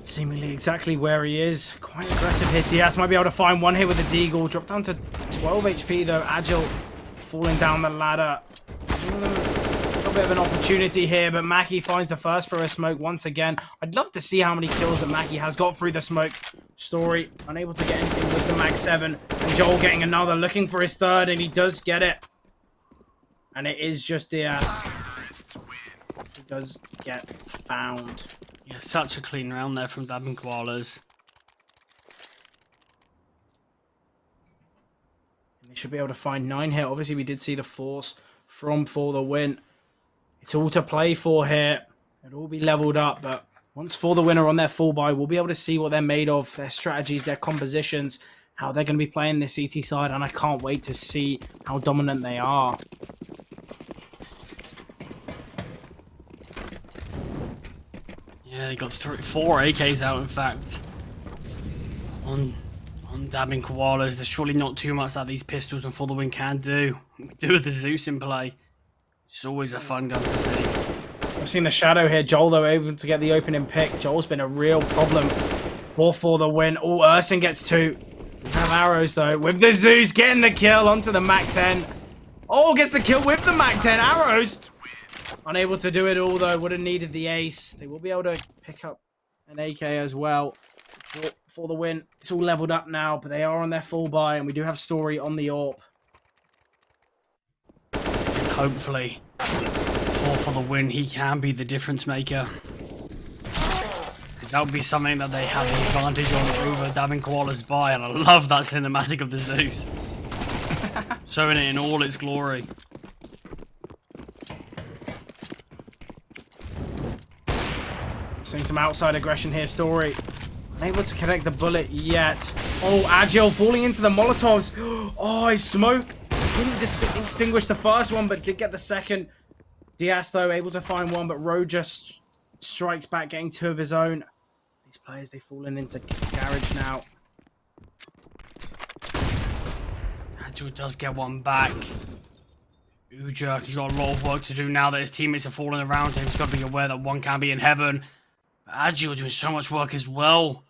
Seemingly exactly where he is. Quite aggressive here. Diaz might be able to find one hit with the Deagle. Drop down to 12 HP though. Agile falling down the ladder. A little bit of an opportunity here, but Mackie finds the first through a smoke once again. I'd love to see how many kills that Mackie has got through the smoke. Story unable to get anything with the Mag 7. And Joel getting another, looking for his third, and he does get it. And it is just Diaz. He does get found. Yeah, such a clean round there from Dabbing Koalas. And they should be able to find 9 here. Obviously, we did see the force from For the Win. It's all to play for here. It'll all be leveled up, but once For the Win are on their full buy, we'll be able to see what they're made of, their strategies, their compositions, how they're going to be playing this CT side, and I can't wait to see how dominant they are. Yeah, they got 4 AKs out, in fact. On Dabbing Koalas, there's surely not too much that these pistols and For the Win can do. Do with the Zeus in play. It's always a fun gun to see. I've seen the shadow here. Joel, though, able to get the opening pick. Joel's been a real problem for the win. Oh, Urson gets 2. We have arrows, though, with the Zeus getting the kill onto the Mac 10. Oh, gets the kill with the Mac 10. Arrows. Unable to do it all, though. Would have needed the ace. They will be able to pick up an AK as well for the win. It's all leveled up now, but they are on their full buy, and we do have Story on the AWP. And hopefully, for the win, he can be the difference maker. That would be something that they have the advantage on over Dabbing Koalas buy, and I love that cinematic of the Zeus. Showing it in all its glory. Seeing some outside aggression here, Story. Unable to connect the bullet yet. Oh, Agile falling into the Molotovs. Oh, his smoke. Didn't extinguish the first one, but did get the second. Diaz, though, able to find one, but Rowe just strikes back, getting 2 of his own. These players, they've fallen into garage now. Agile does get one back. Ujerk, he's got a lot of work to do now that his teammates are falling around him. He's got to be aware that one can be in heaven. But Agile doing so much work as well.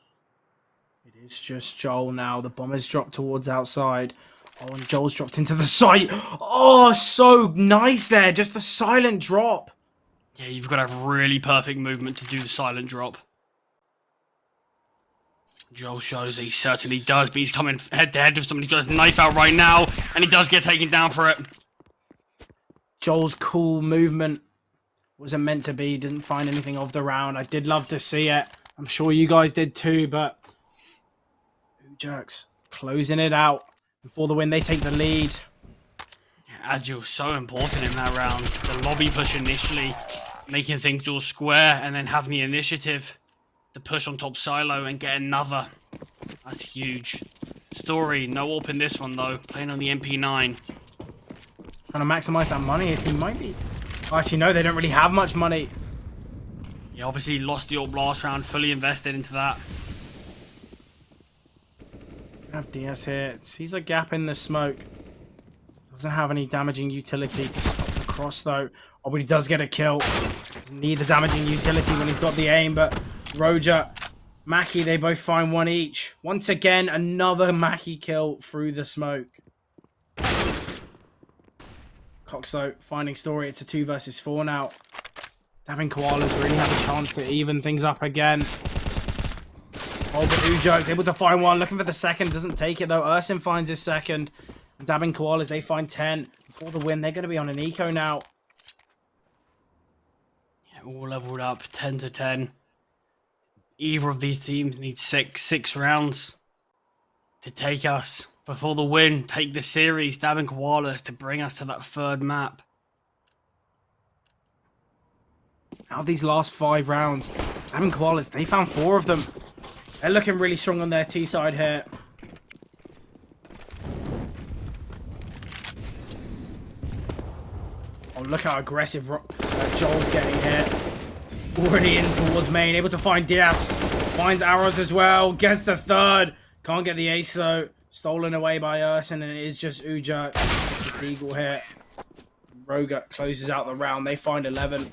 It is just Joel now. The bomber's dropped towards outside. Oh, and Joel's dropped into the site. Oh, so nice there. Just the silent drop. Yeah, you've got to have really perfect movement to do the silent drop. Joel shows he certainly does, but he's coming head to head with somebody. He's got his knife out right now, and he does get taken down for it. Joel's cool movement wasn't meant to be. Didn't find anything of the round. I did love to see it. I'm sure you guys did too, but Jerks closing it out. For the win, they take the lead. Agile so important in that round. The lobby push initially, making things all square, and then having the initiative to push on top silo and get another. That's huge. Story, no AWP in this one though. Playing on the MP9. Trying to maximize that money if he might be. Oh, actually, no, they don't really have much money. Yeah, obviously lost the AWP last round, fully invested into that. Have DS here. Sees a gap in the smoke. Doesn't have any damaging utility to stop the cross though. Oh, but he does get a kill. Doesn't need the damaging utility when he's got the aim, but Roger, Mackie, they both find one each. Once again, another Mackie kill through the smoke. Cox though, finding Story. It's a 2 versus 4 now. Dabbing Koalas really have a chance to even things up again. Oh, but Ujoke's able to find one. Looking for the second. Doesn't take it, though. Urson finds his second. And Dabbing Koalas, they find 10. For the win, they're going to be on an eco now. Yeah, all leveled up, 10 to 10. Either of these teams needs six rounds to take us. For the win, take the series, Dabbing Koalas, to bring us to that 3rd map. Out of these last 5 rounds, Dabbing Koalas, they found 4 of them. They're looking really strong on their T side here. Oh, look how aggressive Joel's getting here. Already in towards main, able to find Diaz. Finds arrows as well, gets the 3rd. Can't get the ace though. Stolen away by Urson, and it is just Uja. The eagle here. Rogat closes out the round. They find 11.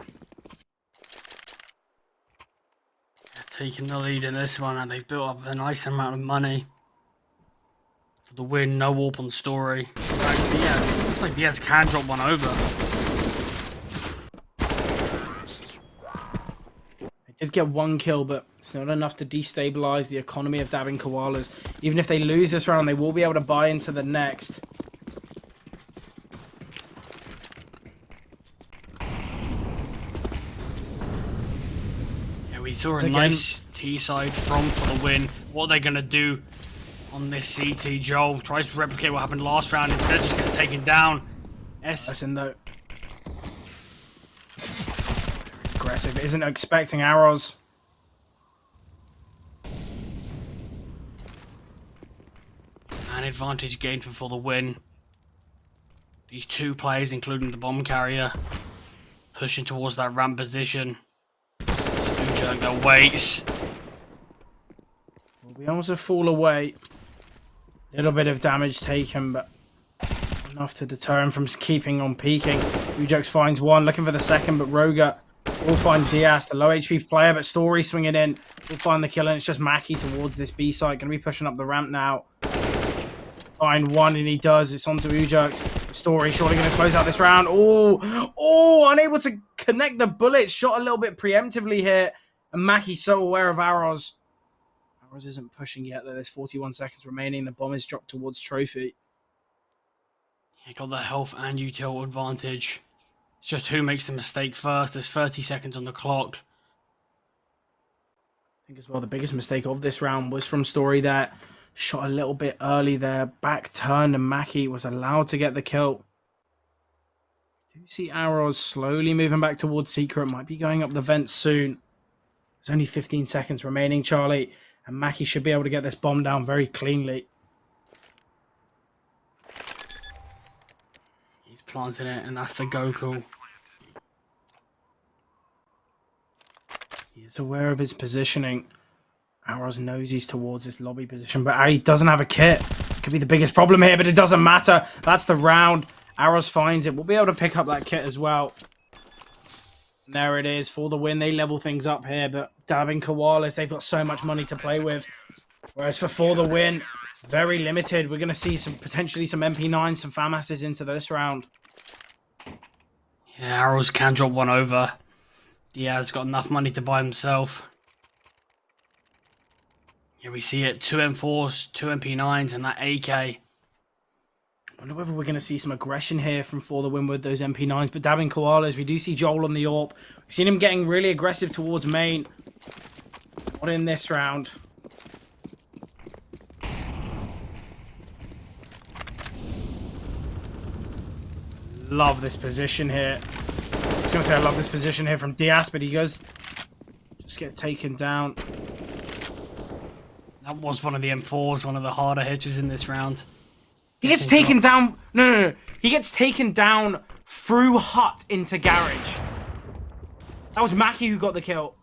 Taking the lead in this one, and they've built up a nice amount of money for the win. No warp on story. In fact, Diaz, looks like Diaz can drop one over. They did get one kill, but it's not enough to destabilize the economy of dabbing Koalas. Even if they lose this round, they will be able to buy into the next. We saw a nice T-side from for the win. What are they going to do on this CT? Joel tries to replicate what happened last round. Instead, just gets taken down. Listen, though. Aggressive. Isn't expecting arrows. An advantage gained for the win. These two players, including the bomb carrier, pushing towards that ramp position. Go waits. We almost fall away. Little bit of damage taken, but enough to deter him from keeping on peeking. Ujax finds one, looking for the second, but Roga will find Diaz, the low HP player, but Story swinging in. Will find the kill, and it's just Mackie towards this B site. Going to be pushing up the ramp now. Find one, and he does. It's onto Ujax. Story surely going to close out this round. Oh, unable to connect the bullets. Shot a little bit preemptively here. And Mackie's so aware of arrows. Arrows isn't pushing yet, though. There's 41 seconds remaining. The bomb is dropped towards Trophy. He got the health and util advantage. It's just who makes the mistake first. There's 30 seconds on the clock. I think as well the biggest mistake of this round was from Story that shot a little bit early there. Back turned and Mackie was allowed to get the kill. Do see arrows slowly moving back towards Secret. Might be going up the vent soon. There's only 15 seconds remaining, Charlie. And Mackie should be able to get this bomb down very cleanly. He's planting it, and that's the Goku. He is aware of his positioning. Arrows knows he's towards this lobby position, but he doesn't have a kit. Could be the biggest problem here, but it doesn't matter. That's the round. Arrows finds it. We'll be able to pick up that kit as well. And there it is for the win. They level things up here, but dabbing Koalas, they've got so much money to play with. Whereas for the win, very limited. We're going to see potentially some MP9s, some FAMASs into this round. Yeah, Arrows can drop one over. Diaz got enough money to buy himself. Here we see it, 2 M4s, 2 MP9s, and that AK. I wonder whether we're going to see some aggression here from For the Win with those MP9s. But dabbing Koalas, we do see Joel on the AWP. We've seen him getting really aggressive towards main. Not in this round. Love this position here. I was going to say I love this position here from Diaz, but he goes just get taken down. That was one of the M4s, one of the harder hitches in this round. He gets taken down. No. He gets taken down through hut into garage. That was Mackie who got the kill.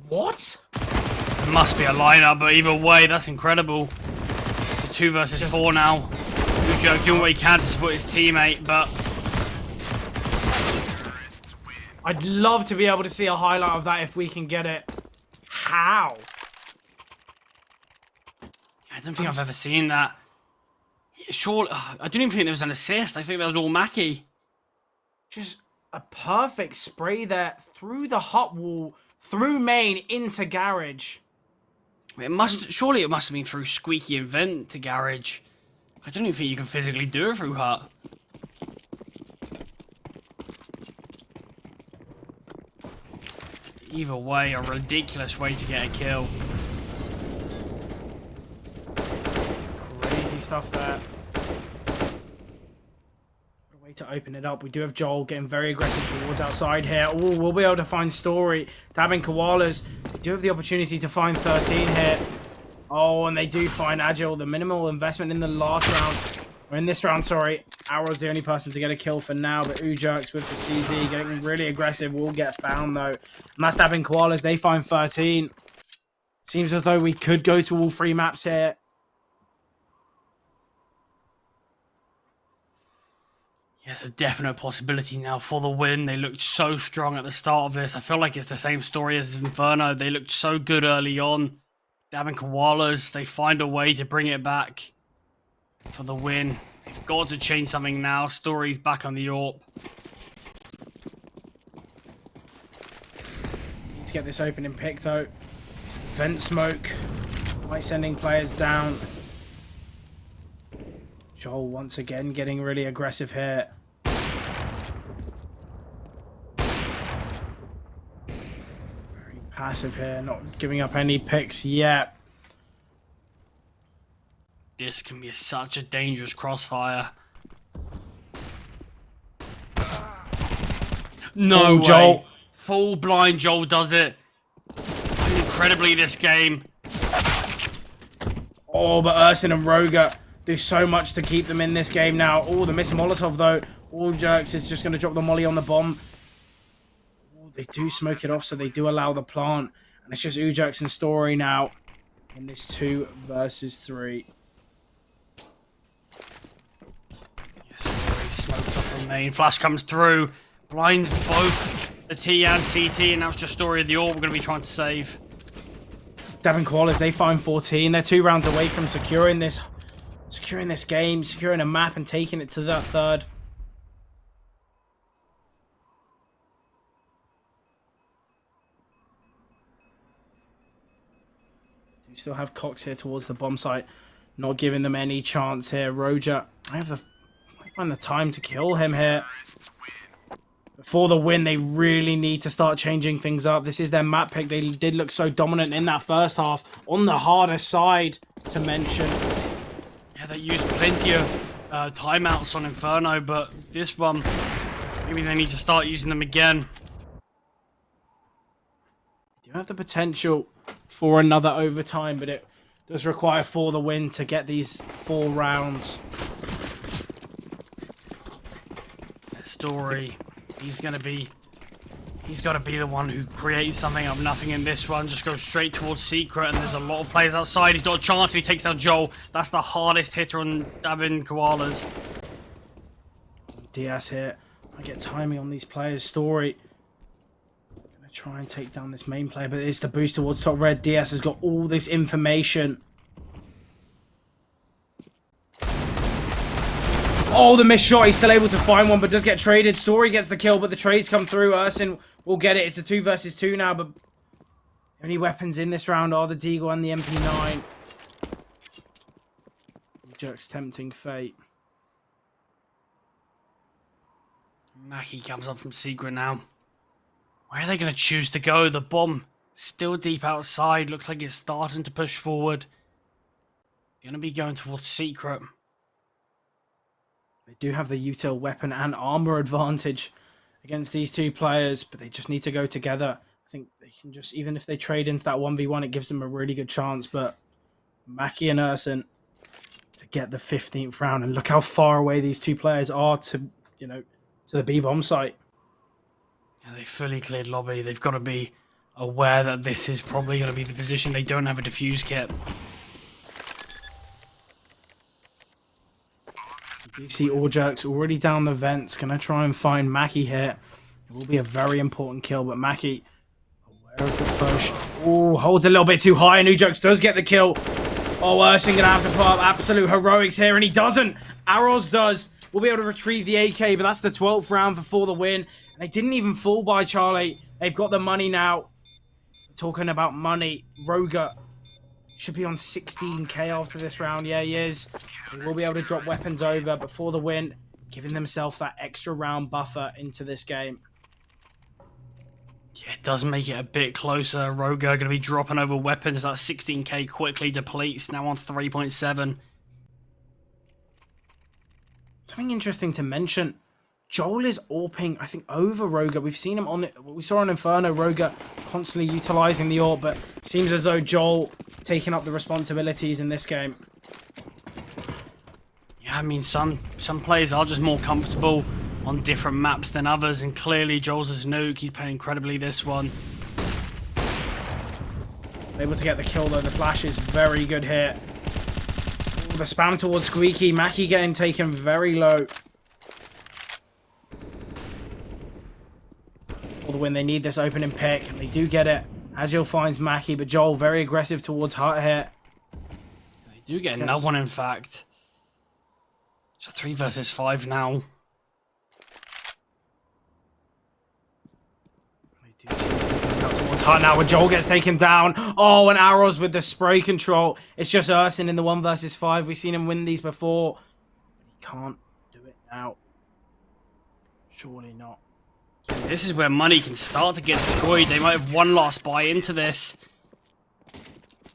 What? It must be a lineup, but either way, that's incredible. It's a 2 versus 4 now. Ujo doing what he can to support his teammate, but I'd love to be able to see a highlight of that if we can get it. How? I don't think I've ever seen that. Sure, I didn't even think there was an assist. I think that was all Mackie. Just a perfect spray there through the hut wall, through main into garage. Surely it must have been through Squeaky and Vent to garage. I don't even think you can physically do it through hut. Either way, a ridiculous way to get a kill. Crazy stuff there. What a way to open it up. We do have Joel getting very aggressive towards outside here. Oh, we'll be able to find Story. Dabbing Koalas. They do have the opportunity to find 13 here. Oh, and they do find Agile. The minimal investment in the last round. Or in this round, sorry. Arrow's the only person to get a kill for now, but Ujerks with the CZ getting really aggressive will get found, though. And that's dabbing Koalas. They find 13. Seems as though we could go to all 3 maps here. It's a definite possibility now for the win. They looked so strong at the start of this. I feel like it's the same story as Inferno. They looked so good early on. Dabbing Koalas, they find a way to bring it back for the win. They've got to change something now. Story's back on the AWP. Need to get this opening pick though. Vent smoke. Might sending players down. Joel once again getting really aggressive here. Very passive here, not giving up any picks yet. This can be such a dangerous crossfire. No way. Joel. Full blind Joel does it. Incredibly this game. Oh, but Ursin and Roga do so much to keep them in this game now. Oh, the miss Molotov though. All Jerks is just going to drop the molly on the bomb. Oh, they do smoke it off, so they do allow the plant. And it's just Ujerks and Story now in this 2 versus 3. Story smoked up from main. Flash comes through. Blinds both the T and CT, and now it's just Story of the AWP we're going to be trying to save. Dabbing Koalas, they find 14. They're 2 rounds away from securing this game, securing a map and taking it to that 3rd. You still have Cox here towards the bomb site, not giving them any chance here. Roger, I find the time to kill him here. For the win, they really need to start changing things up. This is their map pick. They did look so dominant in that first half. On the harder side, to mention. Yeah, they used plenty of timeouts on Inferno, but this one, maybe they need to start using them again. You have the potential for another overtime, but it does require For the win to get these 4 rounds. Story. He's got to be the one who creates something out of nothing in this one. Just goes straight towards Secret, and there's a lot of players outside. He's got a chance, and he takes down Joel. That's the hardest hitter on Dabbing Koalas. Diaz here. I get timing on these players. Story. Gonna try and take down this main player, but it's the boost towards top red. Diaz has got all this information. Oh, the missed shot. He's still able to find one, but does get traded. Story gets the kill, but the trades come through. Ursin will get it. It's a 2 versus 2 now, but the only weapons in this round are the Deagle and the MP9. Jerk's tempting fate. Mackie comes up from Secret now. Where are they going to choose to go? The bomb still deep outside. Looks like it's starting to push forward. Going to be going towards Secret. They do have the util weapon and armor advantage against these 2 players, but they just need to go together. I think they can just, even if they trade into that 1v1, it gives them a really good chance. But Mackie and Ursin to get the 15th round, and look how far away these 2 players are to, to the B bomb site. Yeah, they fully cleared lobby. They've got to be aware that this is probably going to be the position. They don't have a defuse kit. You see all Jerks already down the vents. Gonna try and find Mackie here. It will be a very important kill, but Mackie aware of the push. Oh, holds a little bit too high, and Ujerks does get the kill. Oh, Ursin gonna have to put up absolute heroics here, and he doesn't. Arrows does. We'll be able to retrieve the AK, but that's the 12th round for the win. And they didn't even fall by Charlie. They've got the money now. Talking about money, Roga should be on 16k after this round. Yeah, he is. He will be able to drop weapons over before the win, giving themselves that extra round buffer into this game. Yeah, it does make it a bit closer. Roga going to be dropping over weapons. That 16k quickly depletes. Now on 3.7. Something interesting to mention. Joel is AWPing, I think, over Roga. We've seen him on it. We saw on Inferno, Roga constantly utilizing the AWP, but it seems as though Joel taking up the responsibilities in this game. Yeah, I mean, some players are just more comfortable on different maps than others, and clearly Joel's is nuke. He's playing incredibly this one. Able to get the kill, though. The flash is very good here. Ooh, the spam towards Squeaky. Mackie getting taken very low. the Win. They need this opening pick, and they do get it. Agile finds Mackie, but Joel very aggressive towards Hut here. They do get another one, in fact. It's a 3 versus 5 now. They do seem to be coming out towards Hut now, when Joel gets taken down. Oh, and Arrows with the spray control. It's just Ursin in the 1 versus 5. We've seen him win these before, but he can't do it now. Surely not. This is where money can start to get destroyed. They might have one last buy into this.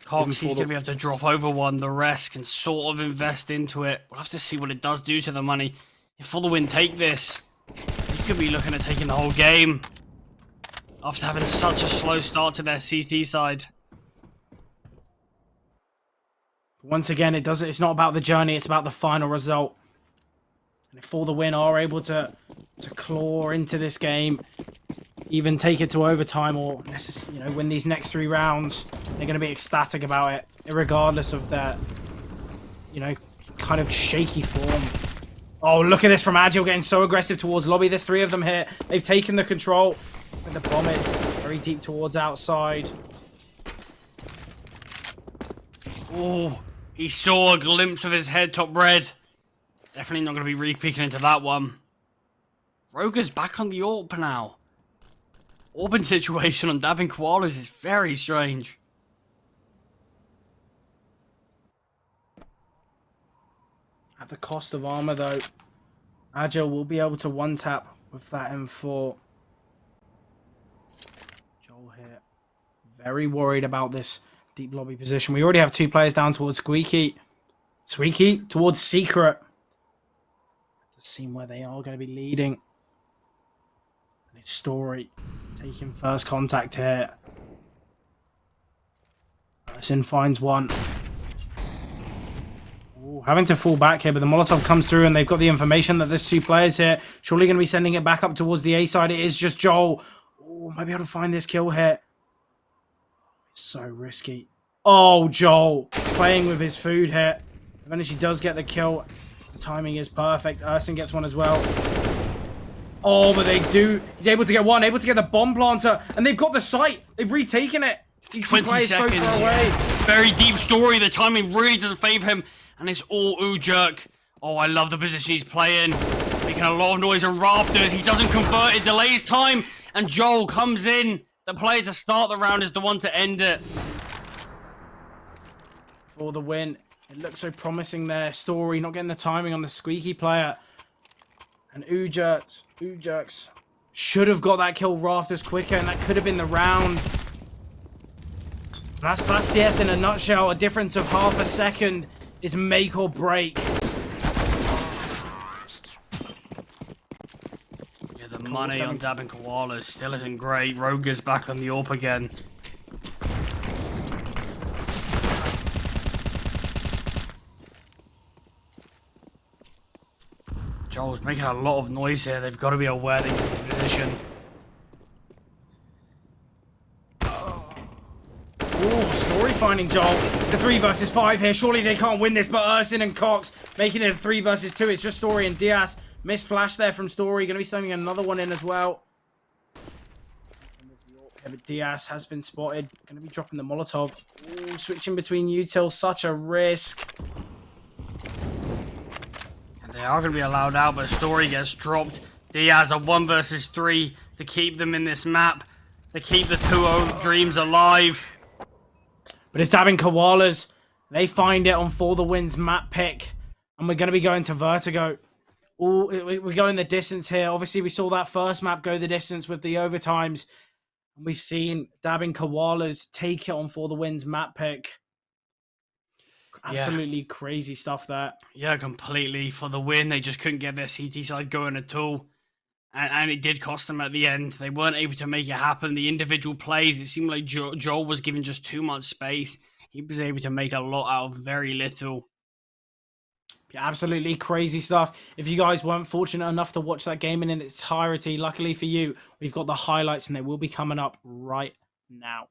Cox, he's going to be able to drop over one. The rest can sort of invest into it. We'll have to see what it does do to the money. If For the Win take this, he could be looking at taking the whole game after having such a slow start to their CT side. Once again, it's not about the journey, it's about the final result. And if For the Win are able to claw into this game, even take it to overtime, or win these next 3 rounds, they're going to be ecstatic about it, regardless of their, kind of shaky form. Oh, look at this from Agile getting so aggressive towards lobby. There's 3 of them here. They've taken the control. And the bomb is very deep towards outside. Oh, he saw a glimpse of his head top red. Definitely not going to be re-peeking into that one. Roger's back on the AWP now. Orban situation on dabbing Koalas is very strange. At the cost of armor, though, Agile will be able to one-tap with that M4. Joel here, very worried about this deep lobby position. We already have 2 players down towards Squeaky. Squeaky towards Secret. Does seem where they are going to be leading. And it's Story taking first contact here. Ursin finds one. Ooh, having to fall back here, but the Molotov comes through and they've got the information that there's 2 players here. Surely going to be sending it back up towards the A side. It is just Joel. Ooh, might be able to find this kill here. It's so risky. Oh, Joel playing with his food here. Eventually does get the kill. The timing is perfect. Ursin gets one as well. Oh, but he's able to get one, able to get the bomb planter, and they've got the site. They've retaken it. These 20 players seconds. So far away. Very deep Story. The timing really doesn't favor him, and it's all Ujurk. Oh, I love the position he's playing. Making a lot of noise on rafters. He doesn't convert. It delays time, and Joel comes in. The player to start the round is the one to end it. For the win. It looks so promising there. Story not getting the timing on the Squeaky player. And Ujurks should have got that kill rafters quicker, and that could have been the round. That's CS in a nutshell. A difference of half a second is make or break. Yeah, the money on dabbing Koalas still isn't great. Roger's back on the AWP again. Joel's making a lot of noise here. They've got to be aware they're in this position. Ooh, Story finding Joel. The 3 versus 5 here. Surely they can't win this, but Ursin and Cox making it a 3 versus 2. It's just Story and Diaz. Missed flash there from Story. Going to be sending another one in as well. Yeah, but Diaz has been spotted. Going to be dropping the Molotov. Ooh, switching between util. Such a risk. They are going to be allowed out, but Story gets dropped. Diaz a 1 versus 3 to keep them in this map. To keep the 2-0 dreams alive. But it's dabbing Koalas. They find it on For the Win's map pick. And we're going to be going to Vertigo. Ooh, we're going the distance here. Obviously, we saw that first map go the distance with the overtimes. And we've seen dabbing Koalas take it on For the Win's map pick. Absolutely crazy stuff there. Yeah, completely. For the win, they just couldn't get their CT side going at all. And it did cost them at the end. They weren't able to make it happen. The individual plays, it seemed like Joel was given just too much space. He was able to make a lot out of very little. Yeah, absolutely crazy stuff. If you guys weren't fortunate enough to watch that game in its entirety, luckily for you, we've got the highlights and they will be coming up right now.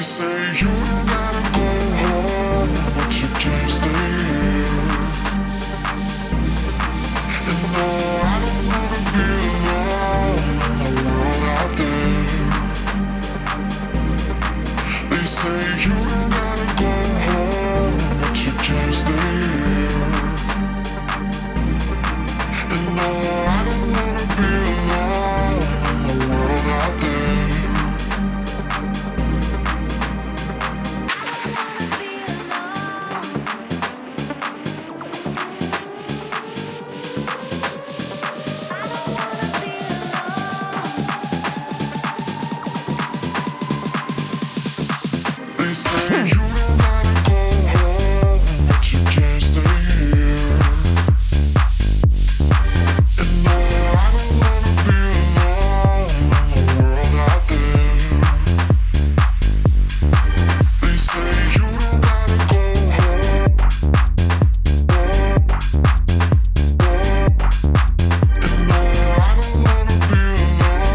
say you don't gotta go home, but you can't stay here. And no, I don't wanna be alone in the world out there. They say you don't gotta go home, but you can't stay here. And no, I don't wanna be alone in the world out there. They say you don't gotta go home, but you can't stay here. And no, I don't wanna be alone in the world out there. They say you don't gotta go home, and no, I don't wanna be alone.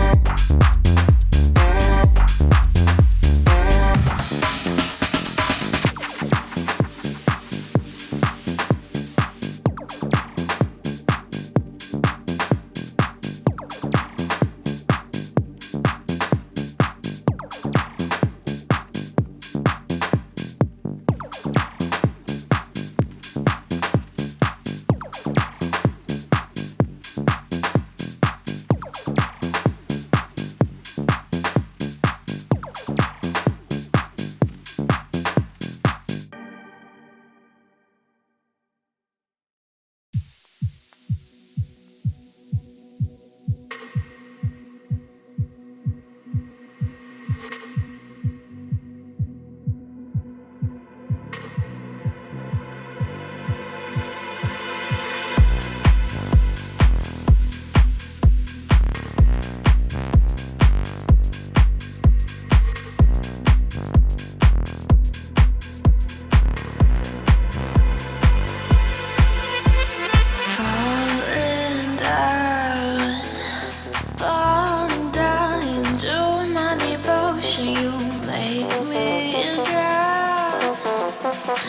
Falling down into my devotion, you make me drown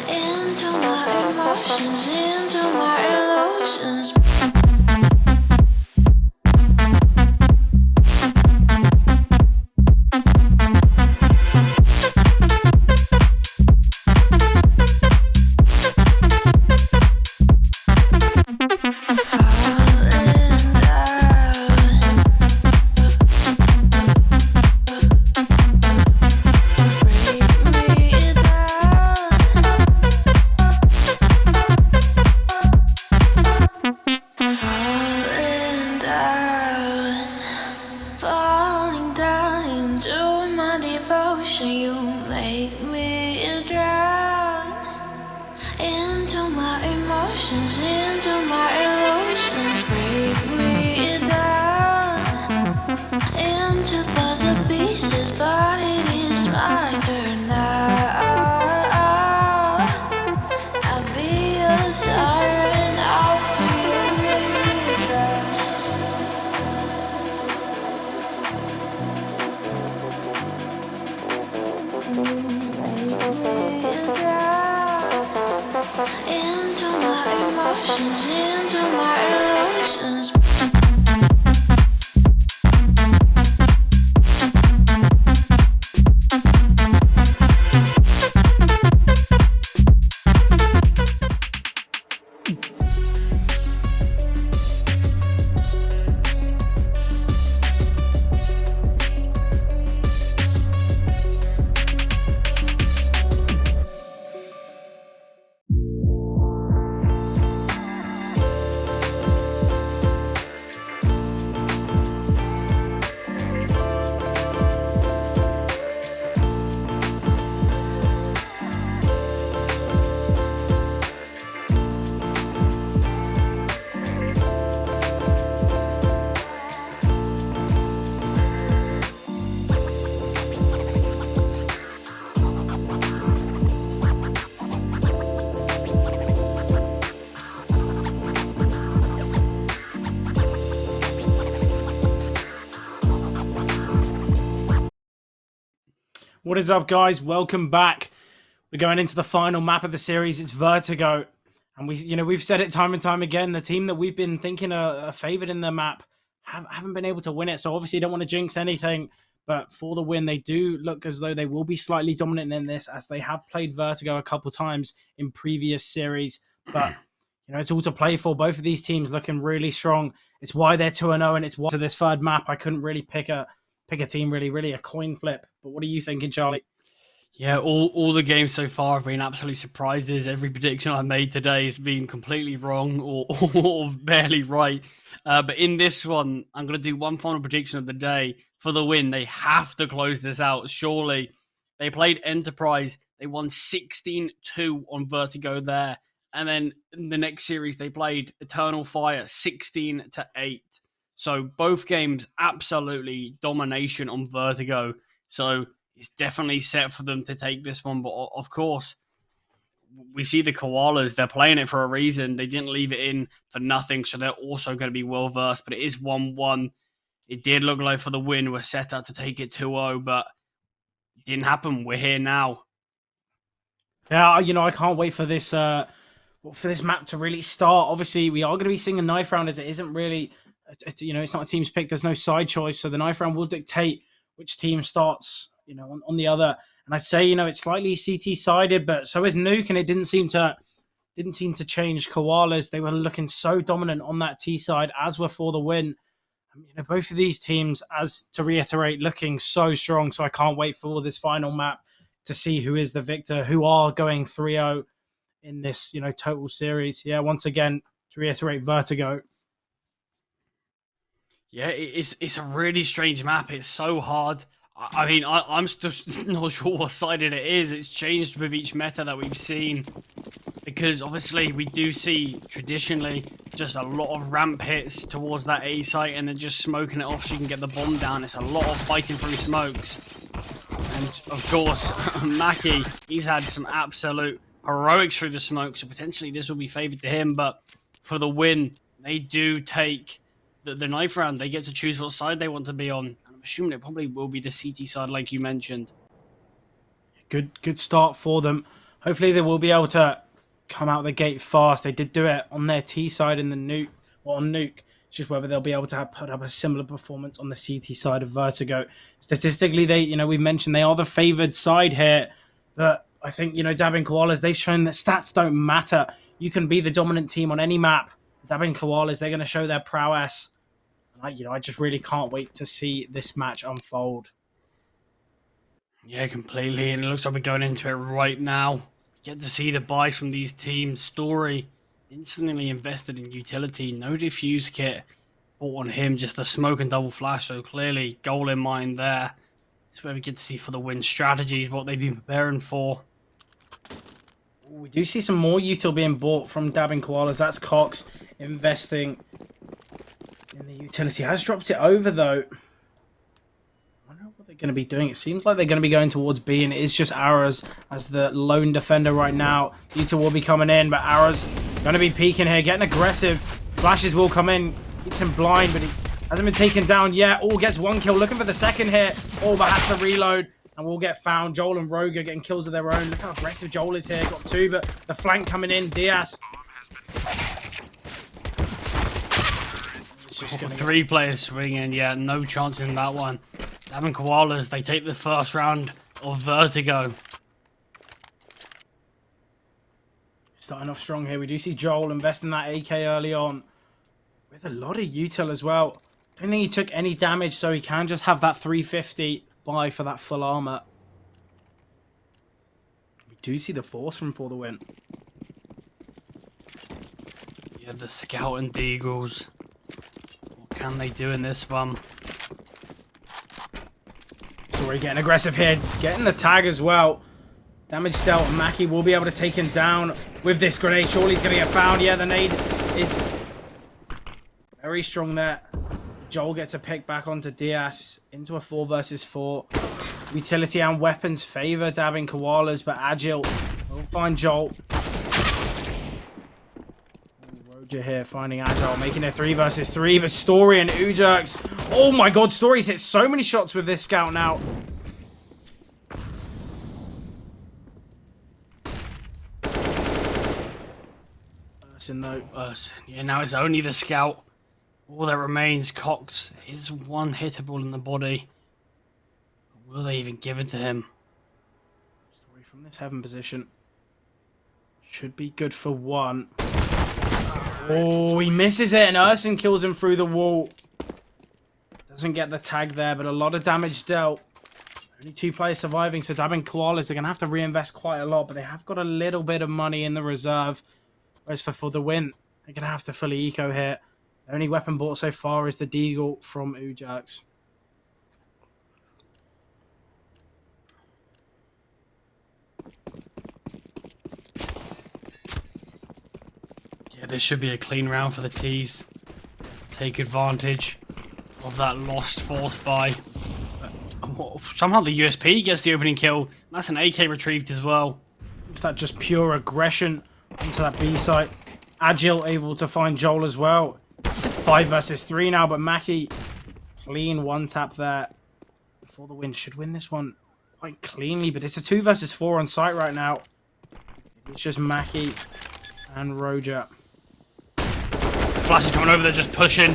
into my emotions, into my illusions. Falling down into my devotion, you make me drown into my emotions, into my illusions. Break me down into puzzle pieces, but it is my turn now. I'll be a siren off to you, make me drown. Into my emotions, into my illusions. What is up, guys? Welcome back. We're going into the final map of the series. It's Vertigo, and we've said it time and time again. The team that we've been thinking are favored in the map haven't been able to win it. So obviously, don't want to jinx anything. But for the win, they do look as though they will be slightly dominant in this, as they have played Vertigo a couple times in previous series. But it's all to play for. Both of these teams looking really strong. It's why they're 2-0, and it's why to this third map I couldn't really pick a team, really a coin flip. But what are you thinking, Charlie? Yeah, all the games so far have been absolute surprises. Every prediction I made today has been completely wrong or barely right. But in this one, I'm going to do one final prediction of the day. For the win, they have to close this out, surely. They played Enterprise. They won 16-2 on Vertigo there. And then in the next series, they played Eternal Fire 16-8. So both games, absolutely domination on Vertigo. So it's definitely set for them to take this one. But of course, we see the Koalas. They're playing it for a reason. They didn't leave it in for nothing. So they're also going to be well-versed. But it is 1-1. It did look like for the win, we're set up to take it 2-0. But it didn't happen. We're here now. Yeah, I can't wait for this map to really start. Obviously, we are going to be seeing a knife round, as it isn't really... It's not a team's pick. There's no side choice. So the knife round will dictate which team starts, on the other. And I'd say, it's slightly CT sided, but so is Nuke, and it didn't seem to change Koalas. They were looking so dominant on that T side, as were for the win. Both of these teams, as to reiterate, looking so strong. So I can't wait for this final map to see who is the victor, who are going 3-0 in this, total series. Yeah, once again, to reiterate, Vertigo. Yeah, it's a really strange map. It's so hard. I mean, I'm just not sure what sided it is. It's changed with each meta that we've seen. Because obviously we do see traditionally just a lot of ramp hits towards that A site and then just smoking it off so you can get the bomb down. It's a lot of fighting through smokes. And of course, Mackie, he's had some absolute heroics through the smoke. So potentially this will be favored to him. But for the win, they do take the knife round. They get to choose what side they want to be on. And I'm assuming it probably will be the CT side, like you mentioned. Good start for them. Hopefully they will be able to come out the gate fast. They did do it on their T side in the Nuke, or on Nuke. It's just whether they'll be able to put up a similar performance on the CT side of Vertigo. Statistically, we mentioned they are the favored side here. But I think, Dabbing Koalas, they've shown that stats don't matter. You can be the dominant team on any map. Dabbing Koalas, they're going to show their prowess. I just really can't wait to see this match unfold. Yeah, completely. And it looks like we're going into it right now. Get to see the buys from these teams. Story instantly invested in utility. No defuse kit bought on him. Just a smoke and double flash. So clearly, goal in mind there. It's where we get to see for the win strategies, what they've been preparing for. We do see some more util being bought from Dabbing Koalas. That's Cox investing in the utility. Has dropped it over, though. I wonder what they're going to be doing. It seems like they're going to be going towards B, and it is just Arrows as the lone defender right now. Util will be coming in, but Arrows going to be peeking here, getting aggressive. Flashes will come in. Keeps him blind, but he hasn't been taken down yet. Oh, gets one kill. Looking for the second hit. Oh, but has to reload. And will get found. Joel and Rogue are getting kills of their own. Look how aggressive Joel is here. Got two, but the flank coming in. Diaz. Three players swinging. Yeah, no chance in that one. Dabbing Koalas, they take the first round of Vertigo. Starting off strong here. We do see Joel investing that AK early on. With a lot of util as well. Don't think he took any damage, so he can just have that 350 buy for that full armor. We do see the force from For the Win. Yeah, the Scout and Deagles. What can they do in this one? So we're getting aggressive here. Getting the tag as well. Damage dealt. Mackie will be able to take him down with this grenade. Surely he's going to get found. Yeah, the nade is very strong there. Joel gets a pick back onto Diaz into a 4 versus 4. Utility and weapons favor Dabbing Koalas, but Agile will find Joel. Roger here finding Agile, making it 3 versus 3, but Story and Ujerks. Oh my god, Story's hit so many shots with this scout now. Urson, though. Yeah, now it's only the scout. All that remains, Cox is one hittable in the body. Will they even give it to him? Story from this heaven position. Should be good for one. Oh, he misses it, and Urson kills him through the wall. Doesn't get the tag there, but a lot of damage dealt. Only 2 players surviving, so Dabbing Koalas, they're going to have to reinvest quite a lot, but they have got a little bit of money in the reserve. Whereas for the win, they're going to have to fully eco here. The only weapon bought so far is the Deagle from Ujax. Yeah, this should be a clean round for the T's. Take advantage of that lost force buy. Somehow the USP gets the opening kill. That's an AK retrieved as well. Is that just pure aggression into that B site? Agile able to find Joel as well. It's a 5 versus 3 now, but Mackie, clean one tap there. For the win, should win this one quite cleanly, but it's a 2 versus 4 on site right now. It's just Mackie and Roger. Flash is coming over there, just pushing.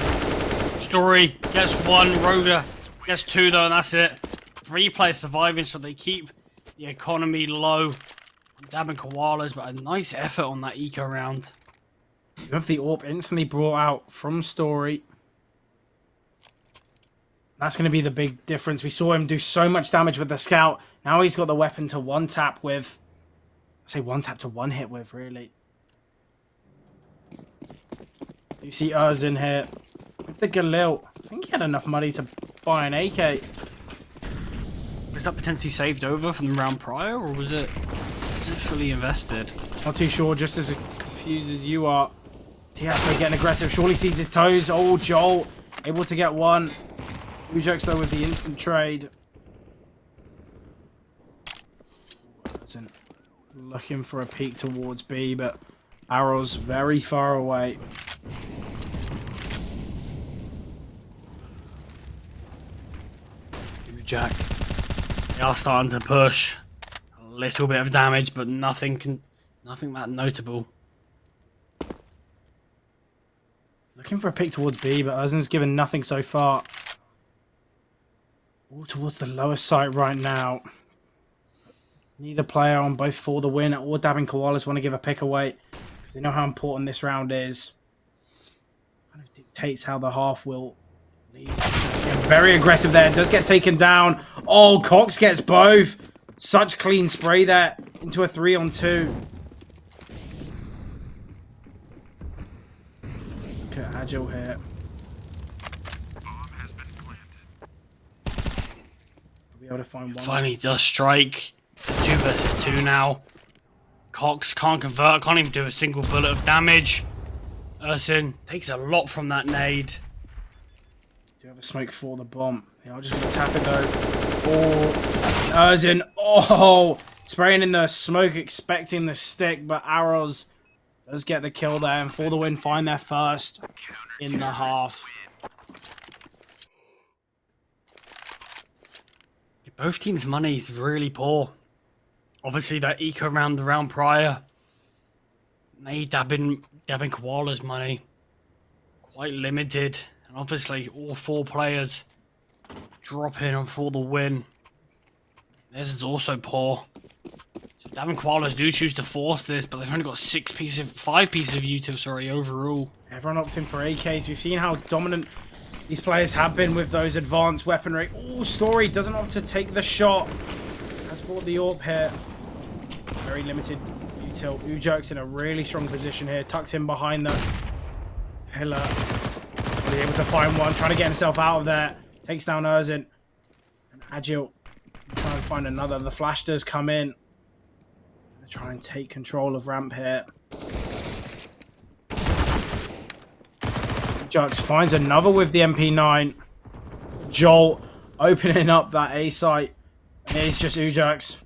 Story gets 1, Roger gets 2 though, and that's it. 3 players surviving, so they keep the economy low. Dabbing Koalas, but a nice effort on that eco round. You have the AWP instantly brought out from Story. That's going to be the big difference. We saw him do so much damage with the scout. Now he's got the weapon to one tap with. I say one tap to one hit with, really. You see Urson here with the Galil. I think he had enough money to buy an AK. Was that potentially saved over from the round prior, or was it fully invested? Not too sure, just as confused as you are. Tiasto getting aggressive. Surely sees his toes. Oh, Joel able to get one. Ujax though with the instant trade. Looking for a peek towards B, but Arrow's very far away. Ujax. They are starting to push. A little bit of damage, but nothing that notable. Looking for a pick towards B, but Urzen's given nothing so far. All towards the lower site right now. Neither player on both for the win or Dabbing Koalas want to give a pick away because they know how important this round is. Kind of dictates how the half will lead. Very aggressive there. Does get taken down. Oh, Cox gets both. Such clean spray there into a 3-on-2. Look at Agile here. We'll be able to find one. Finally does strike. 2 versus 2 now. Cox can't convert, can't even do a single bullet of damage. Urson takes a lot from that nade. Do have a smoke for the bomb. They are just going to tap it though. Oh, Urson. Oh, spraying in the smoke, expecting the stick, but Arrows does get the kill there, and for the win, find their first in the half. Both teams' money is really poor. Obviously, that eco round the round prior made Dabbing Koala's money quite limited. And obviously, all 4 players drop in on for the win. This is also poor. So Dabbing Koalas do choose to force this, but they've only got 5 pieces of util, overall. Everyone opting for AKs. We've seen how dominant these players have been with those advanced weaponry. Oh, Story doesn't opt to take the shot. Has bought the AWP here. Very limited util. Ujax in a really strong position here. Tucked in behind the pillar. Really able to find one. Trying to get himself out of there. Takes down Urson. And Agile trying to find another. The flash does come in. Gonna try and take control of ramp here. Ujax finds another with the MP9. Joel opening up that A site. And it's just Ujax.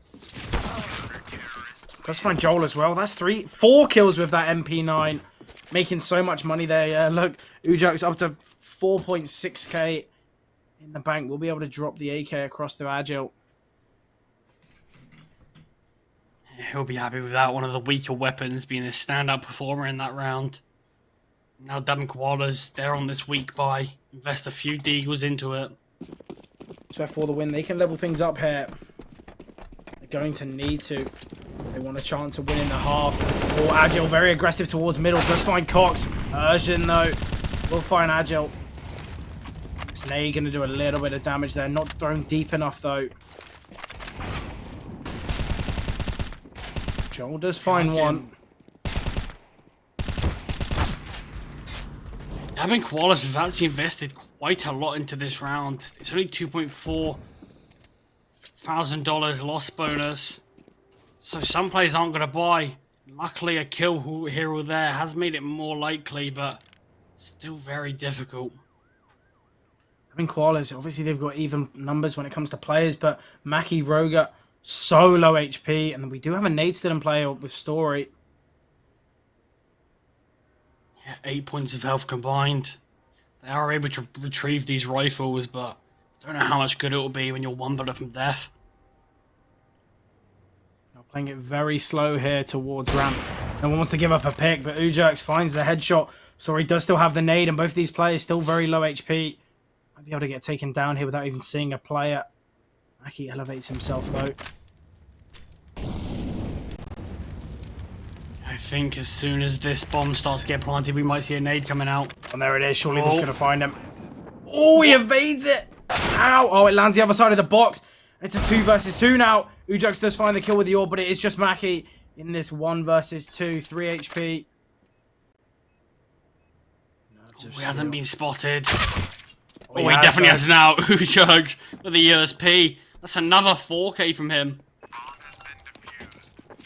Let's find Joel as well. That's 4 kills with that MP9. Making so much money there. Yeah, look, Ujax up to 4.6k in the bank. We'll be able to drop the AK across to Agile. He'll be happy with that. One of the weaker weapons being a standout performer in that round. Now Dabin Koalas, they're on this weak buy. Invest a few deagles into it. So for the win, they can level things up here. They're going to need to. They want a chance to win in the half. Or Agile, very aggressive towards middle. Does find Cox. Urgent though. Will find Agile. Snake going to do a little bit of damage there. Not thrown deep enough though. Joel does find one. Dabin Koalas has actually invested quite a lot into this round. It's only $2,400 loss bonus. So some players aren't going to buy. Luckily a kill here or there has made it more likely, but still very difficult. I mean, Koalas, obviously they've got even numbers when it comes to players, but Mackie, Roger, so low HP, and then we do have a nade still in play with Story. Yeah, 8 points of health combined. They are able to retrieve these rifles, but I don't know how much good it will be when you're one bullet from death. Now playing it very slow here towards ramp. No one wants to give up a pick, but Ujax finds the headshot. Story does still have the nade, and both these players still very low HP. Might be able to get taken down here without even seeing a player. Mackie elevates himself though. I think as soon as this bomb starts to get planted, we might see a nade coming out. And there it is. Surely this is going to find him. Oh, he evades it. Ow. Oh, it lands the other side of the box. It's a 2 versus 2 now. Ujax does find the kill with the orb, but it is just Mackie in this 1 versus 2. 3 HP. He hasn't been spotted. Oh, he definitely has now. Ujax with the USP. That's another 4K from him.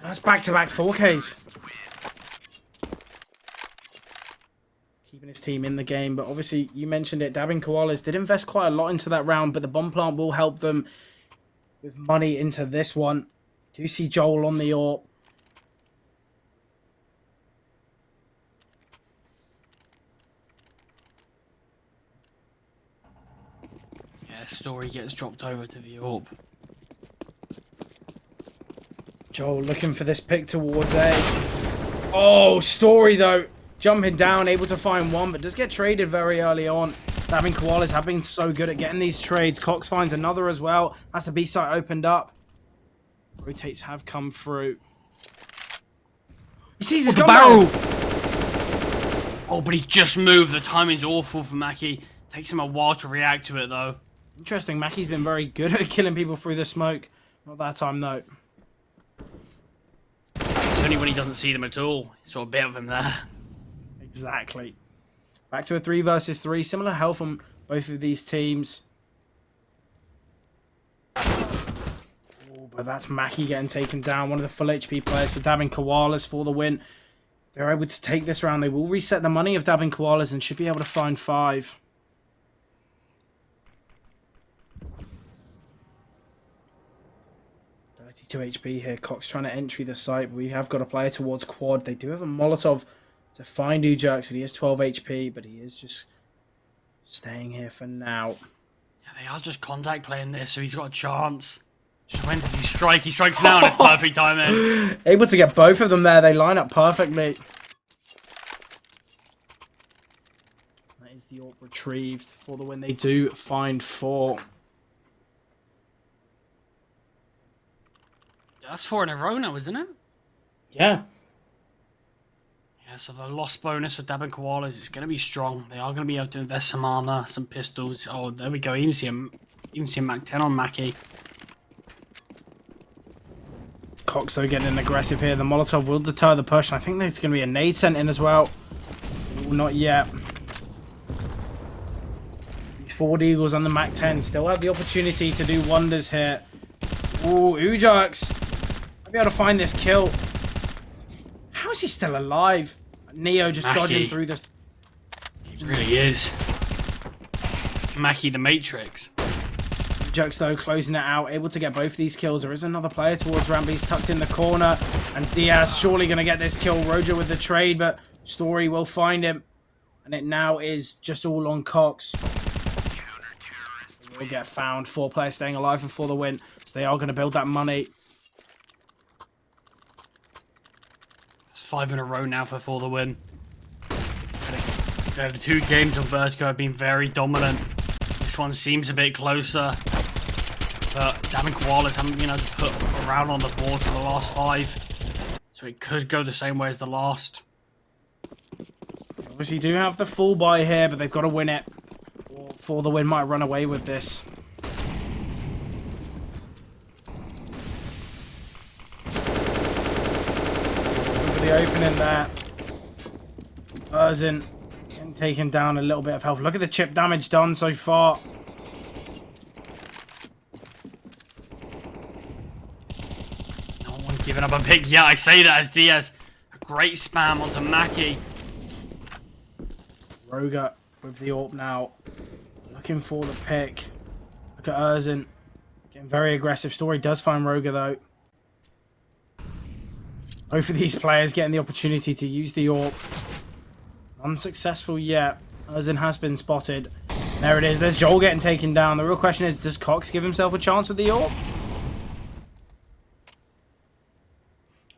That's back-to-back 4Ks. Keeping his team in the game, but obviously, you mentioned it, Dabin Koalas did invest quite a lot into that round, but the bomb plant will help them with money into this one. Do you see Joel on the AWP? Yeah, Story gets dropped over to the AWP. Joel looking for this pick towards A. Oh, Story though. Jumping down, able to find one, but does get traded very early on. Dabin Koalas have been so good at getting these trades. Cox finds another as well. That's the B site opened up. Rotates have come through. He sees his the barrel! Oh, but he just moved. The timing's awful for Mackie. Takes him a while to react to it though. Interesting, Mackie's been very good at killing people through the smoke. Not that time though. It's only when he doesn't see them at all. Saw a bit of him there. Exactly. Back to a 3 versus 3. Similar health on both of these teams. Oh, but that's Mackie getting taken down. One of the full HP players for Dabin Koalas for the win. They're able to take this round. They will reset the money of Dabin Koalas and should be able to find 5. .32 HP here. Cox trying to entry the site. We have got a player towards quad. They do have a Molotov to find Ujax, and he has 12 HP, but he is just staying here for now. Yeah, they are just contact playing this, so he's got a chance. Just when does he strike? He strikes now, and it's perfect timing. Able to get both of them there. They line up perfectly. That is the AWP retrieved for the win. They do find 4. That's 4 in a row now, isn't it? Yeah. Yeah, so the loss bonus for Dabin Koalas is going to be strong. They are going to be able to invest some armor, some pistols. Oh, there we go. Even see a Mac 10 on Mackie. Cox though getting aggressive here. The Molotov will deter the push. And I think there's going to be a nade sent in as well. Ooh, not yet. These 4 Eagles on the Mac 10 still have the opportunity to do wonders here. Ooh, Ujax. Might be able to find this kill. How is he still alive? Neo just Mackie. dodging through this. He really is. Mackie the Matrix. Ujax though closing it out, able to get both these kills. There is another player towards ramp. He's tucked in the corner, and Diaz surely going to get this kill. Roger with the trade, but Story will find him, and it now is just all on Cox. Will get found. 4 players staying alive before the win, so they are going to build that money. 5 in a row now for the win. The 2 games on Vertigo have been very dominant. This one seems a bit closer. But damn it, Koalas haven't been able to put a round on the board for the last 5. So it could go the same way as the last. Obviously do have the full buy here, but they've got to win it. Or For the Win might run away with this. Look at the opening there. Erzin getting taken down, a little bit of health. Look at the chip damage done so far. No one giving up a pick. Yeah, I say that as Diaz. A great spam onto Mackie. Roga with the AWP now. Looking for the pick. Look at Erzin. Getting very aggressive. Story does find Roga though. Both of these players getting the opportunity to use the AWP. Unsuccessful yet. Erzin has been spotted. There it is. There's Joel getting taken down. The real question is, does Cox give himself a chance with the AWP?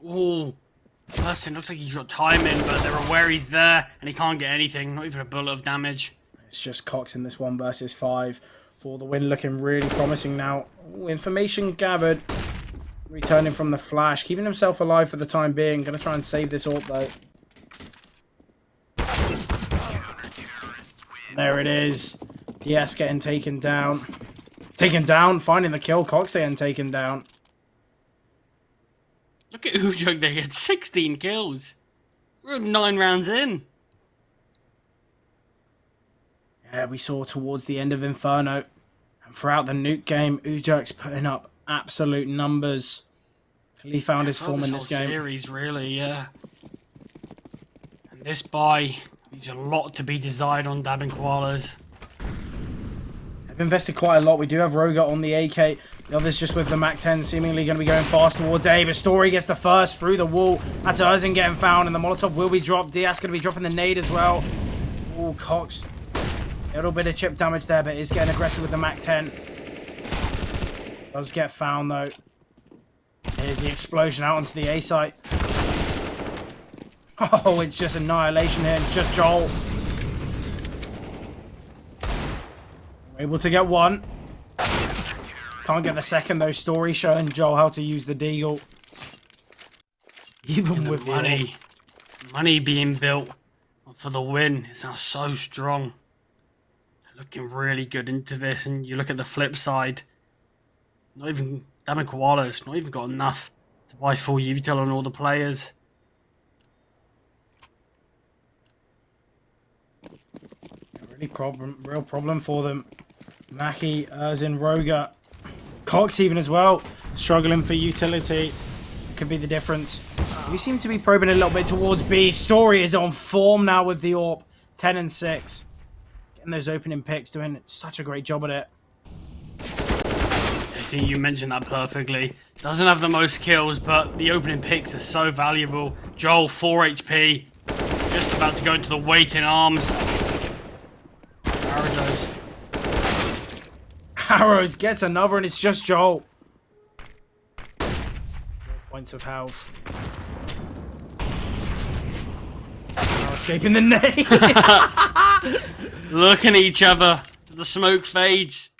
Ooh. Person looks like he's got timing, but they're aware he's there and he can't get anything. Not even a bullet of damage. It's just Cox in this 1 versus 5. For the Win, looking really promising now. Ooh, information gathered. Returning from the flash. Keeping himself alive for the time being. Going to try and save this AWP though. There it is. DS getting taken down. Finding the kill. Cox getting taken down. Look at Ujug, they had 16 kills. We're 9 rounds in. Yeah, we saw towards the end of Inferno. And throughout the nuke game, Ujug's putting up absolute numbers. He found his form in this game. Series, really, yeah. And this buy leaves a lot to be desired on Dabbing Koalas. They've invested quite a lot. We do have Roga on the AK. The other's just with the MAC-10, seemingly going to be going fast towards A. But Story gets the first through the wall. That's Erzin getting found, and the Molotov will be dropped. Diaz going to be dropping the nade as well. Oh, Cox. A little bit of chip damage there, but is getting aggressive with the MAC-10. Does get found, though. Here's the explosion out onto the A site. Oh, it's just annihilation here. It's just Joel. We're able to get one. Can't get the second, though. Story showing Joel how to use the deagle. Even with the money being built for the win is now so strong. Looking really good into this, and you look at the flip side. Not even Damming Koalas, not even got enough to buy full util on all the players. Real problem for them. Mackie, Erzin, Roga. Cox even as well. Struggling for utility. Could be the difference. We seem to be probing a little bit towards B. Story is on form now with the AWP. 10 and 6. Getting those opening picks, doing such a great job at it. I think you mentioned that perfectly. Doesn't have the most kills, but the opening picks are so valuable. Joel, 4 HP. Just about to go into the waiting arms. Arrows. Arrows gets another, and it's just Joel. 4 points of health. Now escaping the nade. Looking at each other. The smoke fades.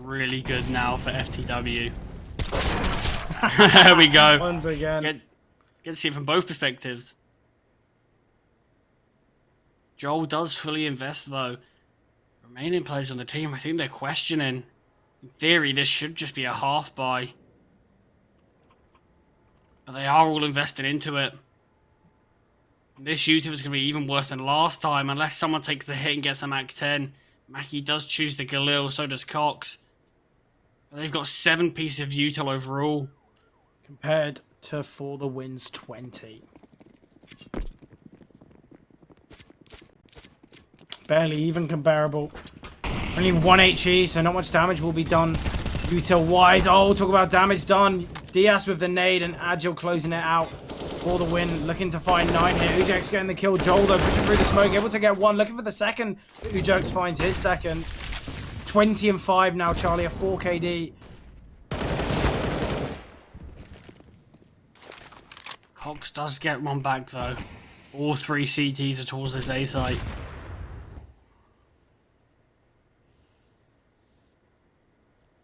Really good now for FTW. There we go. Once again. Get to see it from both perspectives. Joel does fully invest though. Remaining players on the team, I think they're questioning. In theory, this should just be a half buy. But they are all invested into it. This util is going to be even worse than last time unless someone takes the hit and gets a MAC-10. Mackie does choose the Galil, so does Cox. They've got 7 pieces of util overall. Compared to For the Win's 20. Barely even comparable. Only 1 HE, so not much damage will be done util-wise. Oh, talk about damage done. Diaz with the nade and Agile closing it out. for the win, looking to find 9 here. Ujox getting the kill. Joel, though, pushing through the smoke, able to get 1, looking for the second. Ujox finds his second. 20 and 5 now, Charlie, a 4 KD. Cox does get one back, though. All 3 CTs are towards this A site.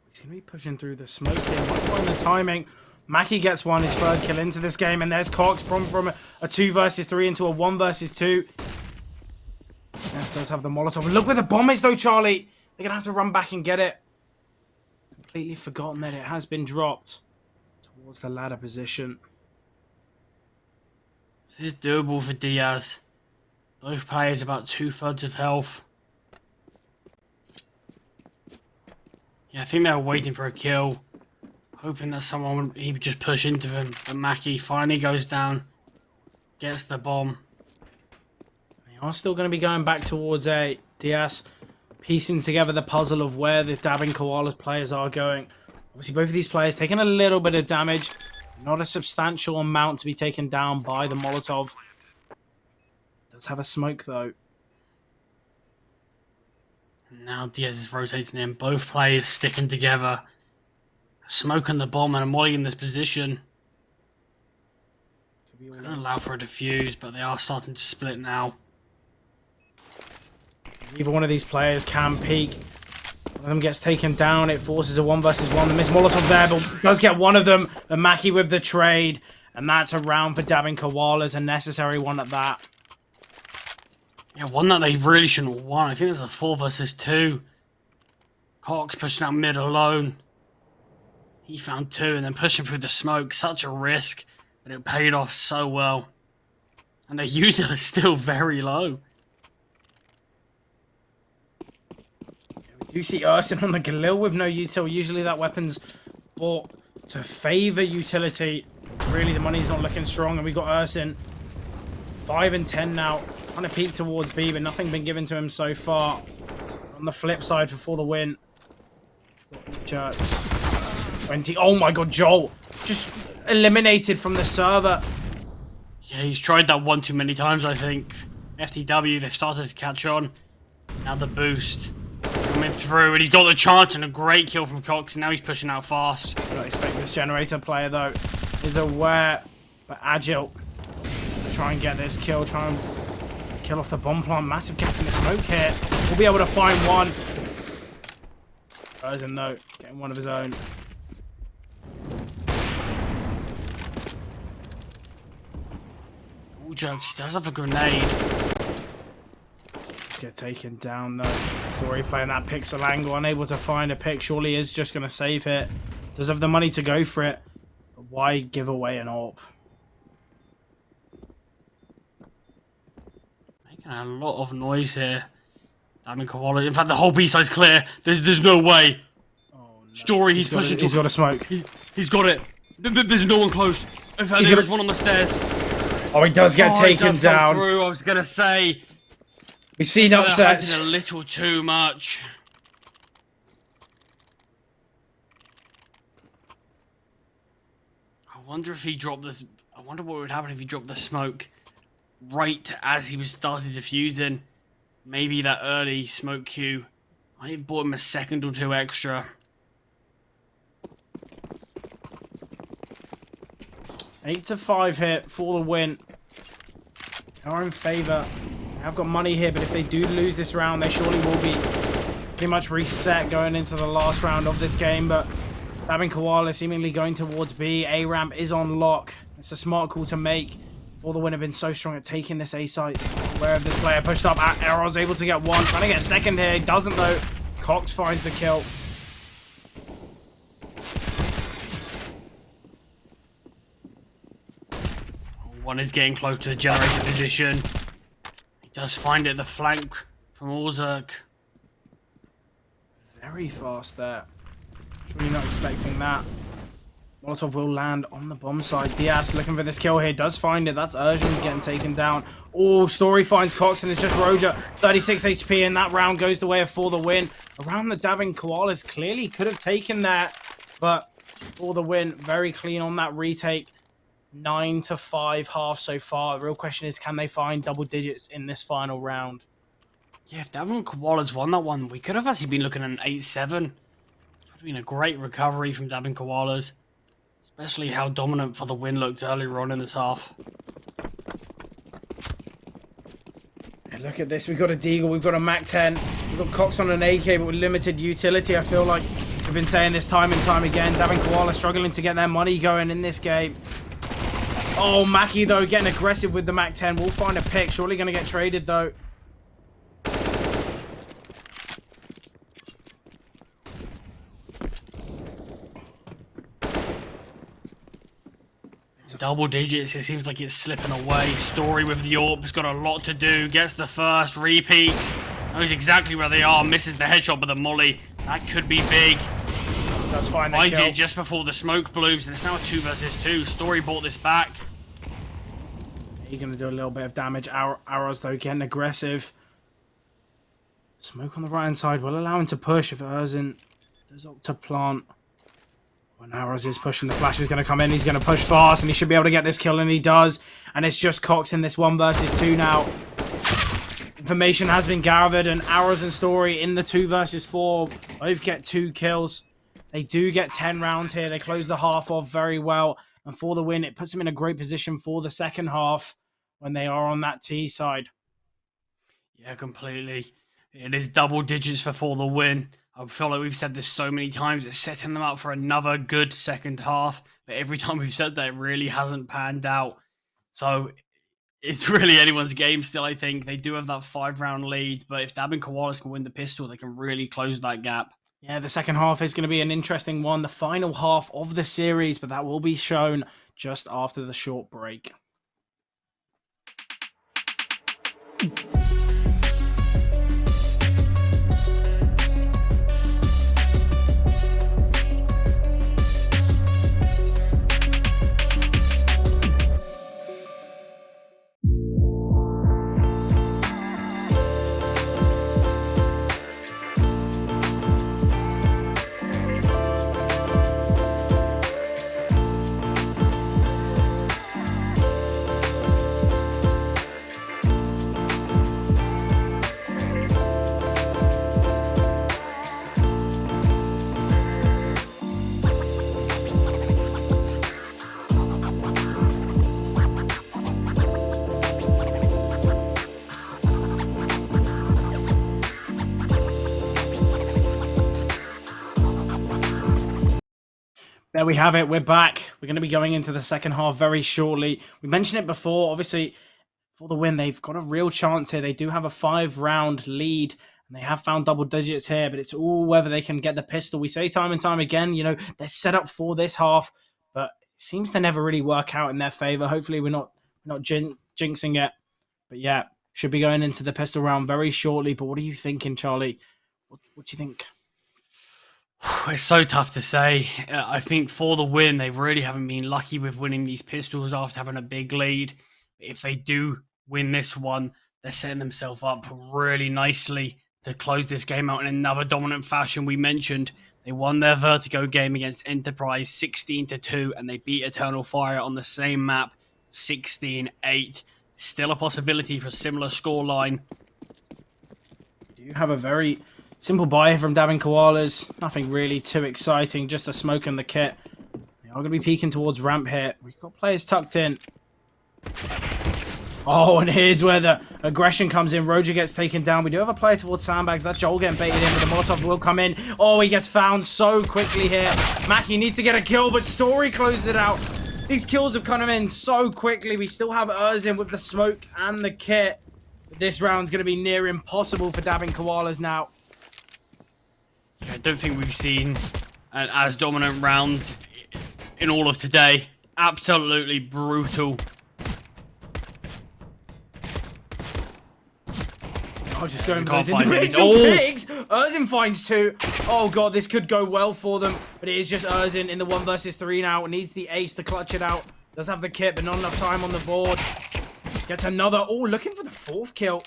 He's going to be pushing through the smoke here. Might find the timing. Mackie gets 1, his 3rd kill into this game. And there's Cox from a 2 versus 3 into a 1 versus 2. Yes, does have the Molotov. Look where the bomb is, though, Charlie. They're going to have to run back and get it. Completely forgotten that it has been dropped towards the ladder position. This is doable for Diaz. Both players about 2/3 of health. Yeah, I think they were waiting for a kill. Hoping that someone he would just push into him. But Mackie finally goes down. Gets the bomb. They are still going to be going back towards A. Diaz piecing together the puzzle of where the dabbing Koalas players are going. Obviously, both of these players taking a little bit of damage. Not a substantial amount to be taken down by the Molotov. Does have a smoke, though. Now Diaz is rotating in. Both players sticking together. Smoking the bomb and a molly in this position. Could allow for a defuse, but they are starting to split now. Either one of these players can peek. One of them gets taken down. It forces a 1 versus 1. The miss Molotov there, but does get one of them. And Mackie with the trade. And that's a round for dabbing Koalas. A necessary one at that. Yeah, one that they really shouldn't have won. I think it's a 4 versus 2. Cox pushing out mid alone. He found 2 and then pushing through the smoke. Such a risk, but it paid off so well. And the user is still very low. You see Ursin on the Galil with no util. Usually that weapon's bought to favour utility. Really, the money's not looking strong, and we've got Ursin 5 and 10 now. Trying to peek towards B, but nothing been given to him so far. On the flip side for the win. Jerks. 20. Oh my god, Joel. Just eliminated from the server. Yeah, he's tried that one too many times, I think. FTW, they've started to catch on. Now the boost. Coming through, and he's got the chance and a great kill from Cox, and now he's pushing out fast. I don't expect this generator player, though, is aware, but agile. To try and get this kill, try and kill off the bomb plant. Massive gap in the smoke here. We'll be able to find one. Ursin, though, getting one of his own. Ooh, jokes, he does have a grenade. Get taken down, though. Story playing that pixel angle, unable to find a pick. Surely is just going to save it. Does have the money to go for it. But why give away an AWP? Making a lot of noise here. I mean, Koala. In fact, the whole B side's clear. There's no way. Oh, no. Story, he's pushing. He's got a smoke. He's got it. There's no one close. In fact, there's one on the stairs. Oh, he does get taken down. Through. I was gonna say. We've seen upsets. A little too much. I wonder if he dropped this. I wonder what would happen if he dropped the smoke right as he was starting defusing. Maybe that early smoke cue. I have bought him a second or 2 extra. 8 to 5 here for the win. Are in favour. I've got money here, but if they do lose this round, they surely will be pretty much reset going into the last round of this game. But having Koala seemingly going towards B, A ramp is on lock. It's a smart call to make. For the win have been so strong at taking this A site. Where this player pushed up, Arrow's able to get 1, trying to get a second here. He doesn't though. Cox finds the kill. One is getting close to the generator position. Does find it the flank from Orzerk. Very fast there. Really not expecting that. Molotov will land on the bomb side. Diaz looking for this kill here. Does find it. That's Urgent getting taken down. Oh, Story finds Cox and it's just Roger. 36 HP and that round goes the way of For the Win. A round that dabbing Koalas clearly could have taken that. But For the Win, very clean on that retake. 9-5 half so far. The real question is, can they find double digits in this final round? Yeah, if Davin Koalas won that one, we could have actually been looking at an 8-7. It would have been a great recovery from Davin Koalas, especially how dominant for the win looked earlier on in this half. And look at this. We've got a Deagle. We've got a MAC-10. We've got Cox on an AK, but with limited utility. I feel like we've been saying this time and time again. Davin Koala struggling to get their money going in this game. Oh, Mackie, though, getting aggressive with the MAC-10. We'll find a pick. Surely going to get traded, though. Double digits, it seems like it's slipping away. Story with the AWP has got a lot to do. Gets the first, repeats. Knows exactly where they are. Misses the headshot with the molly. That could be big. Does find the I kill. did just before the smoke blooms, and it's now a 2 versus 2. Story brought this back. He's going to do a little bit of damage. Arrows, though, getting aggressive. Smoke on the right-hand side will allow him to push if Erzin does opt to plant. When Arrows is pushing, the flash is going to come in. He's going to push fast, and he should be able to get this kill, and he does. And it's just Cox in this 1 versus 2 now. Information has been gathered, and Arrows and Story in the 2 versus 4 both get 2 kills. They do get 10 rounds here. They close the half off very well. And for the win, it puts them in a great position for the second half when they are on that T side. Yeah, completely. It is double digits for the win. I feel like we've said this so many times. It's setting them up for another good second half. But every time we've said that, it really hasn't panned out. So it's really anyone's game still, I think. They do have that 5-round lead. But if Davin Koalas can win the pistol, they can really close that gap. Yeah, the second half is going to be an interesting one. The final half of the series, but that will be shown just after the short break. There we have it. We're back. We're going to be going into the second half very shortly. We mentioned it before. Obviously, for the win, they've got a real chance here. They do have a 5-round lead, and they have found double digits here, but it's all whether they can get the pistol. We say time and time again, you know, they're set up for this half, but it seems to never really work out in their favor. Hopefully, we're not jinxing it. But yeah, should be going into the pistol round very shortly. But what are you thinking, Charlie? What do you think? It's so tough to say. I think for the win, they really haven't been lucky with winning these pistols after having a big lead. If they do win this one, they're setting themselves up really nicely to close this game out in another dominant fashion. We mentioned they won their Vertigo game against Enterprise 16-2, and they beat Eternal Fire on the same map 16-8. Still a possibility for a similar scoreline. Do you have a very simple buy from Davin Koalas? Nothing really too exciting, just a smoke and the kit. They are going to be peeking towards ramp here. We've got players tucked in. Oh, and here's where the aggression comes in. Roger gets taken down. We do have a player towards sandbags. That Joel getting baited in, but the Molotov will come in. Oh, he gets found so quickly here. Mackie needs to get a kill, but Story closes it out. These kills have come in so quickly. We still have Erzin with the smoke and the kit. But this round's going to be near impossible for Davin Koalas now. I don't think we've seen an as dominant round in all of today. Absolutely brutal. Oh, just going for Can't those find individual any- picks. Erzin finds 2. Oh, God, this could go well for them. But it is just Erzin in the 1 versus 3 now. Needs the ace to clutch it out. Does have the kit, but not enough time on the board. Gets another. Oh, looking for the 4th kill.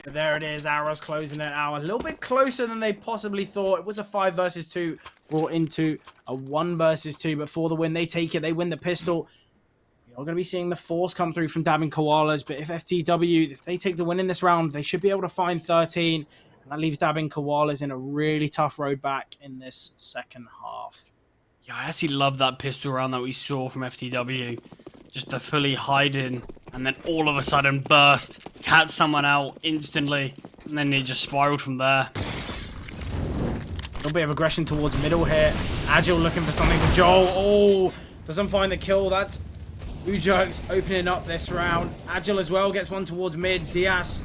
But there it is. Arrows closing it out. A little bit closer than they possibly thought. It was a 5 versus 2 brought into a 1 versus 2. But for the win, they take it. They win the pistol. We are going to be seeing the force come through from Dabbing Koalas. But if FTW, if they take the win in this round, they should be able to find 13. And that leaves Dabbing Koalas in a really tough road back in this second half. Yeah, I actually love that pistol round that we saw from FTW. Just to fully hide in, and then all of a sudden burst, catch someone out instantly, and then it just spiraled from there. A little bit of aggression towards middle here. Agile looking for something for Joel. Oh, doesn't find the kill. That's Ujerks opening up this round. Agile as well gets one towards mid. Diaz,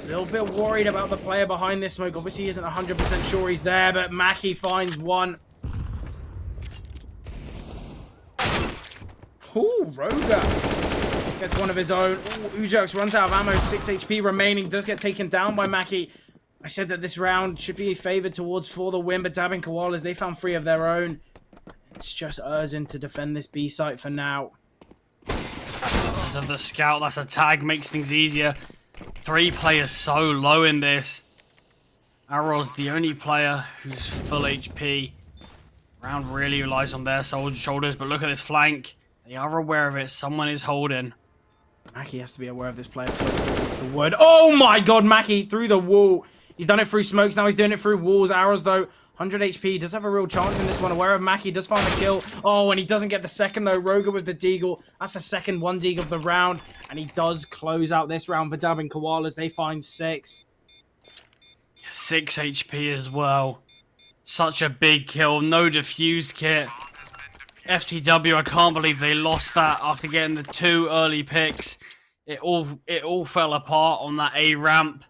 a little bit worried about the player behind this smoke. Obviously, he isn't 100% sure he's there, but Mackie finds one. Ooh, Roga gets one of his own. Ooh, Ujerks runs out of ammo. 6 HP remaining. Does get taken down by Mackie. I said that this round should be favored towards for the win, but Dabbing Koalas, they found 3 of their own. It's just Erzin to defend this B site for now. Because of the scout, that's a tag, makes things easier. 3 players so low in this. Arrow's the only player who's full HP. Round really relies on their shoulders, but look at this flank. They are aware of it. Someone is holding. Mackie has to be aware of this player close towards the wood. Oh my god, Mackie through the wall. He's done it through smokes. Now he's doing it through walls. Arrows, though, 100 HP. Does have a real chance in this one. Aware of Mackie. Does find the kill. Oh, and he doesn't get the second, though. Roga with the deagle. That's the second 1 deagle of the round. And he does close out this round for Dabbing Koalas. They find 6. 6 HP as well. Such a big kill. No defused kit. FTW, I can't believe they lost that after getting the 2 early picks. It all fell apart on that A ramp.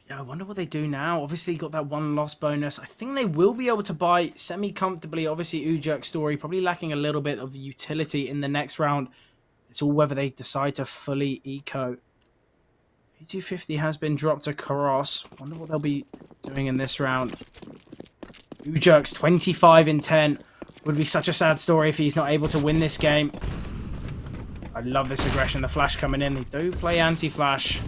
Yeah, I wonder what they do now. Obviously, got that 1 loss bonus. I think they will be able to buy semi-comfortably. Obviously, Ujerk's story probably lacking a little bit of utility in the next round. It's all whether they decide to fully eco. P250 has been dropped across. Wonder what they'll be doing in this round. Ujerks 25 in 10. Would be such a sad story if he's not able to win this game. I love this aggression. The flash coming in. They do play anti-flash.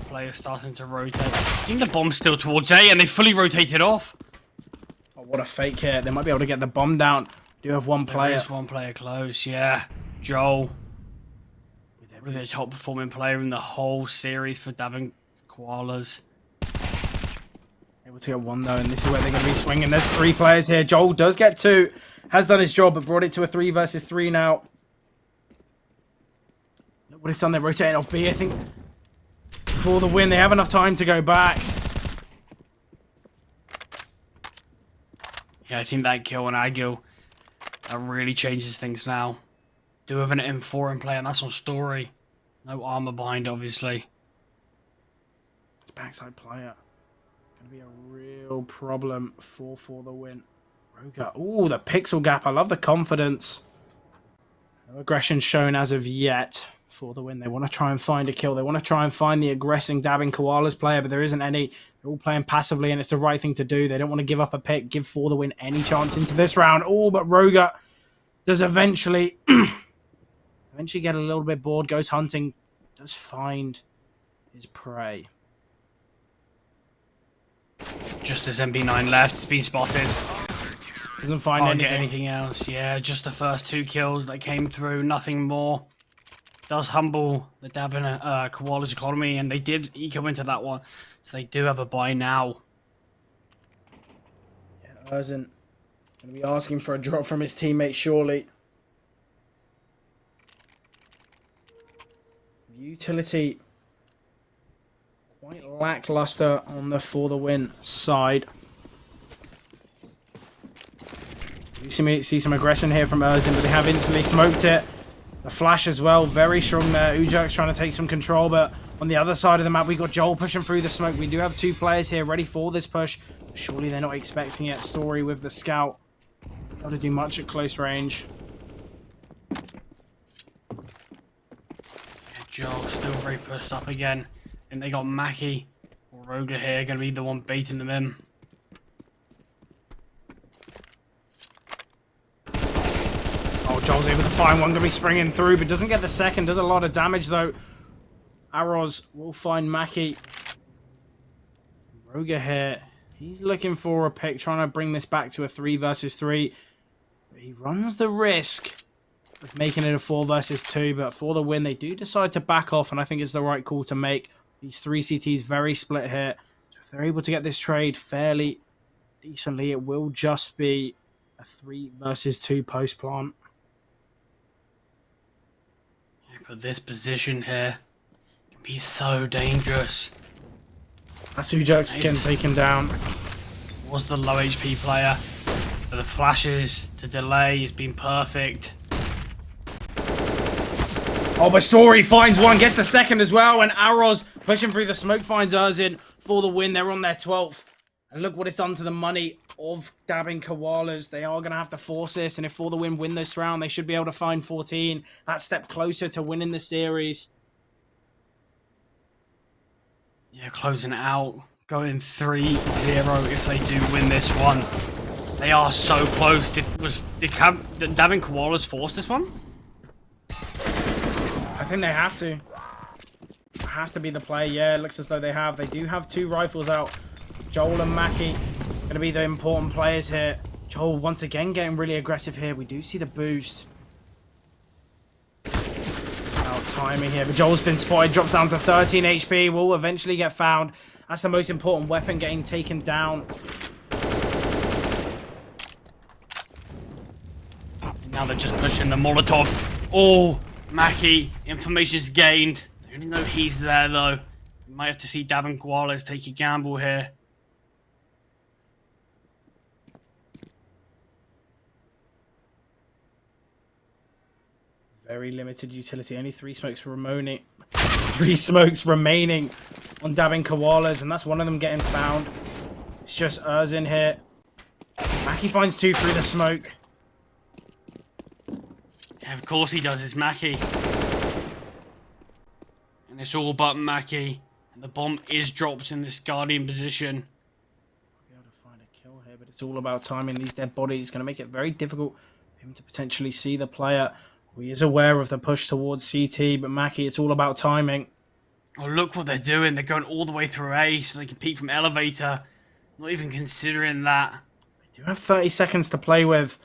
Players starting to rotate. I think the bomb's still towards A, and they fully rotated off. Oh, what a fake hit. They might be able to get the bomb down. Do have 1 player. There is 1 player close, yeah. Joel. With the top performing player in the whole series for Dabbing Koalas. Able to get 1 though, and this is where they're going to be swinging. There's 3 players here. Joel does get 2. Has done his job, but brought it to a 3 versus 3 now. Look what it's done. They're rotating off B, I think. For the win, they have enough time to go back. Yeah, I think that kill on Agil, that really changes things now. Do have an M4 in play, and that's on story. No armor behind, obviously. It's backside player. Going to be a real problem for the win. Roga. Ooh, the pixel gap. I love the confidence. No aggression shown as of yet for the win. They want to try and find a kill. They want to try and find the aggressing Dabbing Koalas player, but there isn't any. They're all playing passively, and it's the right thing to do. They don't want to give up a pick, give for the win any chance into this round. Oh, but Roga does eventually get a little bit bored, goes hunting, does find his prey. Just as MB9 left, it's been spotted. Doesn't find Can't anything. get anything else. Yeah, just the first 2 kills that came through, nothing more. Does humble the Dabbing Koalas economy, and they did eco into that one, so they do have a buy now. Yeah, Erzin going to be asking for a drop from his teammate, surely. Utility quite lackluster on the for the win side. You see some aggression here from Erzin, but they have instantly smoked it. The flash as well, very strong there. Ujerk's trying to take some control, but on the other side of the map, we got Joel pushing through the smoke. We do have 2 players here ready for this push. Surely they're not expecting it. Story with the scout. Not to do much at close range. Joel still very pushed up again. And they got Mackie or Roga here, going to be the one baiting them in. Oh, Joel's able to find one, going to be springing through, but doesn't get the second. Does a lot of damage, though. Arrows will find Mackie. Roga here. He's looking for a pick, trying to bring this back to a 3 versus 3. But he runs the risk of making it a 4 versus 2. But for the win, they do decide to back off, and I think it's the right call to make. These 3 CTs very split here. So if they're able to get this trade fairly decently, it will just be a 3 versus 2 post plant. Yeah, but this position here can be so dangerous. That's who Jerks getting taken down. Was the low HP player, but the flashes to delay has been perfect. Oh, but Story finds one, gets the second as well, and Arrows pushing through the smoke finds Erzin for the win. They're on their 12th. And look what it's done to the money of dabbing Koalas. They are going to have to force this, and if For the Win win this round, they should be able to find 14. That step closer to winning the series. Yeah, closing it out. Going 3-0 if they do win this one. They are so close. Did dabbing Koalas force this one? I think they have to. It has to be the play. Yeah, it looks as though they have. They do have 2 rifles out. Joel and Mackie going to be the important players here. Joel once again getting really aggressive here. We do see the boost. Out timing here, but Joel's been spotted. Drops down to 13 HP. Will eventually get found. That's the most important weapon getting taken down. Now they're just pushing the Molotov. Oh, Mackie, information's gained. I don't know he's there though. We might have to see Davin Koalas take a gamble here. Very limited utility. Only 3 smokes remaining. 3 smokes remaining on dabbing Koalas, and that's one of them getting found. It's just Erzin here. Mackie finds 2 through the smoke. Yeah, of course he does. It's Mackie. And it's all but Mackie. And the bomb is dropped in this Guardian position. Be able to find a kill here, but it's all about timing. These dead bodies going to make it very difficult for him to potentially see the player. He is aware of the push towards CT, but Mackie, it's all about timing. Oh, look what they're doing. They're going all the way through A so they can peek from elevator. Not even considering that. They do have 30 seconds to play with.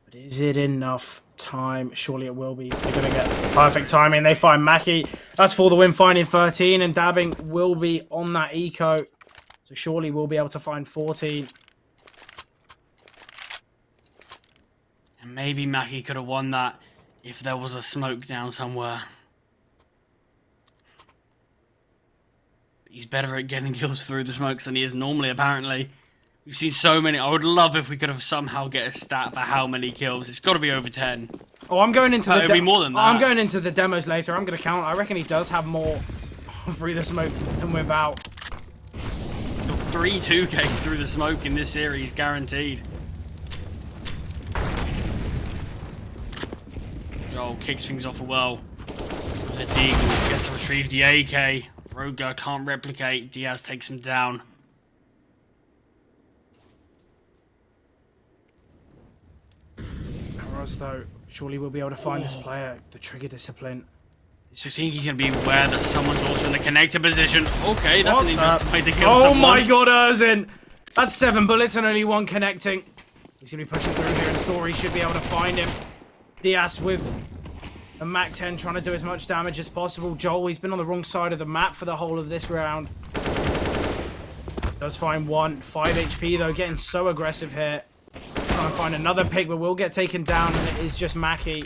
But is it enough time? Surely it will be. They're going to get perfect timing. They find Mackie. That's For the Win, finding 13. And dabbing will be on that eco. So surely we'll be able to find 14. And maybe Mackie could have won that if there was a smoke down somewhere. He's better at getting kills through the smokes than he is normally, apparently. We've seen so many. I would love if we could have somehow get a stat for how many kills. It's got to be over 10. Oh, I'm going into It'll be more than that. I'm going into the demos later. I'm going to count. I reckon he does have more through the smoke than without. 3 2K through the smoke in this series, guaranteed. Joel kicks things off well. The Deagle gets to retrieve the AK. Roga can't replicate. Diaz takes him down. Arrows, though, surely we'll be able to find this player. The trigger discipline. I think he's going to be aware that someone's also in the connector position. Okay, that's an interesting way to kill Oh someone. my god, Erzin! That's 7 bullets and only 1 connecting. He's going to be pushing through here, and Story should be able to find him. Diaz with a Mac-10 trying to do as much damage as possible. Joel, he's been on the wrong side of the map for the whole of this round. Does find 1. 5 HP, though, getting so aggressive here. Trying to find another pick, but will get taken down, and it is just Mackie.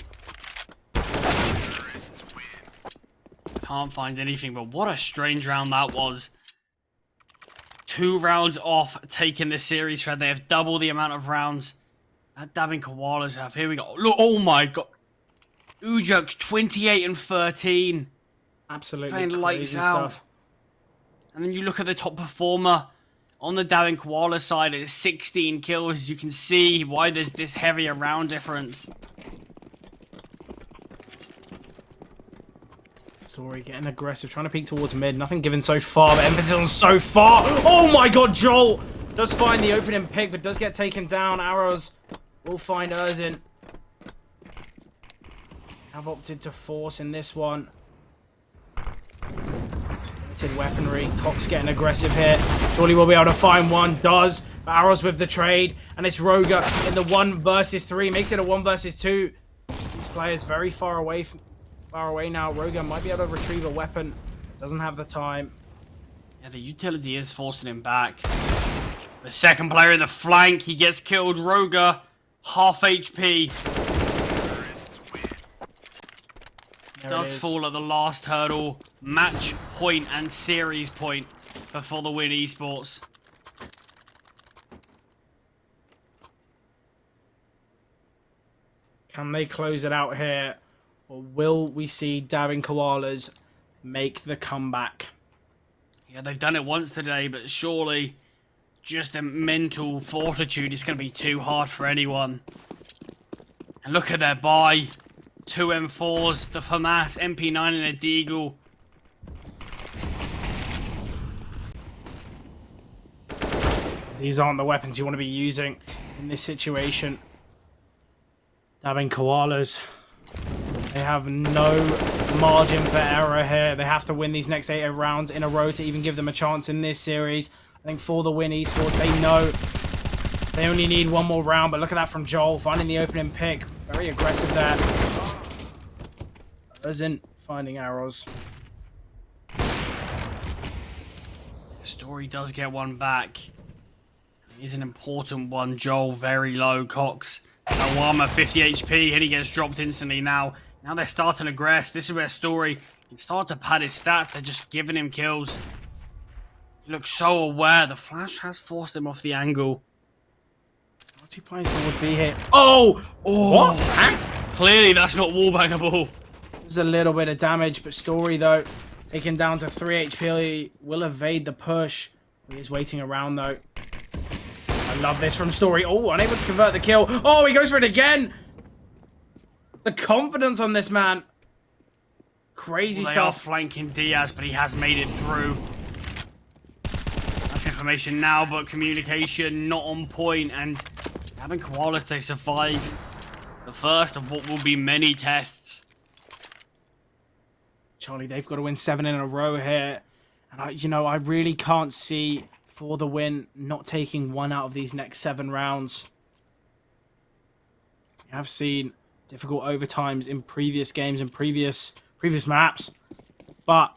Can't find anything, but what a strange round that was. 2 rounds off taking this series thread. They have double the amount of rounds that dabbing Koalas have. Here we go. Look, oh my god. Ujuk 28 and 13. Absolutely Playing crazy lights out. stuff. And then you look at the top performer on the dabbing Koala side. It's 16 kills. You can see why there's this heavier round difference. Story getting aggressive, trying to peek towards mid. Nothing given so far, but emphasis on so far. Oh my god, Joel does find the opening pick, but does get taken down. Arrows will find Erzin. Have opted to force in this one. Limited weaponry. Cox getting aggressive here. Surely we'll be able to find one. Does. Arrows with the trade. And it's Roga in the 1 versus 3. Makes it a 1 versus 2. These players very far away now. Roga might be able to retrieve a weapon. Doesn't have the time. Yeah, the utility is forcing him back. The second player in the flank, he gets killed. Roga, half HP. Does fall at the last hurdle. Match point and series point for the win Esports. Can they close it out here? Or will we see Dabbing Koalas make the comeback? Yeah, they've done it once today, but surely just a mental fortitude is going to be too hard for anyone. And look at their buy. 2 M4s, the FAMAS, MP9 and a Deagle. These aren't the weapons you want to be using in this situation. Dabbing Koalas. They have no margin for error here. They have to win these next 8 rounds in a row to even give them a chance in this series. I think for the win Esports, they know they only need 1 more round. But look at that from Joel, finding the opening pick. Very aggressive there. Isn't finding arrows. Story does get one back. It is an important one. Joel very low. Cox, Awama 50 HP and he gets dropped instantly now. Now they're starting to aggress. This is where Story can start to pad his stats. They're just giving him kills. He looks so aware. The flash has forced him off the angle. What's he playing towards B here? Oh! What? Clearly that's not wallbangable. There's a little bit of damage, but Story though, taken down to 3 HP, will evade the push. He is waiting around though. I love this from Story. Oh, unable to convert the kill. Oh, he goes for it again. The confidence on this man. Crazy They are stuff. flanking Diaz, but he has made it through. That's information now, but communication not on point. And having Koalas, they survive the first of what will be many tests. Charlie, they've got to win 7 in a row here. And I really can't see for the win not taking 1 out of these next 7 rounds. We have seen difficult overtimes in previous games and previous maps. But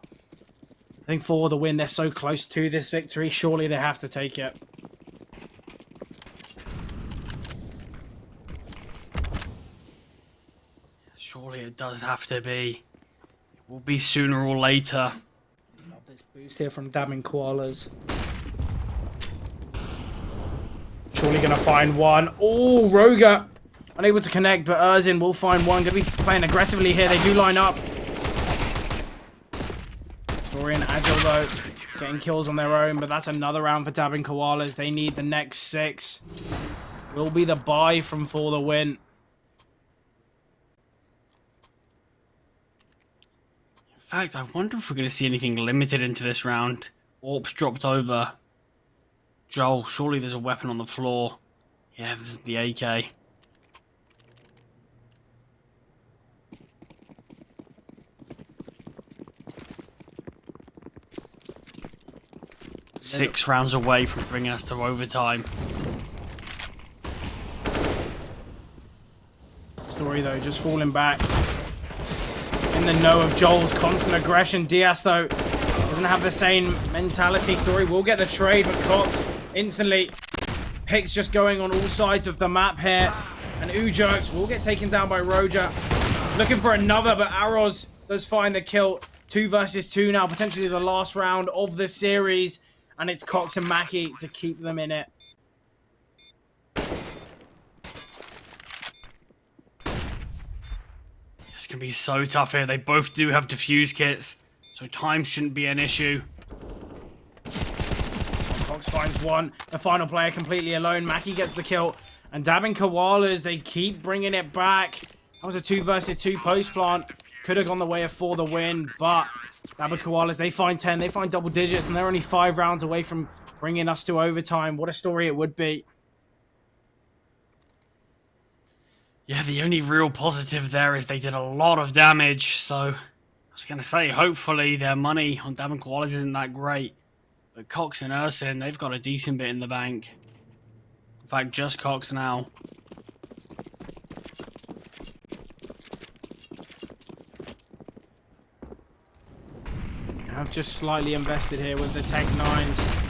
I think for the win, they're so close to this victory. Surely they have to take it. Surely it does have to be. It will be sooner or later. Love this boost here from Dabbing Koalas. Surely going to find one. Oh, Roga. Unable to connect, but Erzin will find one. Going to be playing aggressively here. They do line up. Story and Agile, though, getting kills on their own. But that's another round for Dabbing Koalas. They need the next 6. Will be the buy from For the Win. In fact, I wonder if we're going to see anything limited into this round. Orps dropped over. Joel, surely there's a weapon on the floor. Yeah, this is the AK. Six rounds away from bringing us to overtime. Story, though, just falling back. In the know of Joel's constant aggression. Diaz, though, doesn't have the same mentality. Story will get the trade, but Cox instantly picks just going on all sides of the map here. And Ujerks will get taken down by Roja. Looking for another, but Aros does find the kill. 2 versus 2 now, potentially the last round of the series. And it's Cox and Mackie to keep them in it. It's going to be so tough here. They both do have defuse kits, so time shouldn't be an issue. Cox finds one. The final player completely alone. Mackie gets the kill. And Dabbing Koalas, they keep bringing it back. That was a 2 versus 2 post plant. Could have gone the way of For the Win, but Dabbing Koalas, they find 10. They find double digits, and they're only 5 rounds away from bringing us to overtime. What a story it would be. Yeah, the only real positive there is they did a lot of damage, so I was going to say, hopefully their money on Dabbing Koalas isn't that great. But Cox and Ursin, they've got a decent bit in the bank. In fact, just Cox now. I've just slightly invested here with the Tech 9s.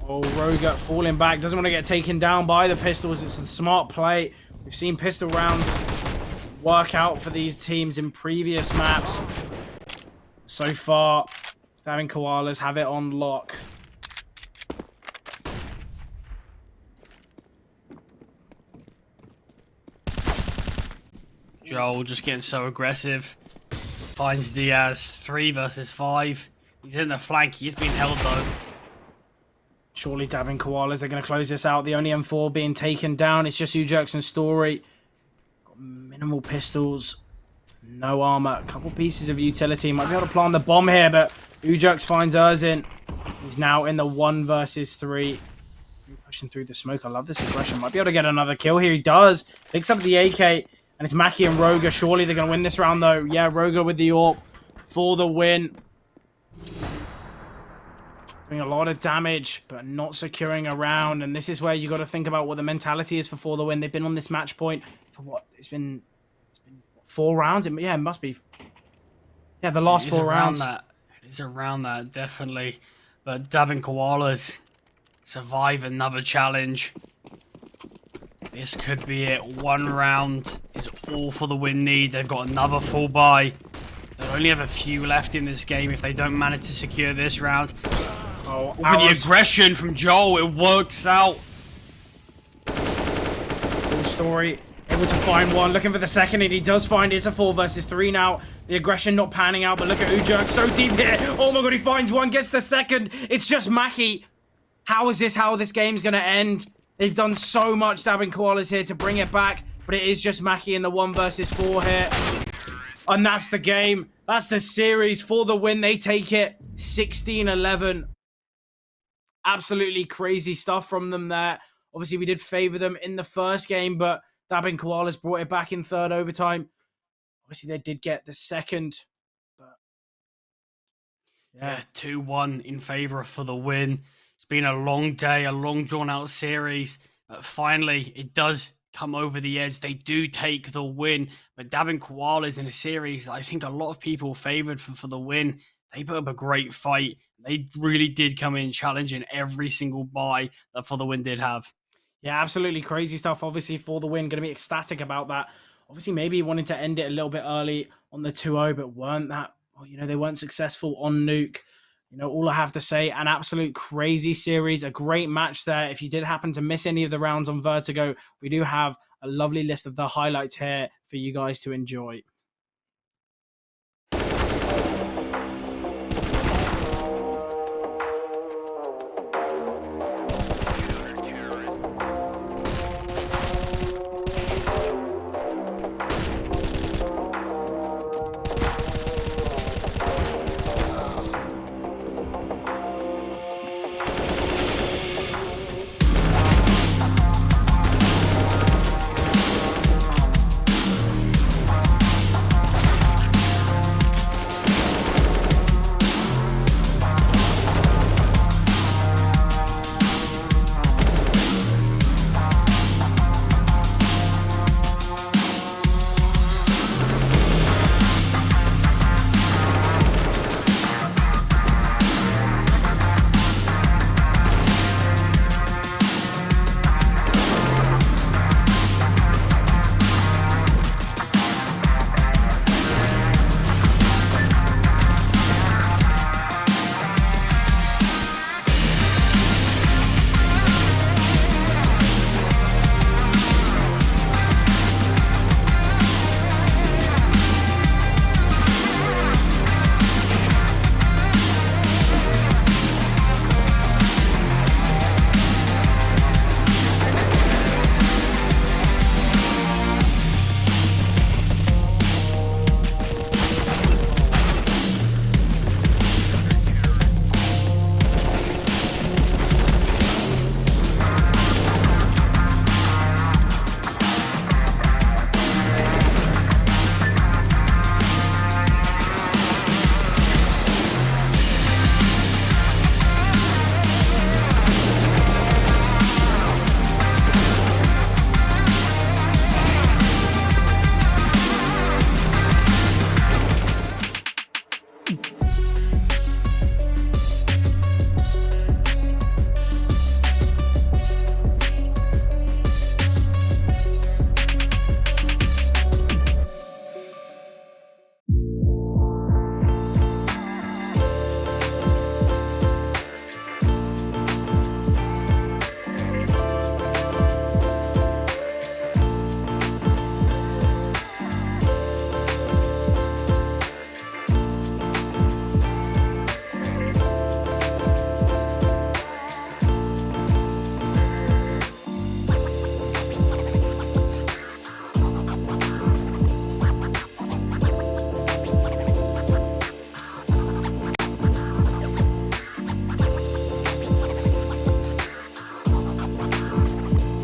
Oh, Roger falling back. Doesn't want to get taken down by the pistols. It's a smart play. We've seen pistol rounds work out for these teams in previous maps. So far, Davin Koalas have it on lock. Joel just getting so aggressive. Finds Diaz 3 versus 5. He's in the flank. He's been held though. Surely Davin Koalas are going to close this out. The only M4 being taken down. It's just Ujerks and Story. Got minimal pistols. No armor. A couple pieces of utility. Might be able to plant the bomb here, but Ujerks finds Urzin. He's now in the 1 versus 3. Pushing through the smoke. I love this aggression. Might be able to get another kill here. He does. Picks up the AK. And it's Mackie and Roger. Surely they're going to win this round, though. Yeah, Roger with the AWP for the win. Doing a lot of damage, but not securing a round. And this is where you got to think about what the mentality is for the win. They've been on this match point for what? It's been 4 rounds? Yeah, it must be. Yeah, the last 4 rounds. It is around that, definitely. But Davin Koalas survive another challenge. This could be it. 1 round is all for the win need. They've got another full buy. They'll only have a few left in this game if they don't manage to secure this round. Oh, with the aggression from Joel, it works out. Full Story able to find one, looking for the second, and he does find it. It's a 4 versus 3 now. The aggression not panning out, but look at Ujerk, so deep here. Oh my god, he finds one, gets the second. It's just Mackie. How is this how this game's going to end? They've done so much, Davin Koalas here to bring it back, but it is just Mackie in the 1 versus 4 here. And that's the game. That's the series for the win. They take it 16-11. Absolutely crazy stuff from them there. Obviously, we did favor them in the first game, but Davin Koalas brought it back in 3rd overtime. Obviously, they did get the second. But yeah, 2-1 in favor for the win. It's been a long day, a long drawn-out series. But finally, it does come over the edge. They do take the win. But Davin Koalas in a series that I think a lot of people favored for the win. They put up a great fight. They really did come in challenging every single buy that For the Win did have. Yeah, absolutely crazy stuff. Obviously, For the Win, going to be ecstatic about that. Obviously, maybe wanted to end it a little bit early on the 2-0, but weren't that, well, you know, they weren't successful on Nuke. You know, all I have to say, an absolute crazy series, a great match there. If you did happen to miss any of the rounds on Vertigo, we do have a lovely list of the highlights here for you guys to enjoy.